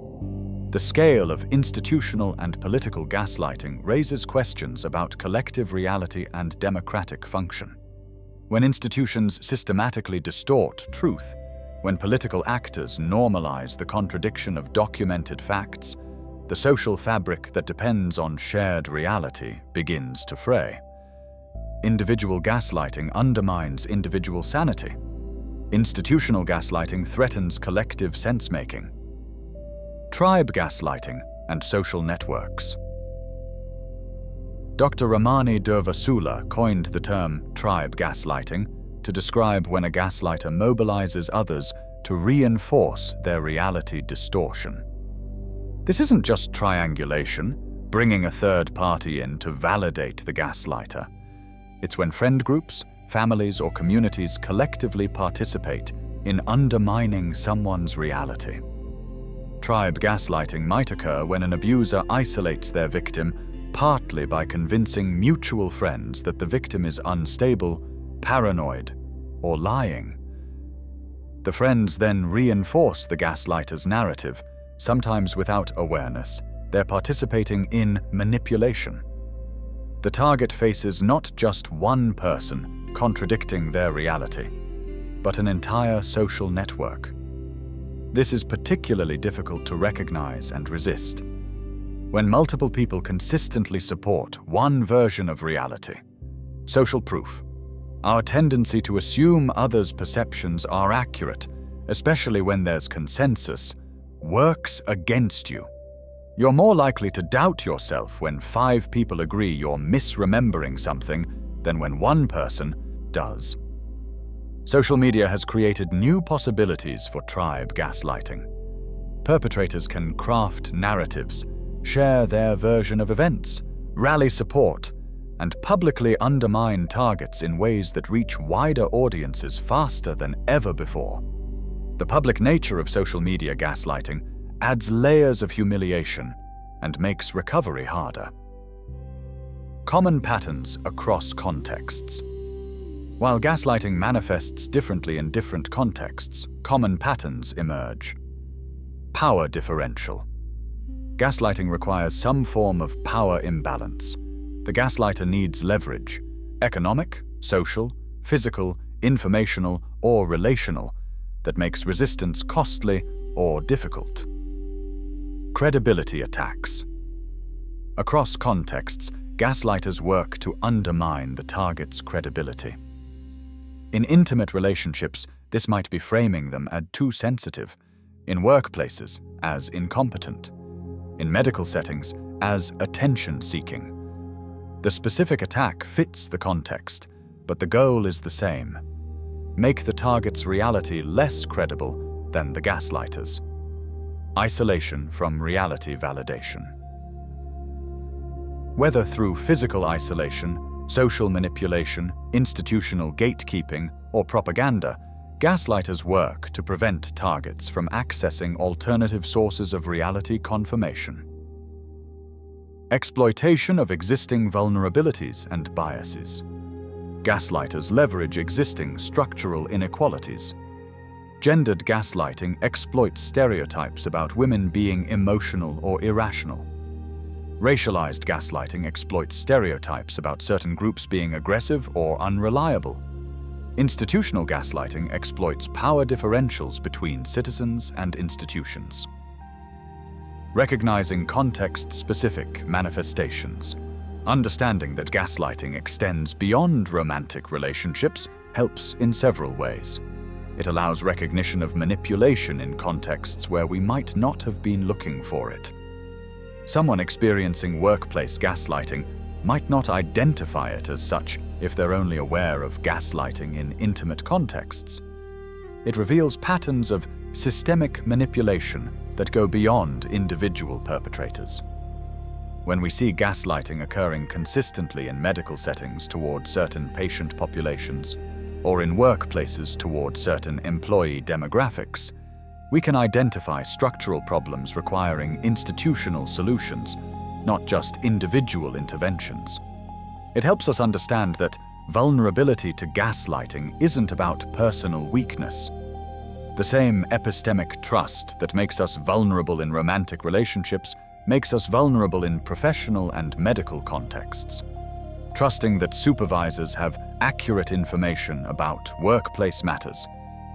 The scale of institutional and political gaslighting raises questions about collective reality and democratic function. When institutions systematically distort truth, when political actors normalize the contradiction of documented facts, the social fabric that depends on shared reality begins to fray. Individual gaslighting undermines individual sanity. Institutional gaslighting threatens collective sense-making. Tribe gaslighting and social networks. Dr. Ramani Durvasula coined the term tribe gaslighting to describe when a gaslighter mobilizes others to reinforce their reality distortion. This isn't just triangulation, bringing a third party in to validate the gaslighter. It's when friend groups, families, or communities collectively participate in undermining someone's reality. Tribe gaslighting might occur when an abuser isolates their victim partly by convincing mutual friends that the victim is unstable, paranoid, or lying. The friends then reinforce the gaslighter's narrative, sometimes without awareness. They're participating in manipulation. The target faces not just one person contradicting their reality, but an entire social network. This is particularly difficult to recognize and resist. When multiple people consistently support one version of reality, social proof, our tendency to assume others' perceptions are accurate, especially when there's consensus, works against you. You're more likely to doubt yourself when 5 people agree you're misremembering something than when one person does. Social media has created new possibilities for tribe gaslighting. Perpetrators can craft narratives, share their version of events, rally support, and publicly undermine targets in ways that reach wider audiences faster than ever before. The public nature of social media gaslighting adds layers of humiliation and makes recovery harder. Common patterns across contexts. While gaslighting manifests differently in different contexts, common patterns emerge. Power differential. Gaslighting requires some form of power imbalance. The gaslighter needs leverage, economic, social, physical, informational, or relational, that makes resistance costly or difficult. Credibility attacks. Across contexts, gaslighters work to undermine the target's credibility. In intimate relationships, this might be framing them as too sensitive. In workplaces, as incompetent. In medical settings, as attention-seeking. The specific attack fits the context, but the goal is the same. Make the target's reality less credible than the gaslighter's. Isolation from reality validation. Whether through physical isolation, social manipulation, institutional gatekeeping, or propaganda, gaslighters work to prevent targets from accessing alternative sources of reality confirmation. Exploitation of existing vulnerabilities and biases. Gaslighters leverage existing structural inequalities. Gendered gaslighting exploits stereotypes about women being emotional or irrational. Racialized gaslighting exploits stereotypes about certain groups being aggressive or unreliable. Institutional gaslighting exploits power differentials between citizens and institutions. Recognizing context-specific manifestations. Understanding that gaslighting extends beyond romantic relationships helps in several ways. It allows recognition of manipulation in contexts where we might not have been looking for it. Someone experiencing workplace gaslighting might not identify it as such if they're only aware of gaslighting in intimate contexts. It reveals patterns of systemic manipulation that go beyond individual perpetrators. When we see gaslighting occurring consistently in medical settings toward certain patient populations, or in workplaces toward certain employee demographics, we can identify structural problems requiring institutional solutions, not just individual interventions. It helps us understand that vulnerability to gaslighting isn't about personal weakness. The same epistemic trust that makes us vulnerable in romantic relationships makes us vulnerable in professional and medical contexts. Trusting that supervisors have accurate information about workplace matters,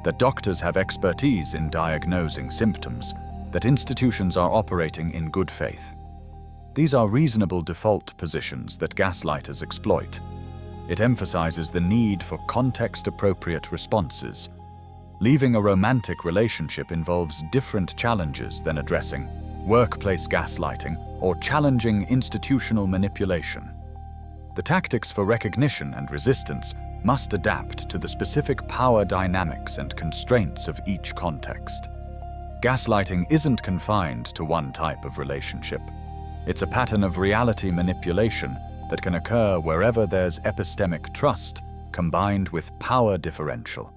that doctors have expertise in diagnosing symptoms, that institutions are operating in good faith. These are reasonable default positions that gaslighters exploit. It emphasizes the need for context-appropriate responses. Leaving a romantic relationship involves different challenges than addressing workplace gaslighting or challenging institutional manipulation. The tactics for recognition and resistance must adapt to the specific power dynamics and constraints of each context. Gaslighting isn't confined to one type of relationship. It's a pattern of reality manipulation that can occur wherever there's epistemic trust combined with power differential.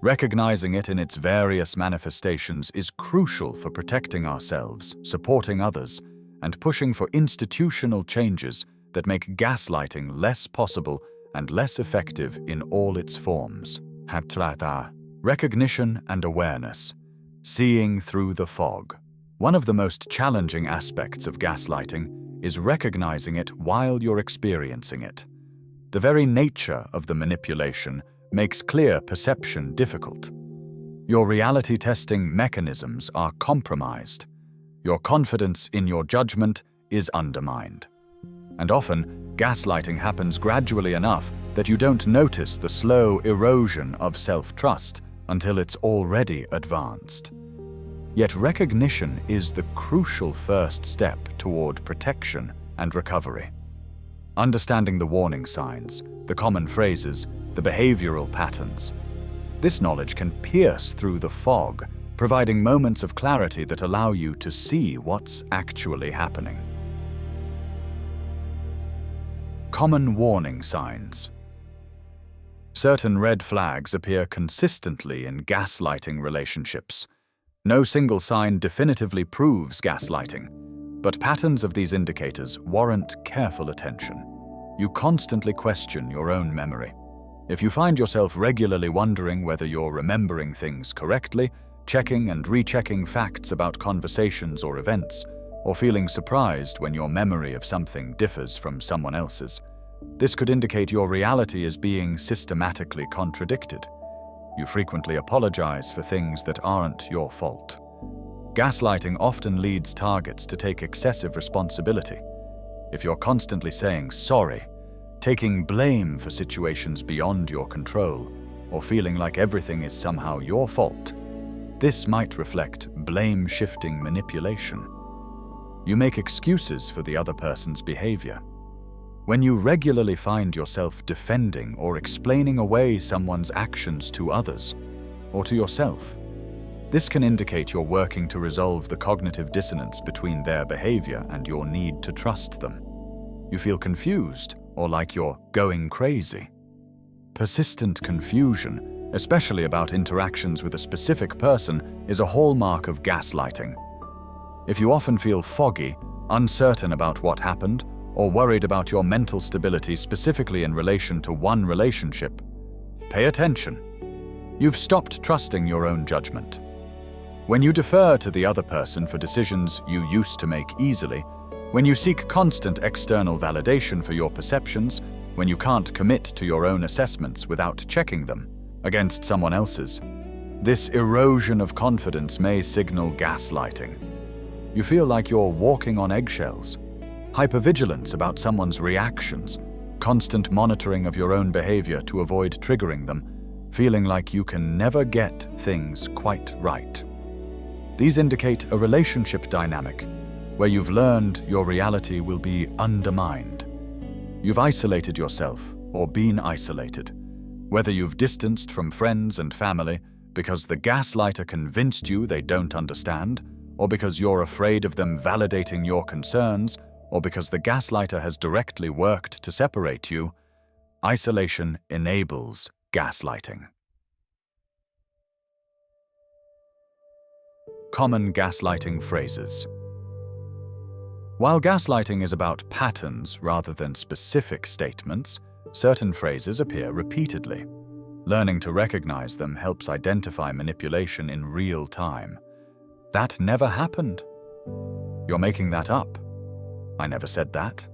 Recognizing it in its various manifestations is crucial for protecting ourselves, supporting others, and pushing for institutional changes that make gaslighting less possible and less effective in all its forms. Recognition and awareness. Seeing through the fog. One of the most challenging aspects of gaslighting is recognizing it while you're experiencing it. The very nature of the manipulation makes clear perception difficult. Your reality testing mechanisms are compromised. Your confidence in your judgment is undermined. And often, gaslighting happens gradually enough that you don't notice the slow erosion of self-trust until it's already advanced. Yet recognition is the crucial first step toward protection and recovery. Understanding the warning signs, the common phrases, the behavioral patterns. This knowledge can pierce through the fog, providing moments of clarity that allow you to see what's actually happening. Common warning signs. Certain red flags appear consistently in gaslighting relationships. No single sign definitively proves gaslighting, but patterns of these indicators warrant careful attention. You constantly question your own memory. If you find yourself regularly wondering whether you're remembering things correctly, checking and rechecking facts about conversations or events, or feeling surprised when your memory of something differs from someone else's, this could indicate your reality is being systematically contradicted. You frequently apologize for things that aren't your fault. Gaslighting often leads targets to take excessive responsibility. If you're constantly saying sorry, taking blame for situations beyond your control, or feeling like everything is somehow your fault, this might reflect blame-shifting manipulation. You make excuses for the other person's behavior. When you regularly find yourself defending or explaining away someone's actions to others, or to yourself, this can indicate you're working to resolve the cognitive dissonance between their behavior and your need to trust them. You feel confused, or like you're going crazy. Persistent confusion, especially about interactions with a specific person, is a hallmark of gaslighting. If you often feel foggy, uncertain about what happened, or worried about your mental stability specifically in relation to one relationship, pay attention. You've stopped trusting your own judgment. When you defer to the other person for decisions you used to make easily, when you seek constant external validation for your perceptions, when you can't commit to your own assessments without checking them against someone else's, this erosion of confidence may signal gaslighting. You feel like you're walking on eggshells. Hypervigilance about someone's reactions, constant monitoring of your own behavior to avoid triggering them, feeling like you can never get things quite right. These indicate a relationship dynamic where you've learned your reality will be undermined. You've isolated yourself or been isolated, whether you've distanced from friends and family because the gaslighter convinced you they don't understand, or because you're afraid of them validating your concerns, or because the gaslighter has directly worked to separate you. Isolation enables gaslighting. Common gaslighting phrases. While gaslighting is about patterns rather than specific statements, certain phrases appear repeatedly. Learning to recognize them helps identify manipulation in real time. That never happened. You're making that up. I never said that.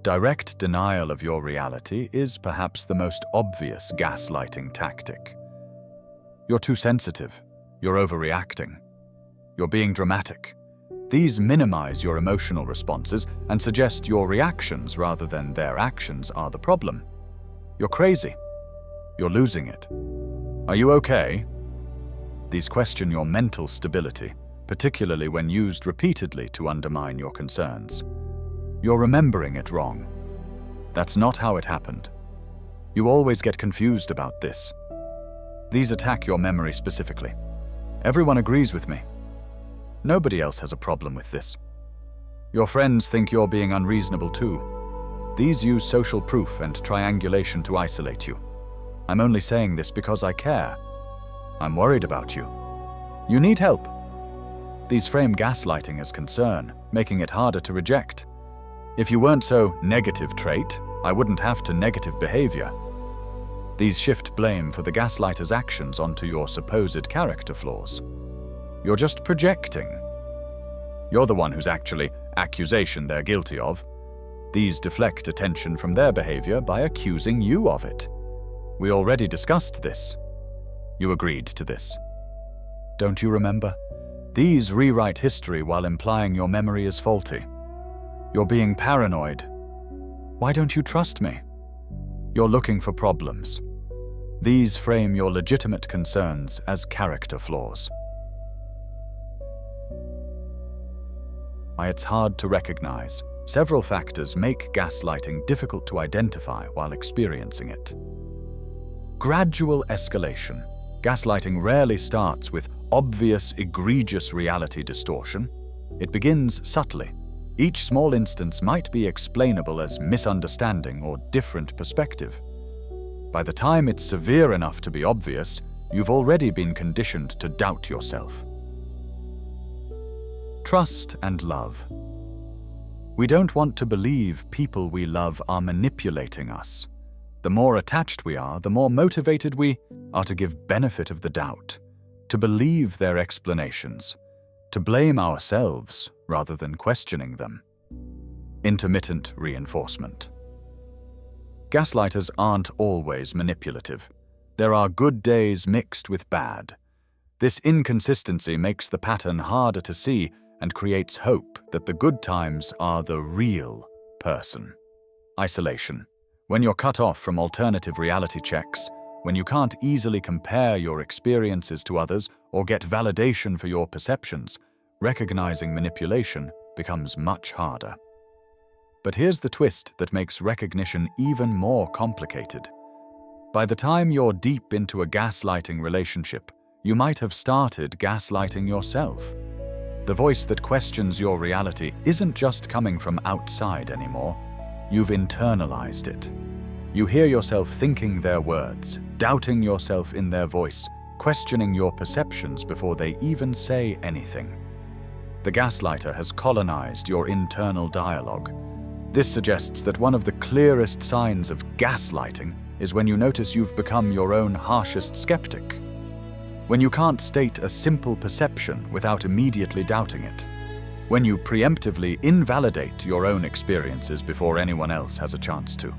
Direct denial of your reality is perhaps the most obvious gaslighting tactic. You're too sensitive. You're overreacting. You're being dramatic. These minimize your emotional responses and suggest your reactions rather than their actions are the problem. You're crazy. You're losing it. Are you okay? These question your mental stability, particularly when used repeatedly to undermine your concerns. You're remembering it wrong. That's not how it happened. You always get confused about this. These attack your memory specifically. Everyone agrees with me. Nobody else has a problem with this. Your friends think you're being unreasonable too. These use social proof and triangulation to isolate you. I'm only saying this because I care. I'm worried about you. You need help. These frame gaslighting as concern, making it harder to reject. If you weren't so negative trait, I wouldn't have to negative behavior. These shift blame for the gaslighter's actions onto your supposed character flaws. You're just projecting. You're the one who's actually accusation they're guilty of. These deflect attention from their behavior by accusing you of it. We already discussed this. You agreed to this. Don't you remember? These rewrite history while implying your memory is faulty. You're being paranoid. Why don't you trust me? You're looking for problems. These frame your legitimate concerns as character flaws. Why it's hard to recognize. Several factors make gaslighting difficult to identify while experiencing it. Gradual escalation. Gaslighting rarely starts with obvious, egregious reality distortion. It begins subtly. Each small instance might be explainable as misunderstanding or different perspective. By the time it's severe enough to be obvious, you've already been conditioned to doubt yourself. Trust and love. We don't want to believe people we love are manipulating us. The more attached we are, the more motivated we are to give benefit of the doubt, to believe their explanations, to blame ourselves rather than questioning them. Intermittent reinforcement. Gaslighters aren't always manipulative. There are good days mixed with bad. This inconsistency makes the pattern harder to see and creates hope that the good times are the real person. Isolation. When you're cut off from alternative reality checks, when you can't easily compare your experiences to others or get validation for your perceptions, recognizing manipulation becomes much harder. But here's the twist that makes recognition even more complicated. By the time you're deep into a gaslighting relationship, you might have started gaslighting yourself. The voice that questions your reality isn't just coming from outside anymore. You've internalized it. You hear yourself thinking their words, doubting yourself in their voice, questioning your perceptions before they even say anything. The gaslighter has colonized your internal dialogue. This suggests that one of the clearest signs of gaslighting is when you notice you've become your own harshest skeptic. When you can't state a simple perception without immediately doubting it. When you preemptively invalidate your own experiences before anyone else has a chance to.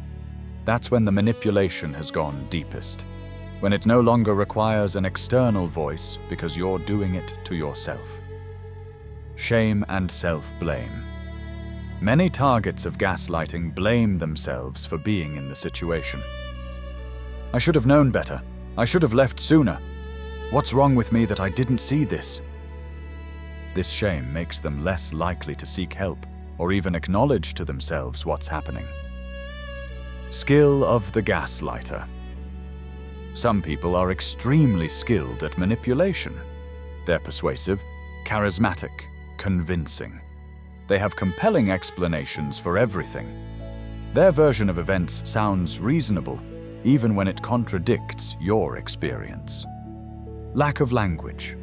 That's when the manipulation has gone deepest. When it no longer requires an external voice because you're doing it to yourself. Shame and self-blame. Many targets of gaslighting blame themselves for being in the situation. I should have known better. I should have left sooner. What's wrong with me that I didn't see this? This shame makes them less likely to seek help or even acknowledge to themselves what's happening. Skill of the gaslighter. Some people are extremely skilled at manipulation. They're persuasive, charismatic, convincing. They have compelling explanations for everything. Their version of events sounds reasonable, even when it contradicts your experience. Lack of language.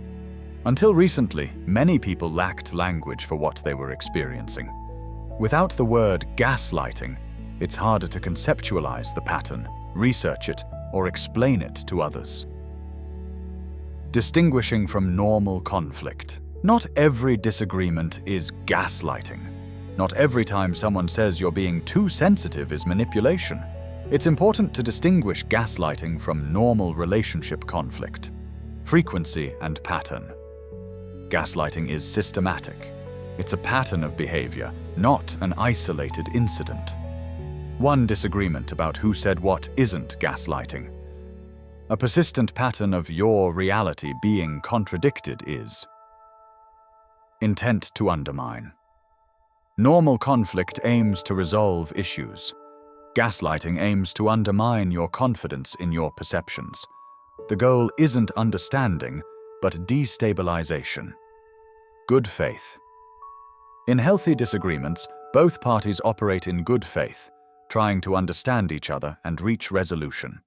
Until recently, many people lacked language for what they were experiencing. Without the word gaslighting, it's harder to conceptualize the pattern, research it, or explain it to others. Distinguishing from normal conflict. Not every disagreement is gaslighting. Not every time someone says you're being too sensitive is manipulation. It's important to distinguish gaslighting from normal relationship conflict. Frequency and pattern. Gaslighting is systematic. It's a pattern of behavior, not an isolated incident. One disagreement about who said what isn't gaslighting. A persistent pattern of your reality being contradicted is. Intent to undermine. Normal conflict aims to resolve issues. Gaslighting aims to undermine your confidence in your perceptions. The goal isn't understanding, but destabilization. Good faith. In healthy disagreements, both parties operate in good faith, trying to understand each other and reach resolution.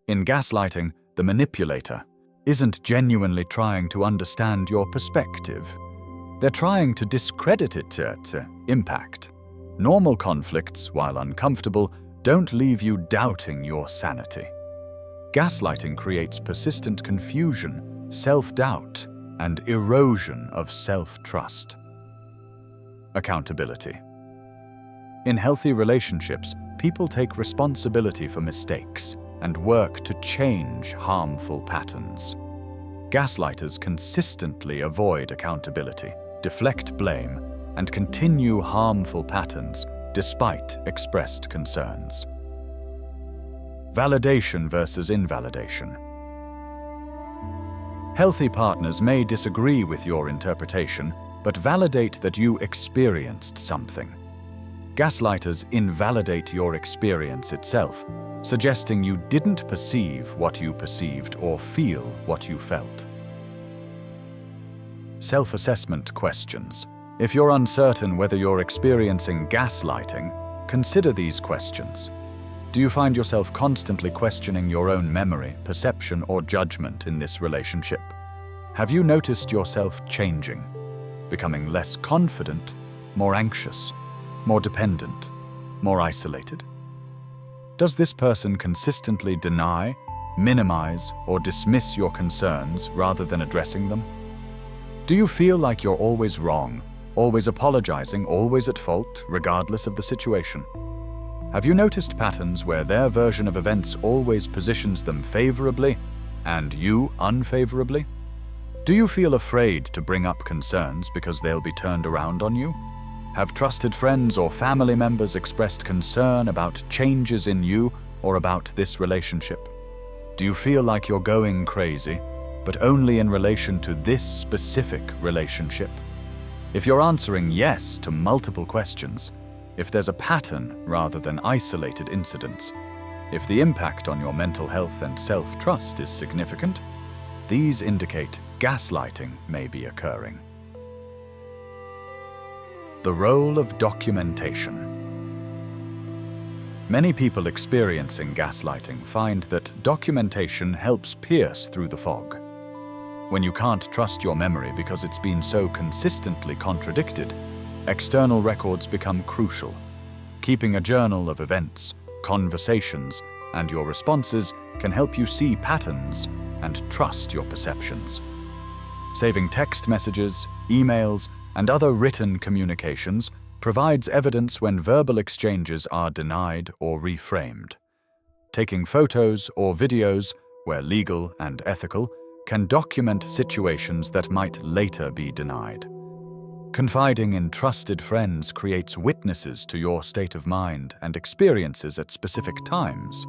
In gaslighting, the manipulator isn't genuinely trying to understand your perspective. They're trying to discredit it to impact. Normal conflicts, while uncomfortable, don't leave you doubting your sanity. Gaslighting creates persistent confusion, self-doubt, and erosion of self-trust. Accountability. In healthy relationships, people take responsibility for mistakes and work to change harmful patterns. Gaslighters consistently avoid accountability, deflect blame, and continue harmful patterns despite expressed concerns. Validation versus invalidation. Healthy partners may disagree with your interpretation, but validate that you experienced something. Gaslighters invalidate your experience itself, suggesting you didn't perceive what you perceived or feel what you felt. Self-assessment questions. If you're uncertain whether you're experiencing gaslighting, consider these questions. Do you find yourself constantly questioning your own memory, perception, or judgment in this relationship? Have you noticed yourself changing, becoming less confident, more anxious, more dependent, more isolated? Does this person consistently deny, minimize, or dismiss your concerns rather than addressing them? Do you feel like you're always wrong, always apologizing, always at fault, regardless of the situation? Have you noticed patterns where their version of events always positions them favorably and you unfavorably? Do you feel afraid to bring up concerns because they'll be turned around on you? Have trusted friends or family members expressed concern about changes in you or about this relationship? Do you feel like you're going crazy, but only in relation to this specific relationship? If you're answering yes to multiple questions, if there's a pattern rather than isolated incidents, if the impact on your mental health and self-trust is significant, these indicate gaslighting may be occurring. The role of documentation. Many people experiencing gaslighting find that documentation helps pierce through the fog. When you can't trust your memory because it's been so consistently contradicted, external records become crucial. Keeping a journal of events, conversations, and your responses can help you see patterns and trust your perceptions. Saving text messages, emails, and other written communications provides evidence when verbal exchanges are denied or reframed. Taking photos or videos, where legal and ethical, can document situations that might later be denied. Confiding in trusted friends creates witnesses to your state of mind and experiences at specific times.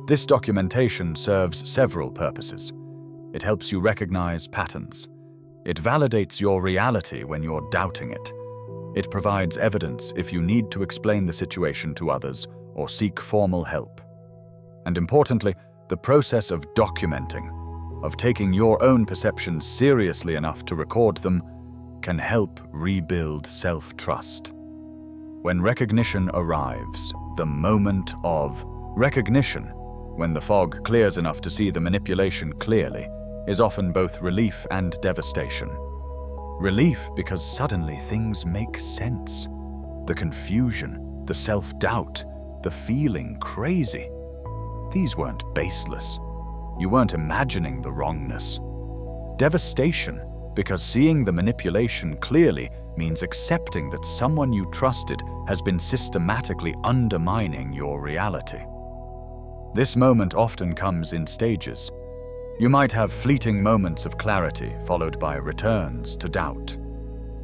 This documentation serves several purposes. It helps you recognize patterns. It validates your reality when you're doubting it. It provides evidence if you need to explain the situation to others or seek formal help. And importantly, the process of documenting, of taking your own perceptions seriously enough to record them, can help rebuild self-trust. When recognition arrives, the moment of recognition, when the fog clears enough to see the manipulation clearly, is often both relief and devastation. Relief because suddenly things make sense. The confusion, the self-doubt, the feeling crazy. These weren't baseless. You weren't imagining the wrongness. Devastation, because seeing the manipulation clearly means accepting that someone you trusted has been systematically undermining your reality. This moment often comes in stages. You might have fleeting moments of clarity followed by returns to doubt.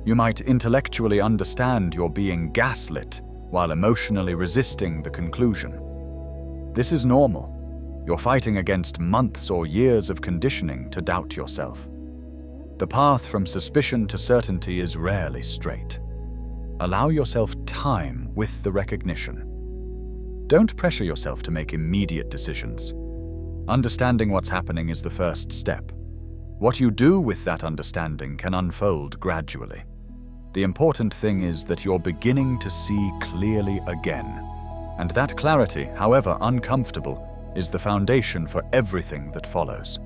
You might intellectually understand you're being gaslit while emotionally resisting the conclusion. This is normal. You're fighting against months or years of conditioning to doubt yourself. The path from suspicion to certainty is rarely straight. Allow yourself time with the recognition. Don't pressure yourself to make immediate decisions. Understanding what's happening is the first step. What you do with that understanding can unfold gradually. The important thing is that you're beginning to see clearly again. And that clarity, however uncomfortable, is the foundation for everything that follows.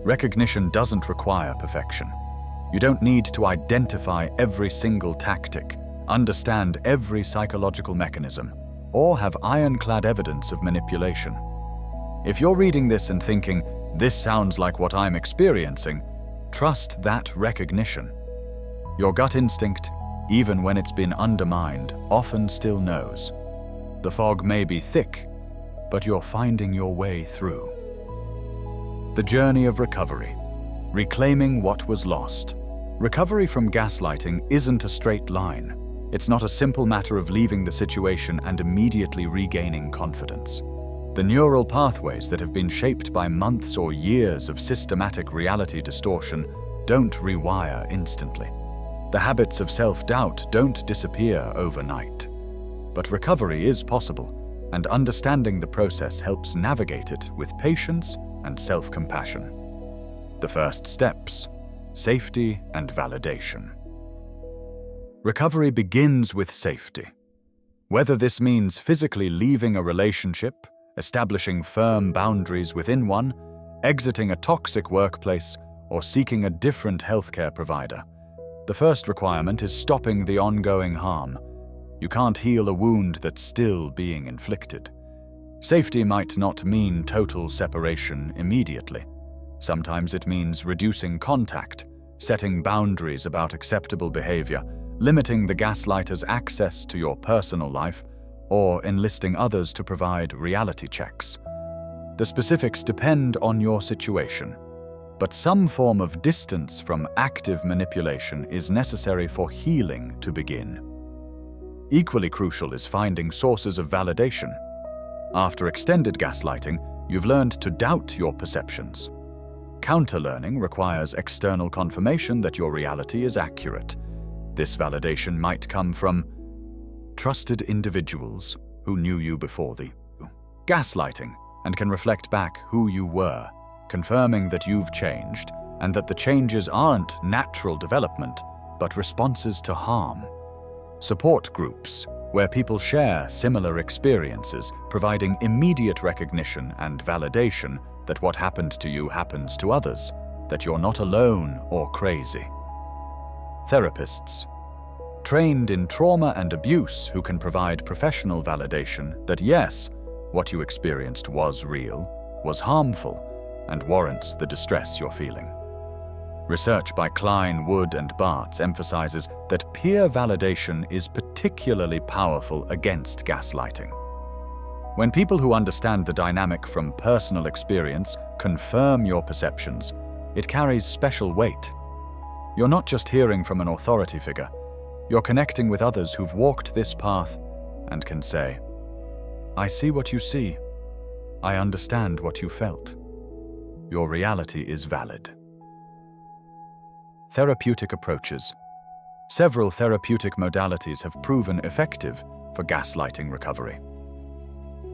Recognition doesn't require perfection. You don't need to identify every single tactic, understand every psychological mechanism, or have ironclad evidence of manipulation. If you're reading this and thinking, "This sounds like what I'm experiencing," trust that recognition. Your gut instinct, even when it's been undermined, often still knows. The fog may be thick, but you're finding your way through. The journey of recovery. Reclaiming what was lost. Recovery from gaslighting isn't a straight line. It's not a simple matter of leaving the situation and immediately regaining confidence. The neural pathways that have been shaped by months or years of systematic reality distortion don't rewire instantly. The habits of self-doubt don't disappear overnight. But recovery is possible, and understanding the process helps navigate it with patience and self-compassion. The first steps: safety and validation. Recovery begins with safety. Whether this means physically leaving a relationship, establishing firm boundaries within one, exiting a toxic workplace, or seeking a different healthcare provider, the first requirement is stopping the ongoing harm. You can't heal a wound that's still being inflicted. Safety might not mean total separation immediately. Sometimes it means reducing contact, setting boundaries about acceptable behavior, limiting the gaslighter's access to your personal life, or enlisting others to provide reality checks. The specifics depend on your situation, but some form of distance from active manipulation is necessary for healing to begin. Equally crucial is finding sources of validation. After extended gaslighting, you've learned to doubt your perceptions. Counter-learning requires external confirmation that your reality is accurate. This validation might come from trusted individuals who knew you before the gaslighting and can reflect back who you were, confirming that you've changed and that the changes aren't natural development, but responses to harm. Support groups, where people share similar experiences, providing immediate recognition and validation that what happened to you happens to others, that you're not alone or crazy. Therapists, trained in trauma and abuse, who can provide professional validation that yes, what you experienced was real, was harmful, and warrants the distress you're feeling. Research by Klein, Wood, and Bartz emphasizes that peer validation is particularly powerful against gaslighting. When people who understand the dynamic from personal experience confirm your perceptions, it carries special weight. You're not just hearing from an authority figure, you're connecting with others who've walked this path and can say, "I see what you see. I understand what you felt. Your reality is valid." Therapeutic approaches. Several therapeutic modalities have proven effective for gaslighting recovery.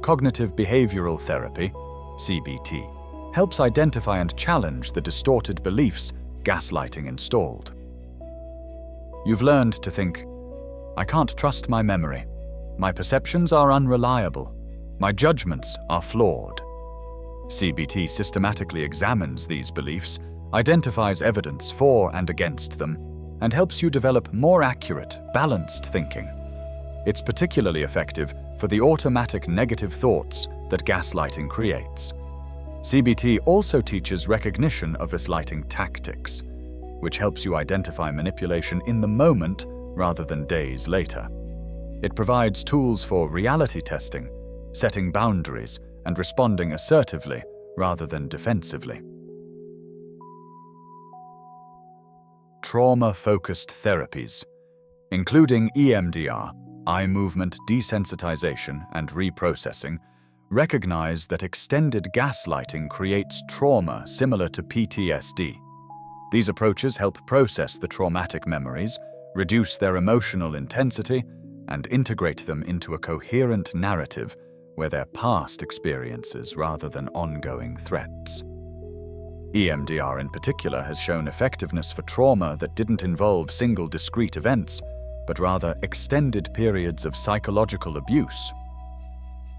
Cognitive behavioral therapy, CBT, helps identify and challenge the distorted beliefs gaslighting installed. You've learned to think, "I can't trust my memory. My perceptions are unreliable. My judgments are flawed." CBT systematically examines these beliefs, identifies evidence for and against them, and helps you develop more accurate, balanced thinking. It's particularly effective for the automatic negative thoughts that gaslighting creates. CBT also teaches recognition of gaslighting tactics, which helps you identify manipulation in the moment rather than days later. It provides tools for reality testing, setting boundaries, and responding assertively rather than defensively. Trauma-focused therapies, including EMDR, eye movement desensitization and reprocessing, recognize that extended gaslighting creates trauma similar to PTSD. These approaches help process the traumatic memories, reduce their emotional intensity, and integrate them into a coherent narrative where they're past experiences rather than ongoing threats. EMDR in particular has shown effectiveness for trauma that didn't involve single discrete events, but rather extended periods of psychological abuse.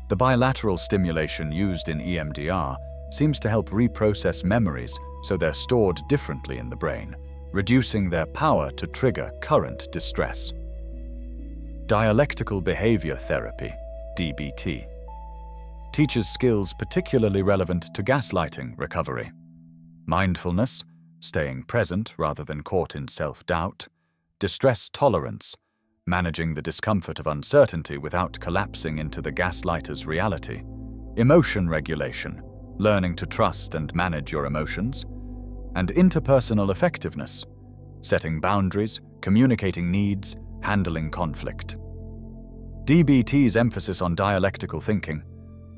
The bilateral stimulation used in EMDR seems to help reprocess memories so they're stored differently in the brain, reducing their power to trigger current distress. Dialectical behavior therapy, DBT, teaches skills particularly relevant to gaslighting recovery. Mindfulness, staying present rather than caught in self-doubt, distress tolerance, managing the discomfort of uncertainty without collapsing into the gaslighter's reality, emotion regulation, learning to trust and manage your emotions, and interpersonal effectiveness, setting boundaries, communicating needs, handling conflict. DBT's emphasis on dialectical thinking,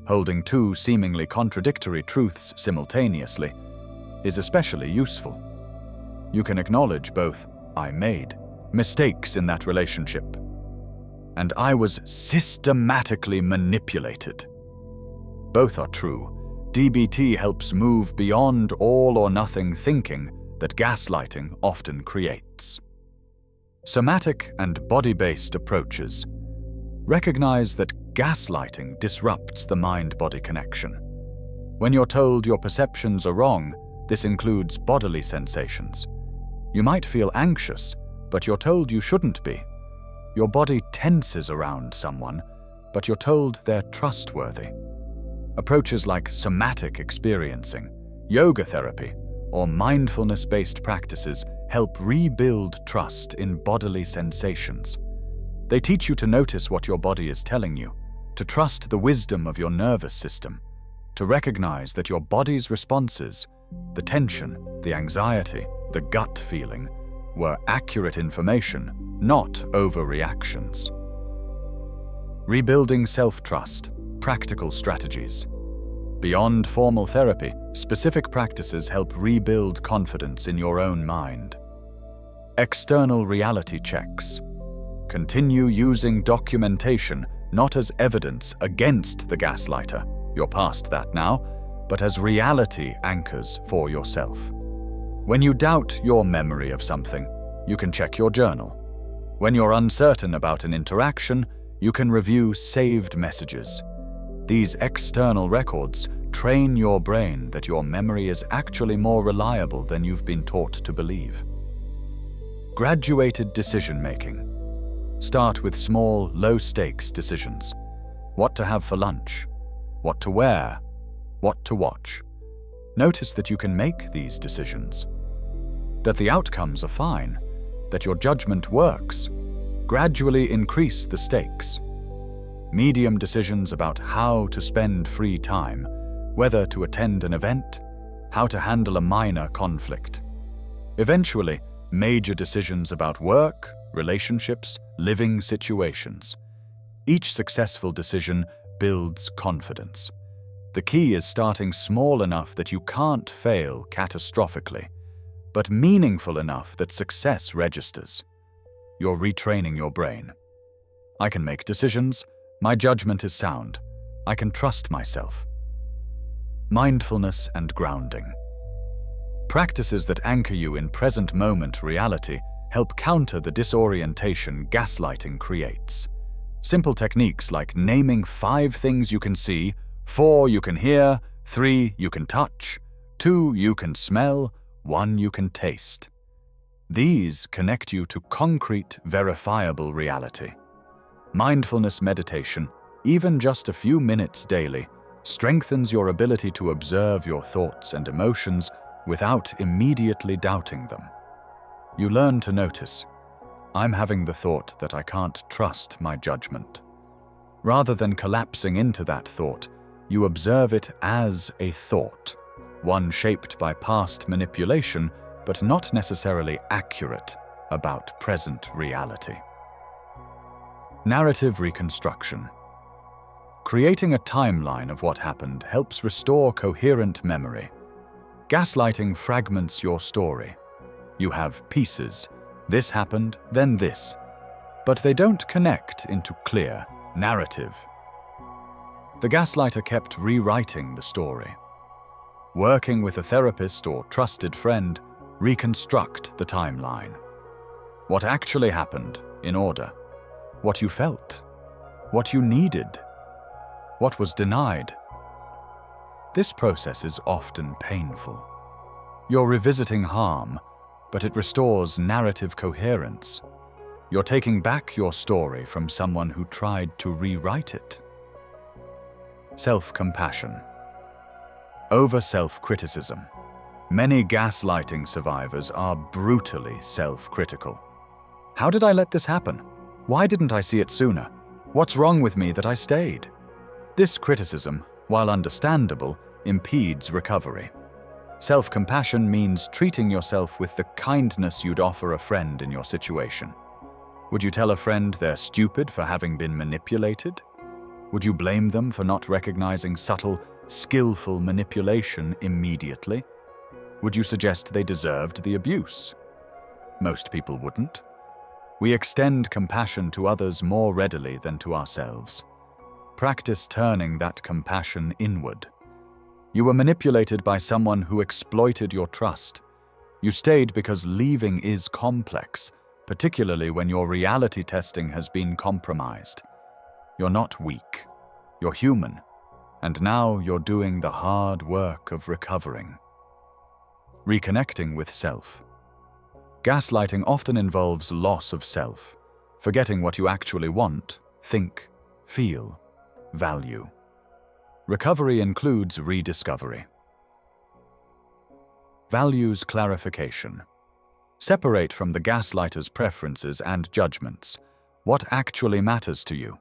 holding two seemingly contradictory truths simultaneously, is especially useful. You can acknowledge both, "I made mistakes in that relationship," and "I was systematically manipulated." Both are true. DBT helps move beyond all-or-nothing thinking that gaslighting often creates. Somatic and body-based approaches recognize that gaslighting disrupts the mind-body connection. When you're told your perceptions are wrong, this includes bodily sensations. You might feel anxious, but you're told you shouldn't be. Your body tenses around someone, but you're told they're trustworthy. Approaches like somatic experiencing, yoga therapy, or mindfulness-based practices help rebuild trust in bodily sensations. They teach you to notice what your body is telling you, to trust the wisdom of your nervous system, to recognize that your body's responses, the tension, the anxiety, the gut feeling, were accurate information, not overreactions. Rebuilding self-trust, practical strategies. Beyond formal therapy, specific practices help rebuild confidence in your own mind. External reality checks. Continue using documentation not as evidence against the gaslighter, you're past that now, but as reality anchors for yourself. When you doubt your memory of something, you can check your journal. When you're uncertain about an interaction, you can review saved messages. These external records train your brain that your memory is actually more reliable than you've been taught to believe. Graduated decision-making. Start with small, low-stakes decisions. What to have for lunch, what to wear, what to watch. Notice that you can make these decisions, that the outcomes are fine, that your judgment works. Gradually increase the stakes. Medium decisions about how to spend free time, whether to attend an event, how to handle a minor conflict. Eventually, major decisions about work, relationships, living situations. Each successful decision builds confidence. The key is starting small enough that you can't fail catastrophically, but meaningful enough that success registers. You're retraining your brain. I can make decisions. My judgment is sound. I can trust myself. Mindfulness and grounding. Practices that anchor you in present moment reality help counter the disorientation gaslighting creates. Simple techniques like naming 5 things you can see, 4 you can hear, 3 you can touch, 2 you can smell, 1 you can taste. These connect you to concrete, verifiable reality. Mindfulness meditation, even just a few minutes daily, strengthens your ability to observe your thoughts and emotions without immediately doubting them. You learn to notice, I'm having the thought that I can't trust my judgment. Rather than collapsing into that thought, you observe it as a thought, one shaped by past manipulation, but not necessarily accurate about present reality. Narrative reconstruction. Creating a timeline of what happened helps restore coherent memory. Gaslighting fragments your story. You have pieces. This happened, then this. But they don't connect into clear narrative. The gaslighter kept rewriting the story. Working with a therapist or trusted friend, reconstruct the timeline. What actually happened in order. What you felt. What you needed. What was denied. This process is often painful. You're revisiting harm, but it restores narrative coherence. You're taking back your story from someone who tried to rewrite it. Self-compassion. Over self-criticism. Many gaslighting survivors are brutally self-critical. How did I let this happen? Why didn't I see it sooner? What's wrong with me that I stayed? This criticism, while understandable, impedes recovery. Self-compassion means treating yourself with the kindness you'd offer a friend in your situation. Would you tell a friend they're stupid for having been manipulated? Would you blame them for not recognizing subtle, skillful manipulation immediately? Would you suggest they deserved the abuse? Most people wouldn't. We extend compassion to others more readily than to ourselves. Practice turning that compassion inward. You were manipulated by someone who exploited your trust. You stayed because leaving is complex, particularly when your reality testing has been compromised. You're not weak. You're human. And now you're doing the hard work of recovering. Reconnecting with self. Gaslighting often involves loss of self. forgetting what you actually want, think, feel, value. Recovery includes rediscovery. Values clarification. Separate from the gaslighter's preferences and judgments. What actually matters to you?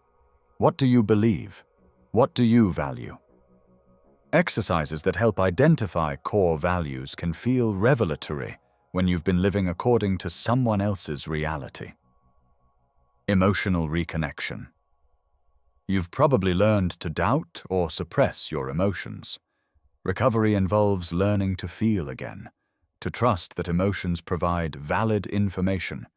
What do you believe? What do you value? Exercises that help identify core values can feel revelatory when you've been living according to someone else's reality. Emotional reconnection. You've probably learned to doubt or suppress your emotions. Recovery involves learning to feel again, to trust that emotions provide valid information,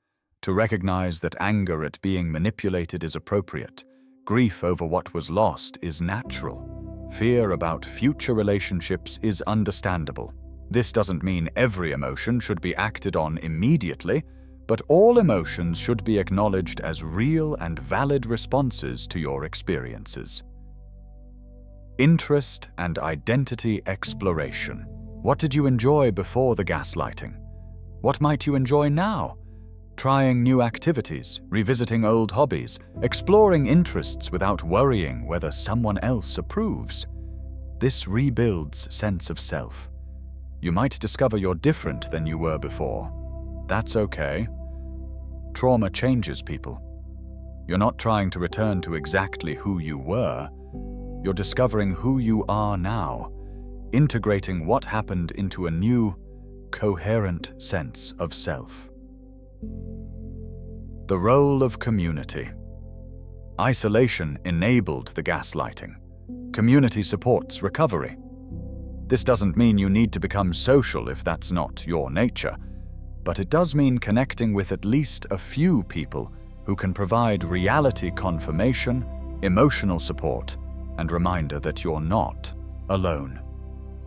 to recognize that anger at being manipulated is appropriate, grief over what was lost is natural, fear about future relationships is understandable. This doesn't mean every emotion should be acted on immediately, but all emotions should be acknowledged as real and valid responses to your experiences. Interest and identity exploration. What did you enjoy before the gaslighting? What might you enjoy now? Trying new activities, revisiting old hobbies, exploring interests without worrying whether someone else approves. This rebuilds sense of self. You might discover you're different than you were before. That's okay. Trauma changes people. You're not trying to return to exactly who you were. You're discovering who you are now, integrating what happened into a new, coherent sense of self. The role of community. Isolation enabled the gaslighting. Community supports recovery. This doesn't mean you need to become social if that's not your nature, but it does mean connecting with at least a few people who can provide reality confirmation, emotional support, and reminder that you're not alone.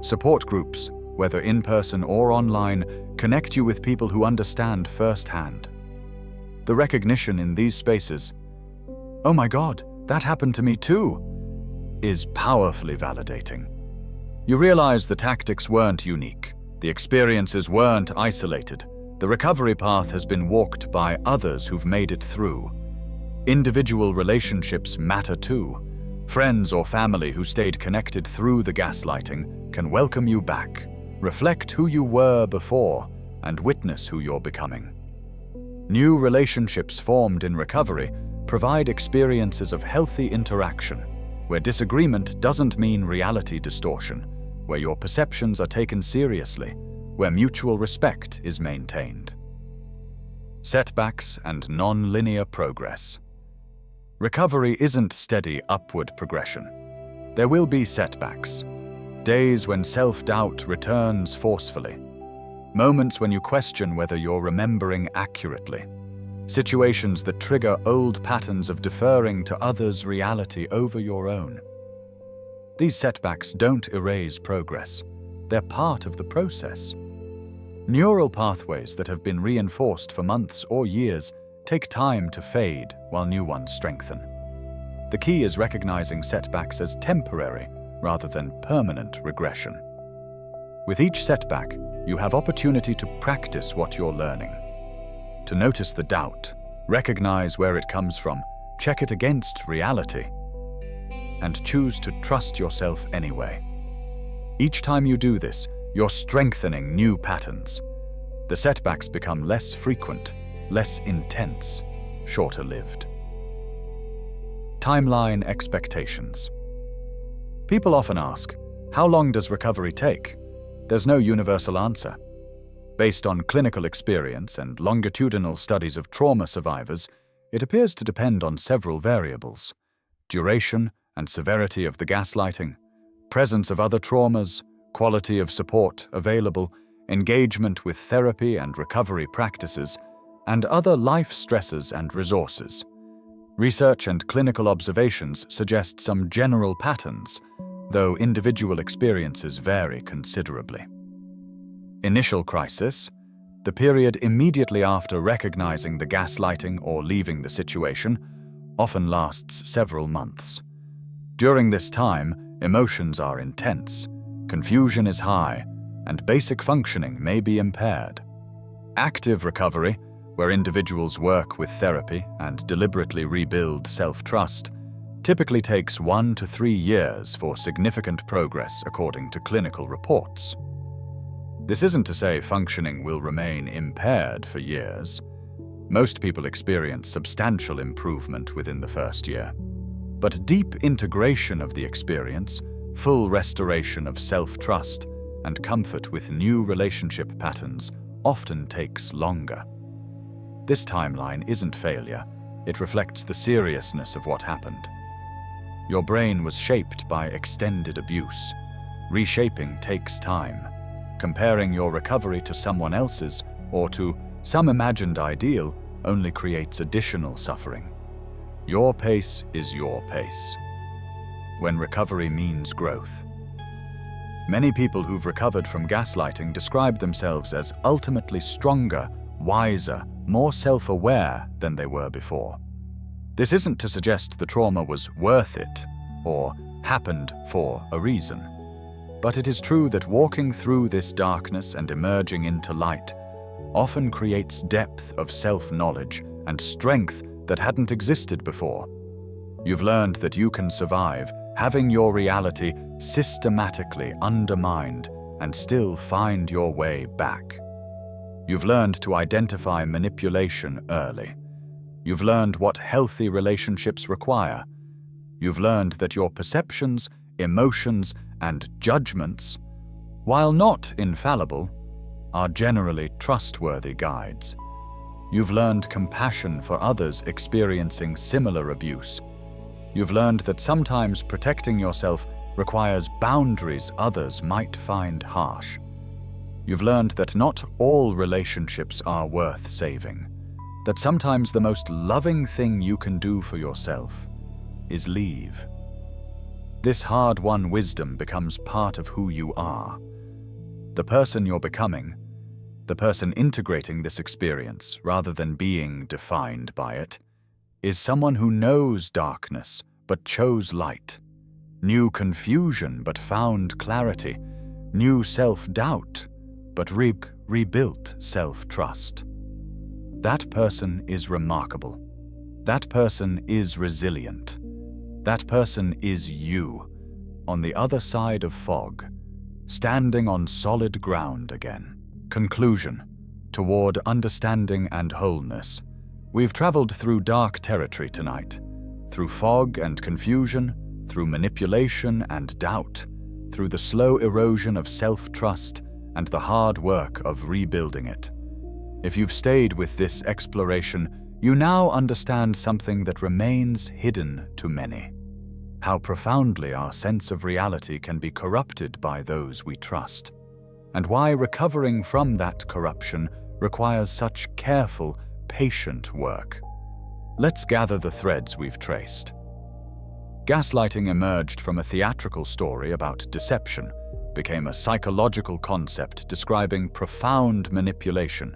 Support groups, whether in person or online, connect you with people who understand firsthand. The recognition in these spaces, "Oh my God, that happened to me too," is powerfully validating. You realize the tactics weren't unique, the experiences weren't isolated, the recovery path has been walked by others who've made it through. Individual relationships matter too. Friends or family who stayed connected through the gaslighting can welcome you back, reflect who you were before, and witness who you're becoming. New relationships formed in recovery provide experiences of healthy interaction, where disagreement doesn't mean reality distortion, where your perceptions are taken seriously, where mutual respect is maintained. Setbacks and non-linear progress. Recovery isn't steady upward progression. There will be setbacks, days when self-doubt returns forcefully, moments when you question whether you're remembering accurately, situations that trigger old patterns of deferring to others' reality over your own. These setbacks don't erase progress. They're part of the process. Neural pathways that have been reinforced for months or years take time to fade while new ones strengthen. The key is recognizing setbacks as temporary rather than permanent regression. With each setback, you have opportunity to practice what you're learning. To notice the doubt, recognize where it comes from, check it against reality, and choose to trust yourself anyway. Each time you do this, you're strengthening new patterns. The setbacks become less frequent, less intense, shorter-lived. Timeline expectations. People often ask, how long does recovery take? There's no universal answer. Based on clinical experience and longitudinal studies of trauma survivors, it appears to depend on several variables: duration and severity of the gaslighting, presence of other traumas, quality of support available, engagement with therapy and recovery practices, and other life stresses and resources. Research and clinical observations suggest some general patterns, though individual experiences vary considerably. Initial crisis, the period immediately after recognizing the gaslighting or leaving the situation, often lasts several months. During this time, emotions are intense, confusion is high, and basic functioning may be impaired. Active recovery, where individuals work with therapy and deliberately rebuild self-trust, typically takes 1 to 3 years for significant progress according to clinical reports. This isn't to say functioning will remain impaired for years. Most people experience substantial improvement within the first year. But deep integration of the experience, full restoration of self-trust, and comfort with new relationship patterns often takes longer. This timeline isn't failure. It reflects the seriousness of what happened. Your brain was shaped by extended abuse. Reshaping takes time. Comparing your recovery to someone else's or to some imagined ideal only creates additional suffering. Your pace is your pace. When recovery means growth. Many people who've recovered from gaslighting describe themselves as ultimately stronger, wiser, more self-aware than they were before. This isn't to suggest the trauma was worth it or happened for a reason. But it is true that walking through this darkness and emerging into light often creates depth of self-knowledge and strength that hadn't existed before. You've learned that you can survive having your reality systematically undermined and still find your way back. You've learned to identify manipulation early. You've learned what healthy relationships require. You've learned that your perceptions, emotions, and judgments, while not infallible, are generally trustworthy guides. You've learned compassion for others experiencing similar abuse. You've learned that sometimes protecting yourself requires boundaries others might find harsh. You've learned that not all relationships are worth saving, that sometimes the most loving thing you can do for yourself is leave. This hard-won wisdom becomes part of who you are. The person you're becoming, the person integrating this experience rather than being defined by it, is someone who knows darkness but chose light, knew confusion but found clarity, knew self-doubt but rebuilt self-trust. That person is remarkable. That person is resilient. That person is you, on the other side of fog, standing on solid ground again. Conclusion. Toward understanding and wholeness. We've traveled through dark territory tonight, through fog and confusion, through manipulation and doubt, through the slow erosion of self-trust and the hard work of rebuilding it. If you've stayed with this exploration, you now understand something that remains hidden to many. How profoundly our sense of reality can be corrupted by those we trust, and why recovering from that corruption requires such careful, patient work. Let's gather the threads we've traced. Gaslighting emerged from a theatrical story about deception, became a psychological concept describing profound manipulation,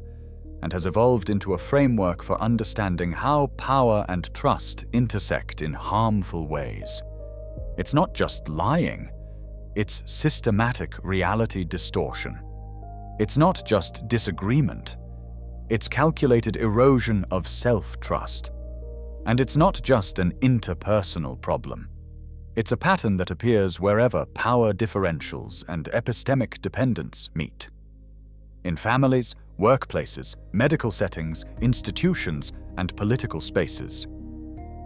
and has evolved into a framework for understanding how power and trust intersect in harmful ways. It's not just lying, it's systematic reality distortion. It's not just disagreement, it's calculated erosion of self-trust. And it's not just an interpersonal problem. It's a pattern that appears wherever power differentials and epistemic dependence meet. In families, workplaces, medical settings, institutions, and political spaces.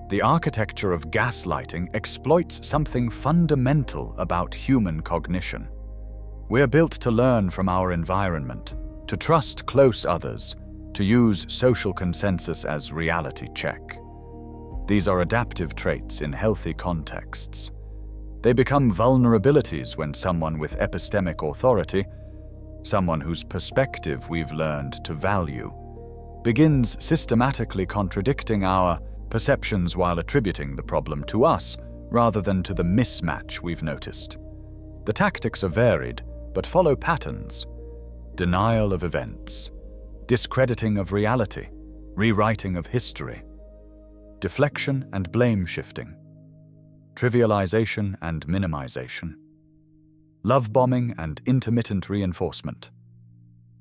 The architecture of gaslighting exploits something fundamental about human cognition. We're built to learn from our environment, to trust close others, to use social consensus as reality check. These are adaptive traits in healthy contexts. They become vulnerabilities when someone with epistemic authority, someone whose perspective we've learned to value, begins systematically contradicting our perceptions while attributing the problem to us rather than to the mismatch we've noticed. The tactics are varied, but follow patterns: denial of events, discrediting of reality, rewriting of history, deflection and blame shifting, trivialization and minimization, love bombing and intermittent reinforcement,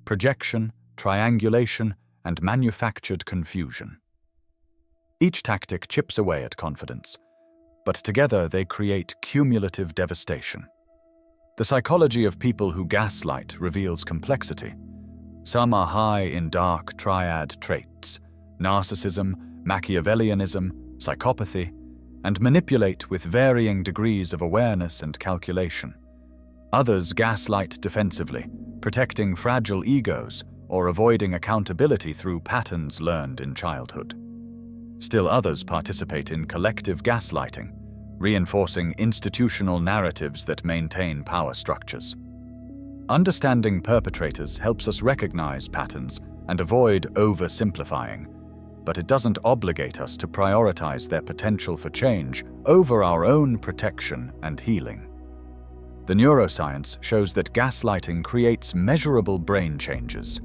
projection, triangulation, and manufactured confusion. Each tactic chips away at confidence, but together they create cumulative devastation. The psychology of people who gaslight reveals complexity. Some are high in Dark Triad traits, narcissism, Machiavellianism, psychopathy, and manipulate with varying degrees of awareness and calculation. Others gaslight defensively, protecting fragile egos or avoiding accountability through patterns learned in childhood. Still others participate in collective gaslighting, reinforcing institutional narratives that maintain power structures. Understanding perpetrators helps us recognize patterns and avoid oversimplifying, but it doesn't obligate us to prioritize their potential for change over our own protection and healing. The neuroscience shows that gaslighting creates measurable brain changes.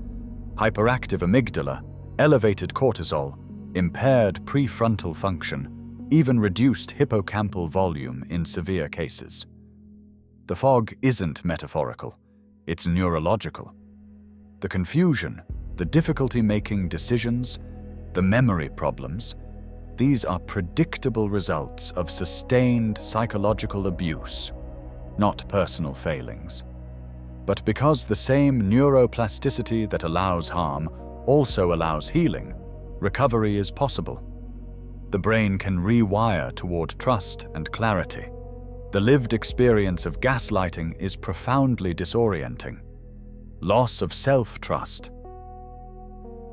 Hyperactive amygdala, elevated cortisol, impaired prefrontal function, even reduced hippocampal volume in severe cases. The fog isn't metaphorical, it's neurological. The confusion, the difficulty making decisions, the memory problems, these are predictable results of sustained psychological abuse, not personal failings. But because the same neuroplasticity that allows harm also allows healing, recovery is possible. The brain can rewire toward trust and clarity. The lived experience of gaslighting is profoundly disorienting. Loss of self-trust,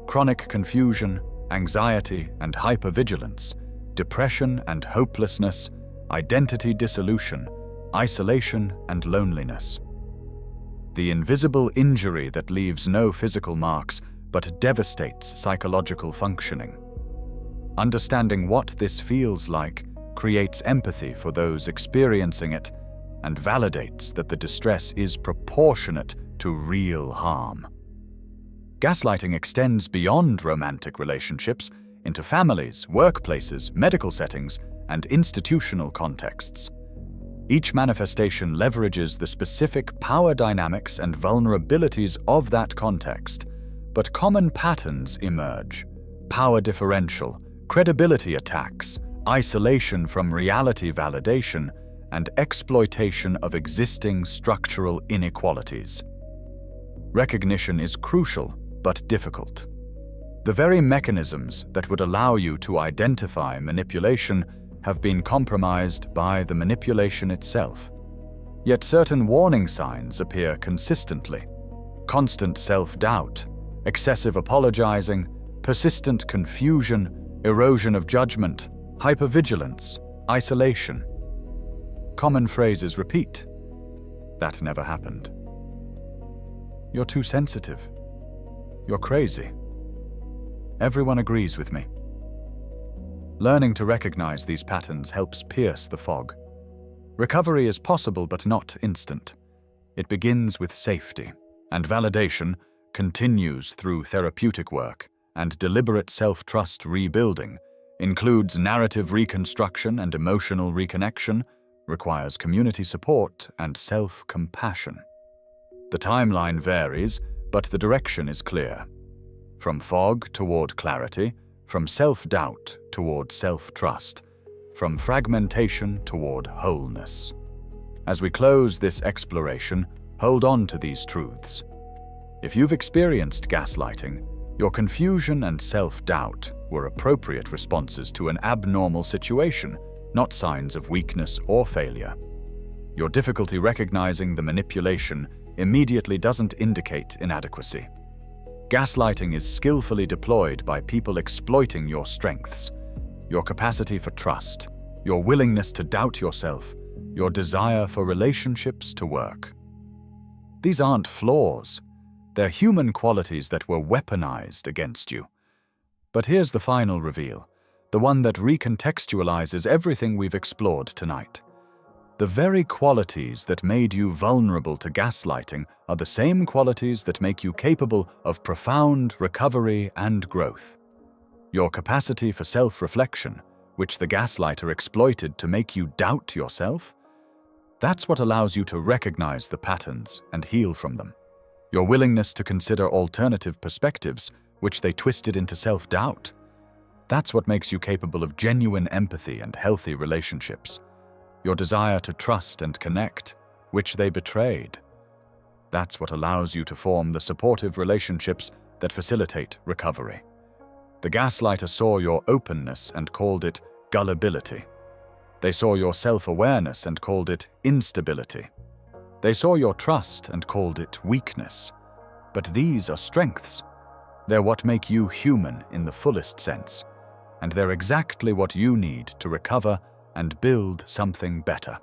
chronic confusion, anxiety and hypervigilance, depression and hopelessness, identity dissolution, isolation and loneliness. The invisible injury that leaves no physical marks but devastates psychological functioning. Understanding what this feels like creates empathy for those experiencing it and validates that the distress is proportionate to real harm. Gaslighting extends beyond romantic relationships into families, workplaces, medical settings, and institutional contexts. Each manifestation leverages the specific power dynamics and vulnerabilities of that context, but common patterns emerge: power differential, credibility attacks, isolation from reality validation, and exploitation of existing structural inequalities. Recognition is crucial but difficult. The very mechanisms that would allow you to identify manipulation have been compromised by the manipulation itself. Yet certain warning signs appear consistently: constant self-doubt, excessive apologizing, persistent confusion, erosion of judgment, hypervigilance, isolation. Common phrases repeat: "That never happened." "You're too sensitive." "You're crazy." "Everyone agrees with me." Learning to recognize these patterns helps pierce the fog. Recovery is possible but not instant. It begins with safety, and validation continues through therapeutic work, and deliberate self-trust rebuilding includes narrative reconstruction and emotional reconnection, requires community support and self-compassion. The timeline varies, but the direction is clear. From fog toward clarity, from self-doubt toward self-trust, from fragmentation toward wholeness. As we close this exploration, hold on to these truths. If you've experienced gaslighting, your confusion and self-doubt were appropriate responses to an abnormal situation, not signs of weakness or failure. Your difficulty recognizing the manipulation immediately doesn't indicate inadequacy. Gaslighting is skillfully deployed by people exploiting your strengths, your capacity for trust, your willingness to doubt yourself, your desire for relationships to work. These aren't flaws. They're human qualities that were weaponized against you. But here's the final reveal, the one that recontextualizes everything we've explored tonight. The very qualities that made you vulnerable to gaslighting are the same qualities that make you capable of profound recovery and growth. Your capacity for self-reflection, which the gaslighter exploited to make you doubt yourself, that's what allows you to recognize the patterns and heal from them. Your willingness to consider alternative perspectives, which they twisted into self-doubt. That's what makes you capable of genuine empathy and healthy relationships. Your desire to trust and connect, which they betrayed. That's what allows you to form the supportive relationships that facilitate recovery. The gaslighter saw your openness and called it gullibility. They saw your self-awareness and called it instability. They saw your trust and called it weakness. But these are strengths. They're what make you human in the fullest sense, and they're exactly what you need to recover and build something better.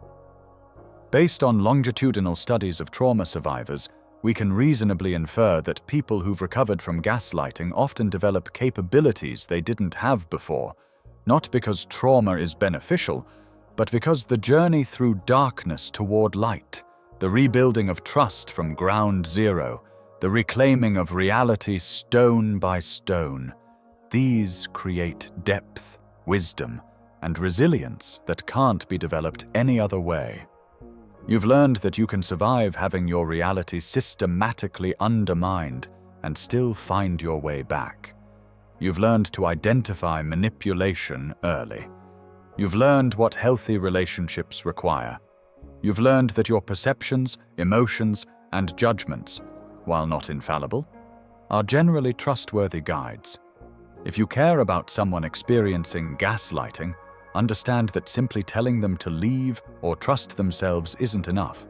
Based on longitudinal studies of trauma survivors, we can reasonably infer that people who've recovered from gaslighting often develop capabilities they didn't have before, not because trauma is beneficial, but because the journey through darkness toward light, the rebuilding of trust from ground zero, the reclaiming of reality stone by stone, these create depth, wisdom, and resilience that can't be developed any other way. You've learned that you can survive having your reality systematically undermined and still find your way back. You've learned to identify manipulation early. You've learned what healthy relationships require. You've learned that your perceptions, emotions, and judgments, while not infallible, are generally trustworthy guides. If you care about someone experiencing gaslighting, understand that simply telling them to leave or trust themselves isn't enough.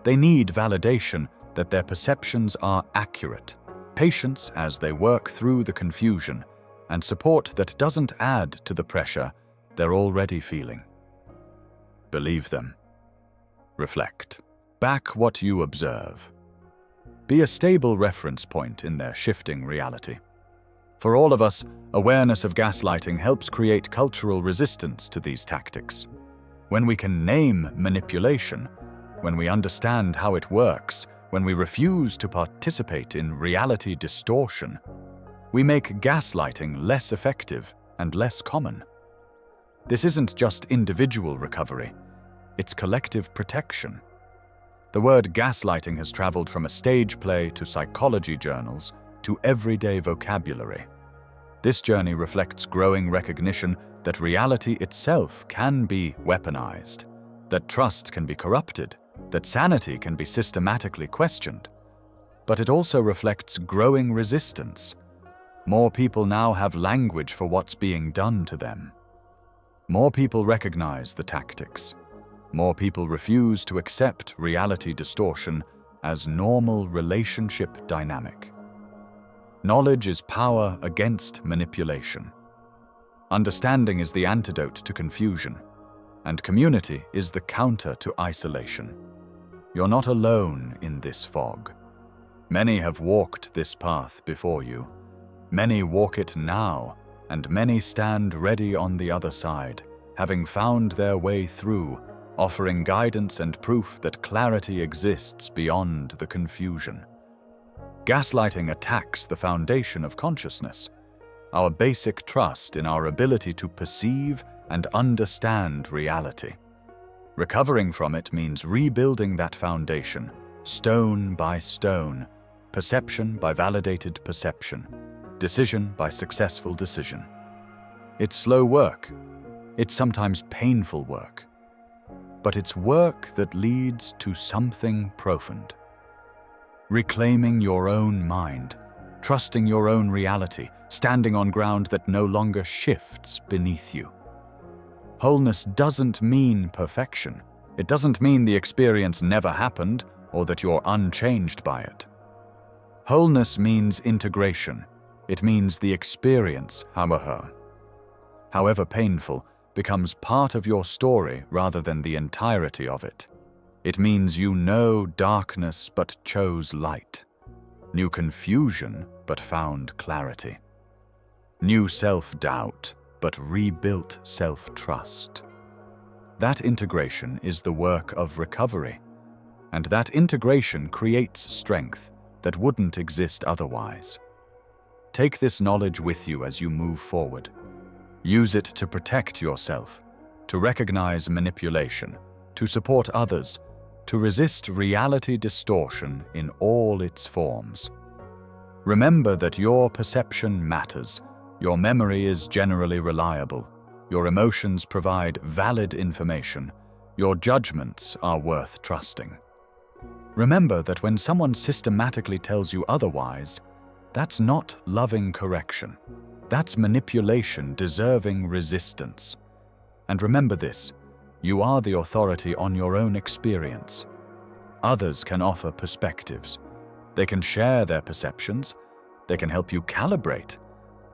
They need validation that their perceptions are accurate, patience as they work through the confusion, and support that doesn't add to the pressure they're already feeling. Believe them. Reflect. Back what you observe. Be a stable reference point in their shifting reality. For all of us, awareness of gaslighting helps create cultural resistance to these tactics. When we can name manipulation, when we understand how it works, when we refuse to participate in reality distortion, we make gaslighting less effective and less common. This isn't just individual recovery, it's collective protection. The word gaslighting has traveled from a stage play to psychology journals to everyday vocabulary. This journey reflects growing recognition that reality itself can be weaponized, that trust can be corrupted, that sanity can be systematically questioned. But it also reflects growing resistance. More people now have language for what's being done to them. More people recognize the tactics. More people refuse to accept reality distortion as normal relationship dynamic. Knowledge is power against manipulation. Understanding is the antidote to confusion, and community is the counter to isolation. You're not alone in this fog. Many have walked this path before you. Many walk it now, and many stand ready on the other side, having found their way through, offering guidance and proof that clarity exists beyond the confusion. Gaslighting attacks the foundation of consciousness, our basic trust in our ability to perceive and understand reality. Recovering from it means rebuilding that foundation, stone by stone, perception by validated perception, decision by successful decision. It's slow work. It's sometimes painful work. But it's work that leads to something profound. Reclaiming your own mind, trusting your own reality, standing on ground that no longer shifts beneath you. Wholeness doesn't mean perfection. It doesn't mean the experience never happened or that you're unchanged by it. Wholeness means integration. It means the experience, however painful, becomes part of your story rather than the entirety of it. It means you know darkness but chose light, knew confusion but found clarity, knew self-doubt but rebuilt self-trust. That integration is the work of recovery, and that integration creates strength that wouldn't exist otherwise. Take this knowledge with you as you move forward. Use it to protect yourself, to recognize manipulation, to support others, to resist reality distortion in all its forms. Remember that your perception matters. Your memory is generally reliable. Your emotions provide valid information. Your judgments are worth trusting. Remember that when someone systematically tells you otherwise, that's not loving correction. That's manipulation deserving resistance. And remember this, you are the authority on your own experience. Others can offer perspectives. They can share their perceptions. They can help you calibrate.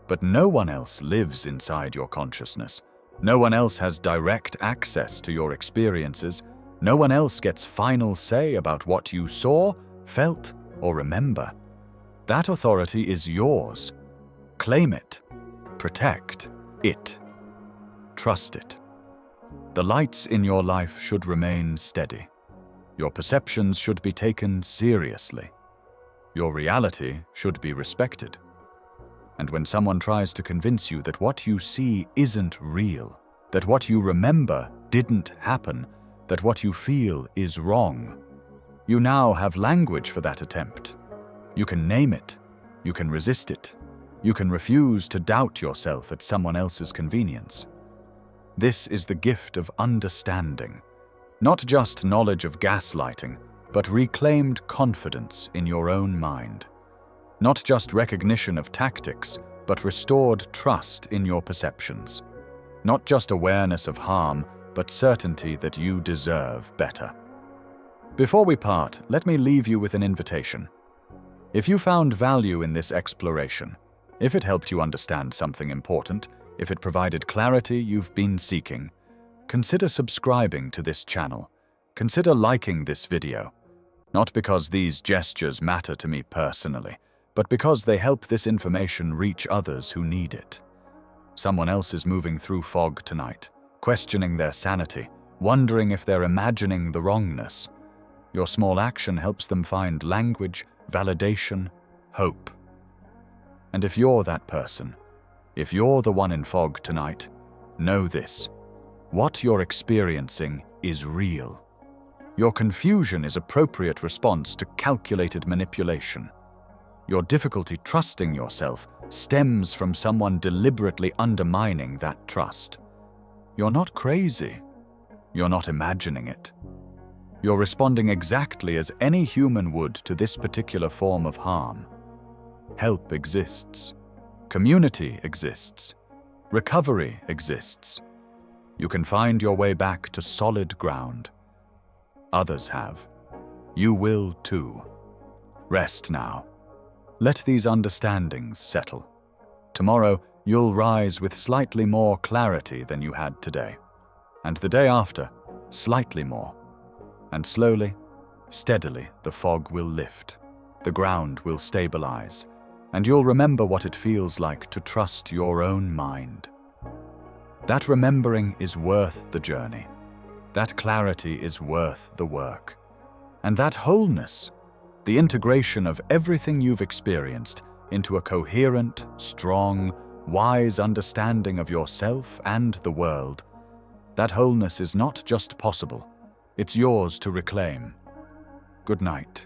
But no one else lives inside your consciousness. No one else has direct access to your experiences. No one else gets final say about what you saw, felt, or remember. That authority is yours. Claim it. Protect it. Trust it. The lights in your life should remain steady. Your perceptions should be taken seriously. Your reality should be respected. And when someone tries to convince you that what you see isn't real, that what you remember didn't happen, that what you feel is wrong, you now have language for that attempt. You can name it. You can resist it. You can refuse to doubt yourself at someone else's convenience. This is the gift of understanding. Not just knowledge of gaslighting, but reclaimed confidence in your own mind. Not just recognition of tactics, but restored trust in your perceptions. Not just awareness of harm, but certainty that you deserve better. Before we part, let me leave you with an invitation. If you found value in this exploration, if it helped you understand something important, if it provided clarity you've been seeking, consider subscribing to this channel. Consider liking this video. Not because these gestures matter to me personally, but because they help this information reach others who need it. Someone else is moving through fog tonight, questioning their sanity, wondering if they're imagining the wrongness. Your small action helps them find language, validation, hope. And if you're that person, if you're the one in fog tonight, know this: what you're experiencing is real. Your confusion is appropriate response to calculated manipulation. Your difficulty trusting yourself stems from someone deliberately undermining that trust. You're not crazy. You're not imagining it. You're responding exactly as any human would to this particular form of harm. Help exists. Community exists. Recovery exists. You can find your way back to solid ground. Others have. You will too. Rest now. Let these understandings settle. Tomorrow, you'll rise with slightly more clarity than you had today. And the day after, slightly more. And slowly, steadily, the fog will lift. The ground will stabilize. And you'll remember what it feels like to trust your own mind. That remembering is worth the journey. That clarity is worth the work. And that wholeness, the integration of everything you've experienced into a coherent, strong, wise understanding of yourself and the world, that wholeness is not just possible, it's yours to reclaim. Good night.